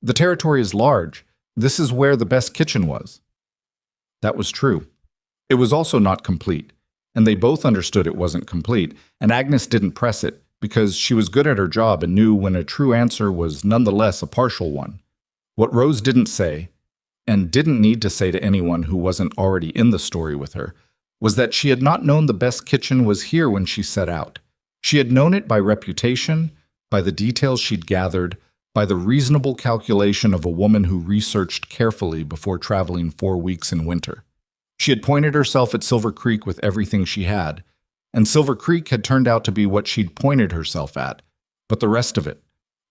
The territory is large. This is where the best kitchen was. That was true. It was also not complete, and they both understood it wasn't complete, and Agnes didn't press it, because she was good at her job and knew when a true answer was nonetheless a partial one. What Rose didn't say, and didn't need to say to anyone who wasn't already in the story with her, was that she had not known the best kitchen was here when she set out. She had known it by reputation, by the details she'd gathered, by the reasonable calculation of a woman who researched carefully before traveling 4 weeks in winter. She had pointed herself at Silver Creek with everything she had, and Silver Creek had turned out to be what she'd pointed herself at. But the rest of it,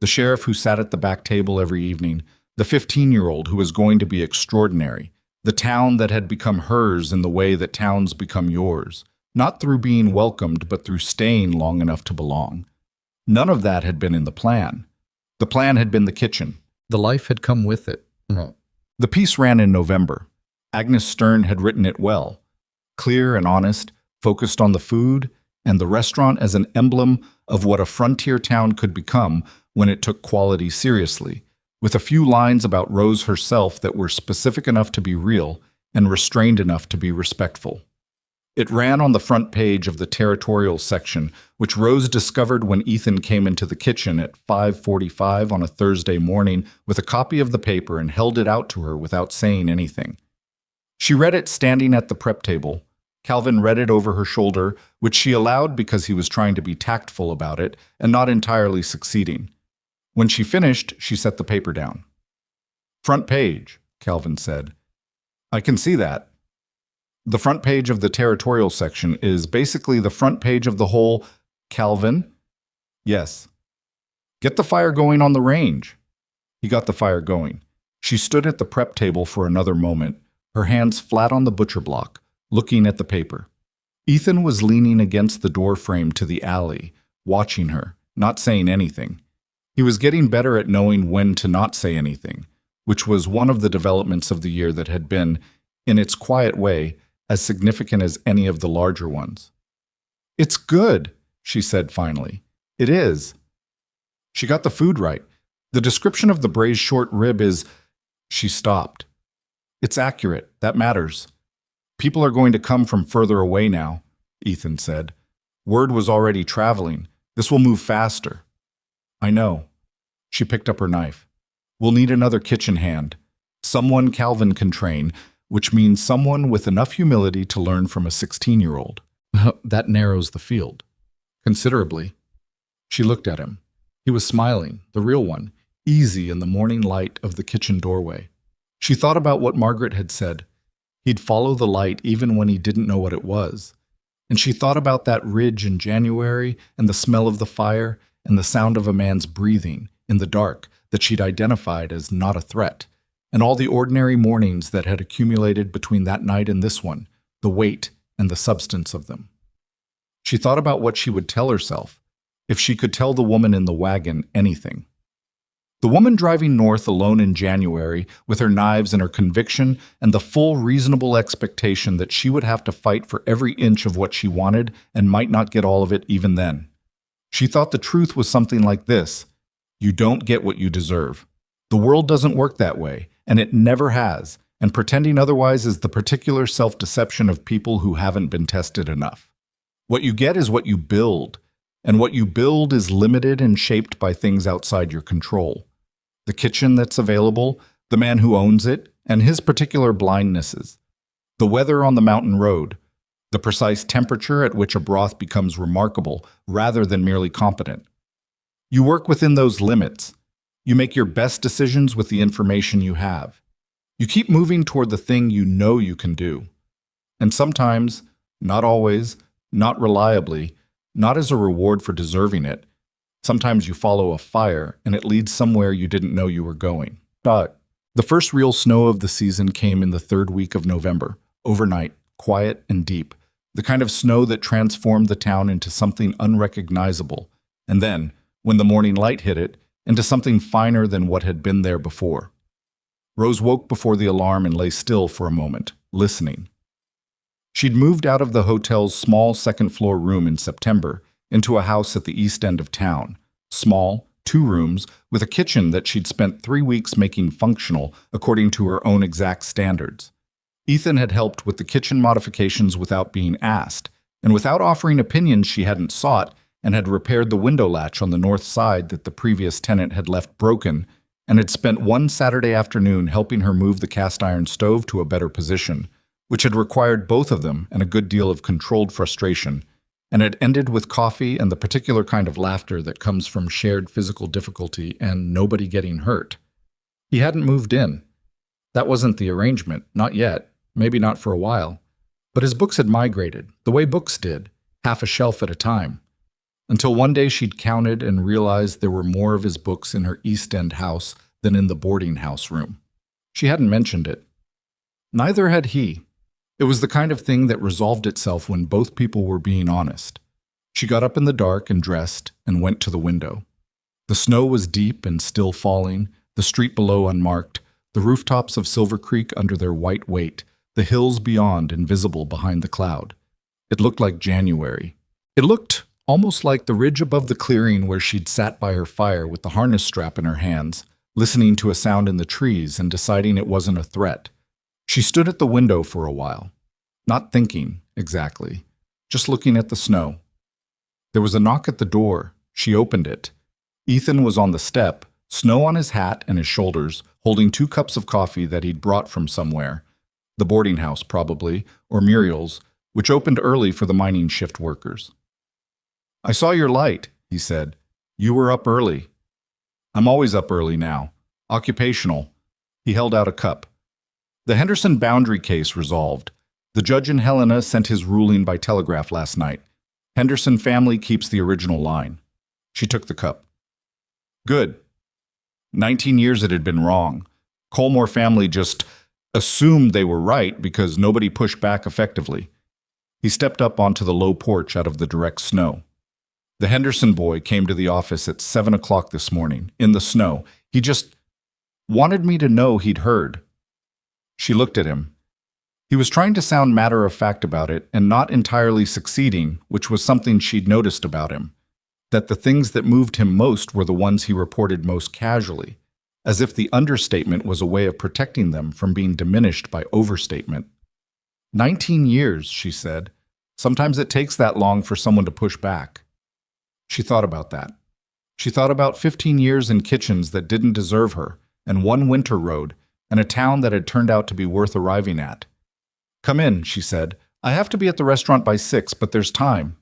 the sheriff who sat at the back table every evening, the 15-year-old who was going to be extraordinary, the town that had become hers in the way that towns become yours, not through being welcomed but through staying long enough to belong. None of that had been in the plan. The plan had been the kitchen. The life had come with it. The piece ran in November. Agnes Stern had written it well. Clear and honest, focused on the food, and the restaurant as an emblem of what a frontier town could become when it took quality seriously, with a few lines about Rose herself that were specific enough to be real and restrained enough to be respectful. It ran on the front page of the territorial section, which Rose discovered when Ethan came into the kitchen at 5:45 on a Thursday morning with a copy of the paper and held it out to her without saying anything. She read it standing at the prep table. Calvin read it over her shoulder, which she allowed because he was trying to be tactful about it and not entirely succeeding. When she finished, she set the paper down. "Front page," Calvin said. "I can see that. The front page of the territorial section is basically the front page of the whole." "Calvin?" "Yes." "Get the fire going on the range." He got the fire going. She stood at the prep table for another moment, her hands flat on the butcher block, looking at the paper. Ethan was leaning against the door frame to the alley, watching her, not saying anything. He was getting better at knowing when to not say anything, which was one of the developments of the year that had been, in its quiet way, as significant as any of the larger ones. "It's good," she said finally. "It is." She got the food right. The description of the braised short rib is... She stopped. "It's accurate. That matters. People are going to come from further away now," Ethan said. "Word was already traveling. This will move faster." "I know." She picked up her knife. "We'll need another kitchen hand. Someone Calvin can train, which means someone with enough humility to learn from a 16-year-old. That narrows the field. Considerably. She looked at him. He was smiling, the real one, easy in the morning light of the kitchen doorway. She thought about what Margaret had said. He'd follow the light even when he didn't know what it was. And she thought about that ridge in January and the smell of the fire and the sound of a man's breathing in the dark that she'd identified as not a threat, and all the ordinary mornings that had accumulated between that night and this one, the weight and the substance of them. She thought about what she would tell herself, if she could tell the woman in the wagon anything. The woman driving north alone in January, with her knives and her conviction and the full reasonable expectation that she would have to fight for every inch of what she wanted and might not get all of it even then. She thought the truth was something like this: you don't get what you deserve. The world doesn't work that way, and it never has, and pretending otherwise is the particular self-deception of people who haven't been tested enough. What you get is what you build, and what you build is limited and shaped by things outside your control. The kitchen that's available, the man who owns it, and his particular blindnesses. The weather on the mountain road, the precise temperature at which a broth becomes remarkable rather than merely competent. You work within those limits. You make your best decisions with the information you have. You keep moving toward the thing you know you can do. And sometimes, not always, not reliably, not as a reward for deserving it, sometimes you follow a fire and it leads somewhere you didn't know you were going. The first real snow of the season came in the third week of November, overnight, quiet and deep, the kind of snow that transformed the town into something unrecognizable, and then, when the morning light hit it, into something finer than what had been there before. Rose woke before the alarm and lay still for a moment, listening. She'd moved out of the hotel's small second-floor room in September into a house at the east end of town, small, 2 rooms, with a kitchen that she'd spent 3 weeks making functional according to her own exact standards. Ethan had helped with the kitchen modifications without being asked, and without offering opinions she hadn't sought, and had repaired the window latch on the north side that the previous tenant had left broken, and had spent one Saturday afternoon helping her move the cast-iron stove to a better position, which had required both of them and a good deal of controlled frustration, and had ended with coffee and the particular kind of laughter that comes from shared physical difficulty and nobody getting hurt. He hadn't moved in. That wasn't the arrangement, not yet, maybe not for a while. But his books had migrated, the way books did, half a shelf at a time, until one day she'd counted and realized there were more of his books in her East End house than in the boarding house room. She hadn't mentioned it. Neither had he. It was the kind of thing that resolved itself when both people were being honest. She got up in the dark and dressed and went to the window. The snow was deep and still falling, the street below unmarked, the rooftops of Silver Creek under their white weight, the hills beyond invisible behind the cloud. It looked like January. It looked almost like the ridge above the clearing where she'd sat by her fire with the harness strap in her hands, listening to a sound in the trees and deciding it wasn't a threat. She stood at the window for a while, not thinking, exactly, just looking at the snow. There was a knock at the door. She opened it. Ethan was on the step, snow on his hat and his shoulders, holding 2 cups of coffee that he'd brought from somewhere. The boarding house, probably, or Muriel's, which opened early for the mining shift workers. "I saw your light," he said. "You were up early." "I'm always up early now. Occupational." He held out a cup. "The Henderson boundary case resolved. The judge in Helena sent his ruling by telegraph last night. Henderson family keeps the original line." She took the cup. "Good. 19 years it had been wrong. Colmore family just assumed they were right because nobody pushed back effectively." He stepped up onto the low porch out of the direct snow. "The Henderson boy came to the office at 7 o'clock this morning, in the snow. He just wanted me to know he'd heard." She looked at him. He was trying to sound matter-of-fact about it and not entirely succeeding, which was something she'd noticed about him. That the things that moved him most were the ones he reported most casually, as if the understatement was a way of protecting them from being diminished by overstatement. 19 years, she said. Sometimes it takes that long for someone to push back. She thought about that. She thought about 15 years in kitchens that didn't deserve her, and one winter road, and a town that had turned out to be worth arriving at. "Come in," she said. "I have to be at the restaurant by 6, but there's time."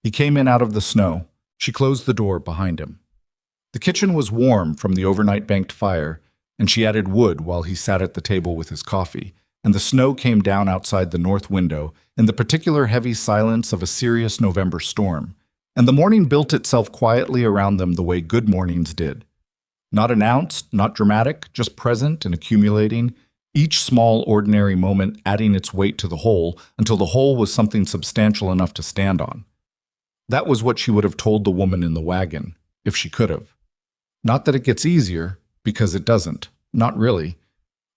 He came in out of the snow. She closed the door behind him. The kitchen was warm from the overnight banked fire, and she added wood while he sat at the table with his coffee, and the snow came down outside the north window in the particular heavy silence of a serious November storm, and the morning built itself quietly around them the way good mornings did. Not announced, not dramatic, just present and accumulating, each small ordinary moment adding its weight to the whole until the whole was something substantial enough to stand on. That was what she would have told the woman in the wagon, if she could have. Not that it gets easier, because it doesn't. Not really.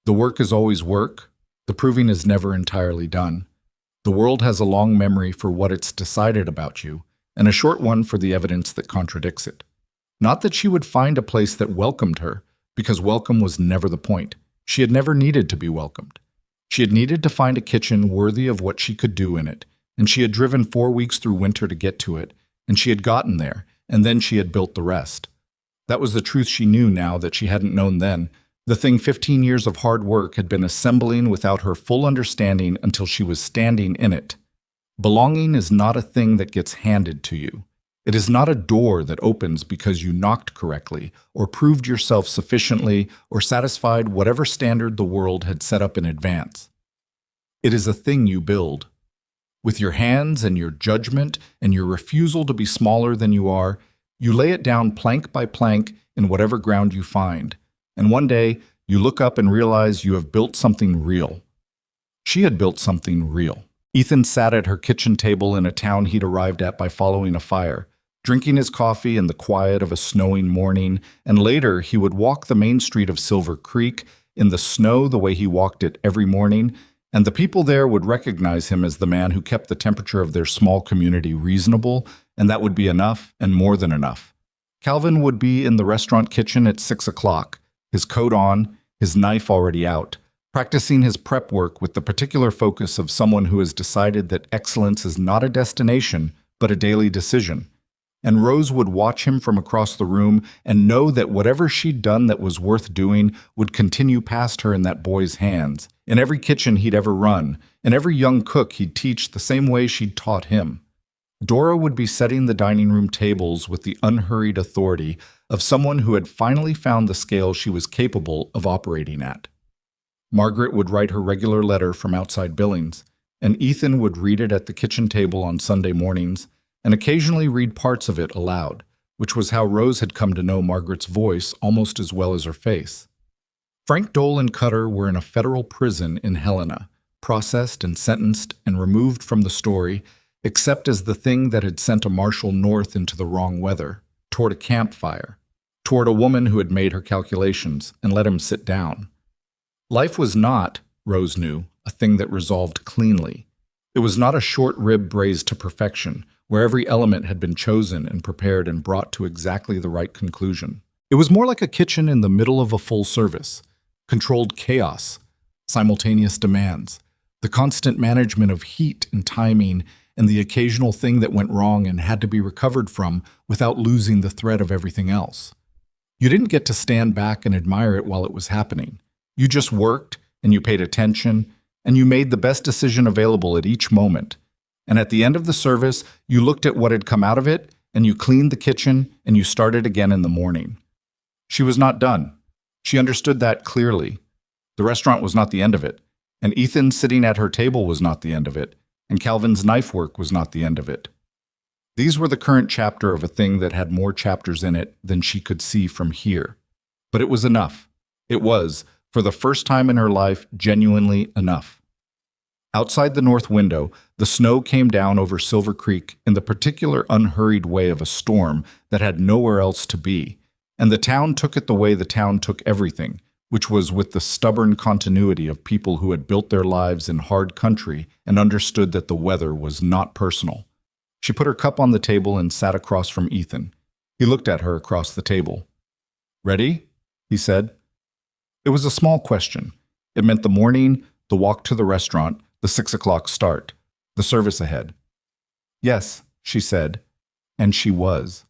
The work is always work. The proving is never entirely done. The world has a long memory for what it's decided about you, and a short one for the evidence that contradicts it. Not that she would find a place that welcomed her, because welcome was never the point. She had never needed to be welcomed. She had needed to find a kitchen worthy of what she could do in it, and she had driven 4 weeks through winter to get to it, and she had gotten there, and then she had built the rest. That was the truth she knew now that she hadn't known then. The thing 15 years of hard work had been assembling without her full understanding until she was standing in it. Belonging is not a thing that gets handed to you. It is not a door that opens because you knocked correctly, or proved yourself sufficiently, or satisfied whatever standard the world had set up in advance. It is a thing you build. With your hands and your judgment and your refusal to be smaller than you are, you lay it down plank by plank in whatever ground you find, and one day you look up and realize you have built something real. She had built something real. Ethan sat at her kitchen table in a town he'd arrived at by following a fire, drinking his coffee in the quiet of a snowing morning, and later he would walk the main street of Silver Creek in the snow the way he walked it every morning, and the people there would recognize him as the man who kept the temperature of their small community reasonable, and that would be enough and more than enough. Calvin would be in the restaurant kitchen at 6 o'clock, his coat on, his knife already out, practicing his prep work with the particular focus of someone who has decided that excellence is not a destination, but a daily decision. And Rose would watch him from across the room and know that whatever she'd done that was worth doing would continue past her in that boy's hands, in every kitchen he'd ever run, and every young cook he'd teach the same way she'd taught him. Dora would be setting the dining room tables with the unhurried authority of someone who had finally found the scale she was capable of operating at. Margaret would write her regular letter from outside Billings, and Ethan would read it at the kitchen table on Sunday mornings and occasionally read parts of it aloud, which was how Rose had come to know Margaret's voice almost as well as her face. Frank Dole and Cutter were in a federal prison in Helena, processed and sentenced and removed from the story, except as the thing that had sent a marshal north into the wrong weather, toward a campfire, toward a woman who had made her calculations and let him sit down. Life was not, Rose knew, a thing that resolved cleanly. It was not a short rib braised to perfection, where every element had been chosen and prepared and brought to exactly the right conclusion. It was more like a kitchen in the middle of a full service, controlled chaos, simultaneous demands, the constant management of heat and timing, and the occasional thing that went wrong and had to be recovered from without losing the thread of everything else. You didn't get to stand back and admire it while it was happening. You just worked, and you paid attention, and you made the best decision available at each moment. And at the end of the service, you looked at what had come out of it, and you cleaned the kitchen, and you started again in the morning. She was not done. She understood that clearly. The restaurant was not the end of it, and Ethan sitting at her table was not the end of it, and Calvin's knife work was not the end of it. These were the current chapter of a thing that had more chapters in it than she could see from here. But it was enough. It was, for the first time in her life, genuinely enough. Outside the north window, the snow came down over Silver Creek in the particular unhurried way of a storm that had nowhere else to be, and the town took it the way the town took everything, which was with the stubborn continuity of people who had built their lives in hard country and understood that the weather was not personal. She put her cup on the table and sat across from Ethan. He looked at her across the table. "Ready?" he said. It was a small question. It meant the morning, the walk to the restaurant, the 6 o'clock start, the service ahead. "Yes," she said, and she was.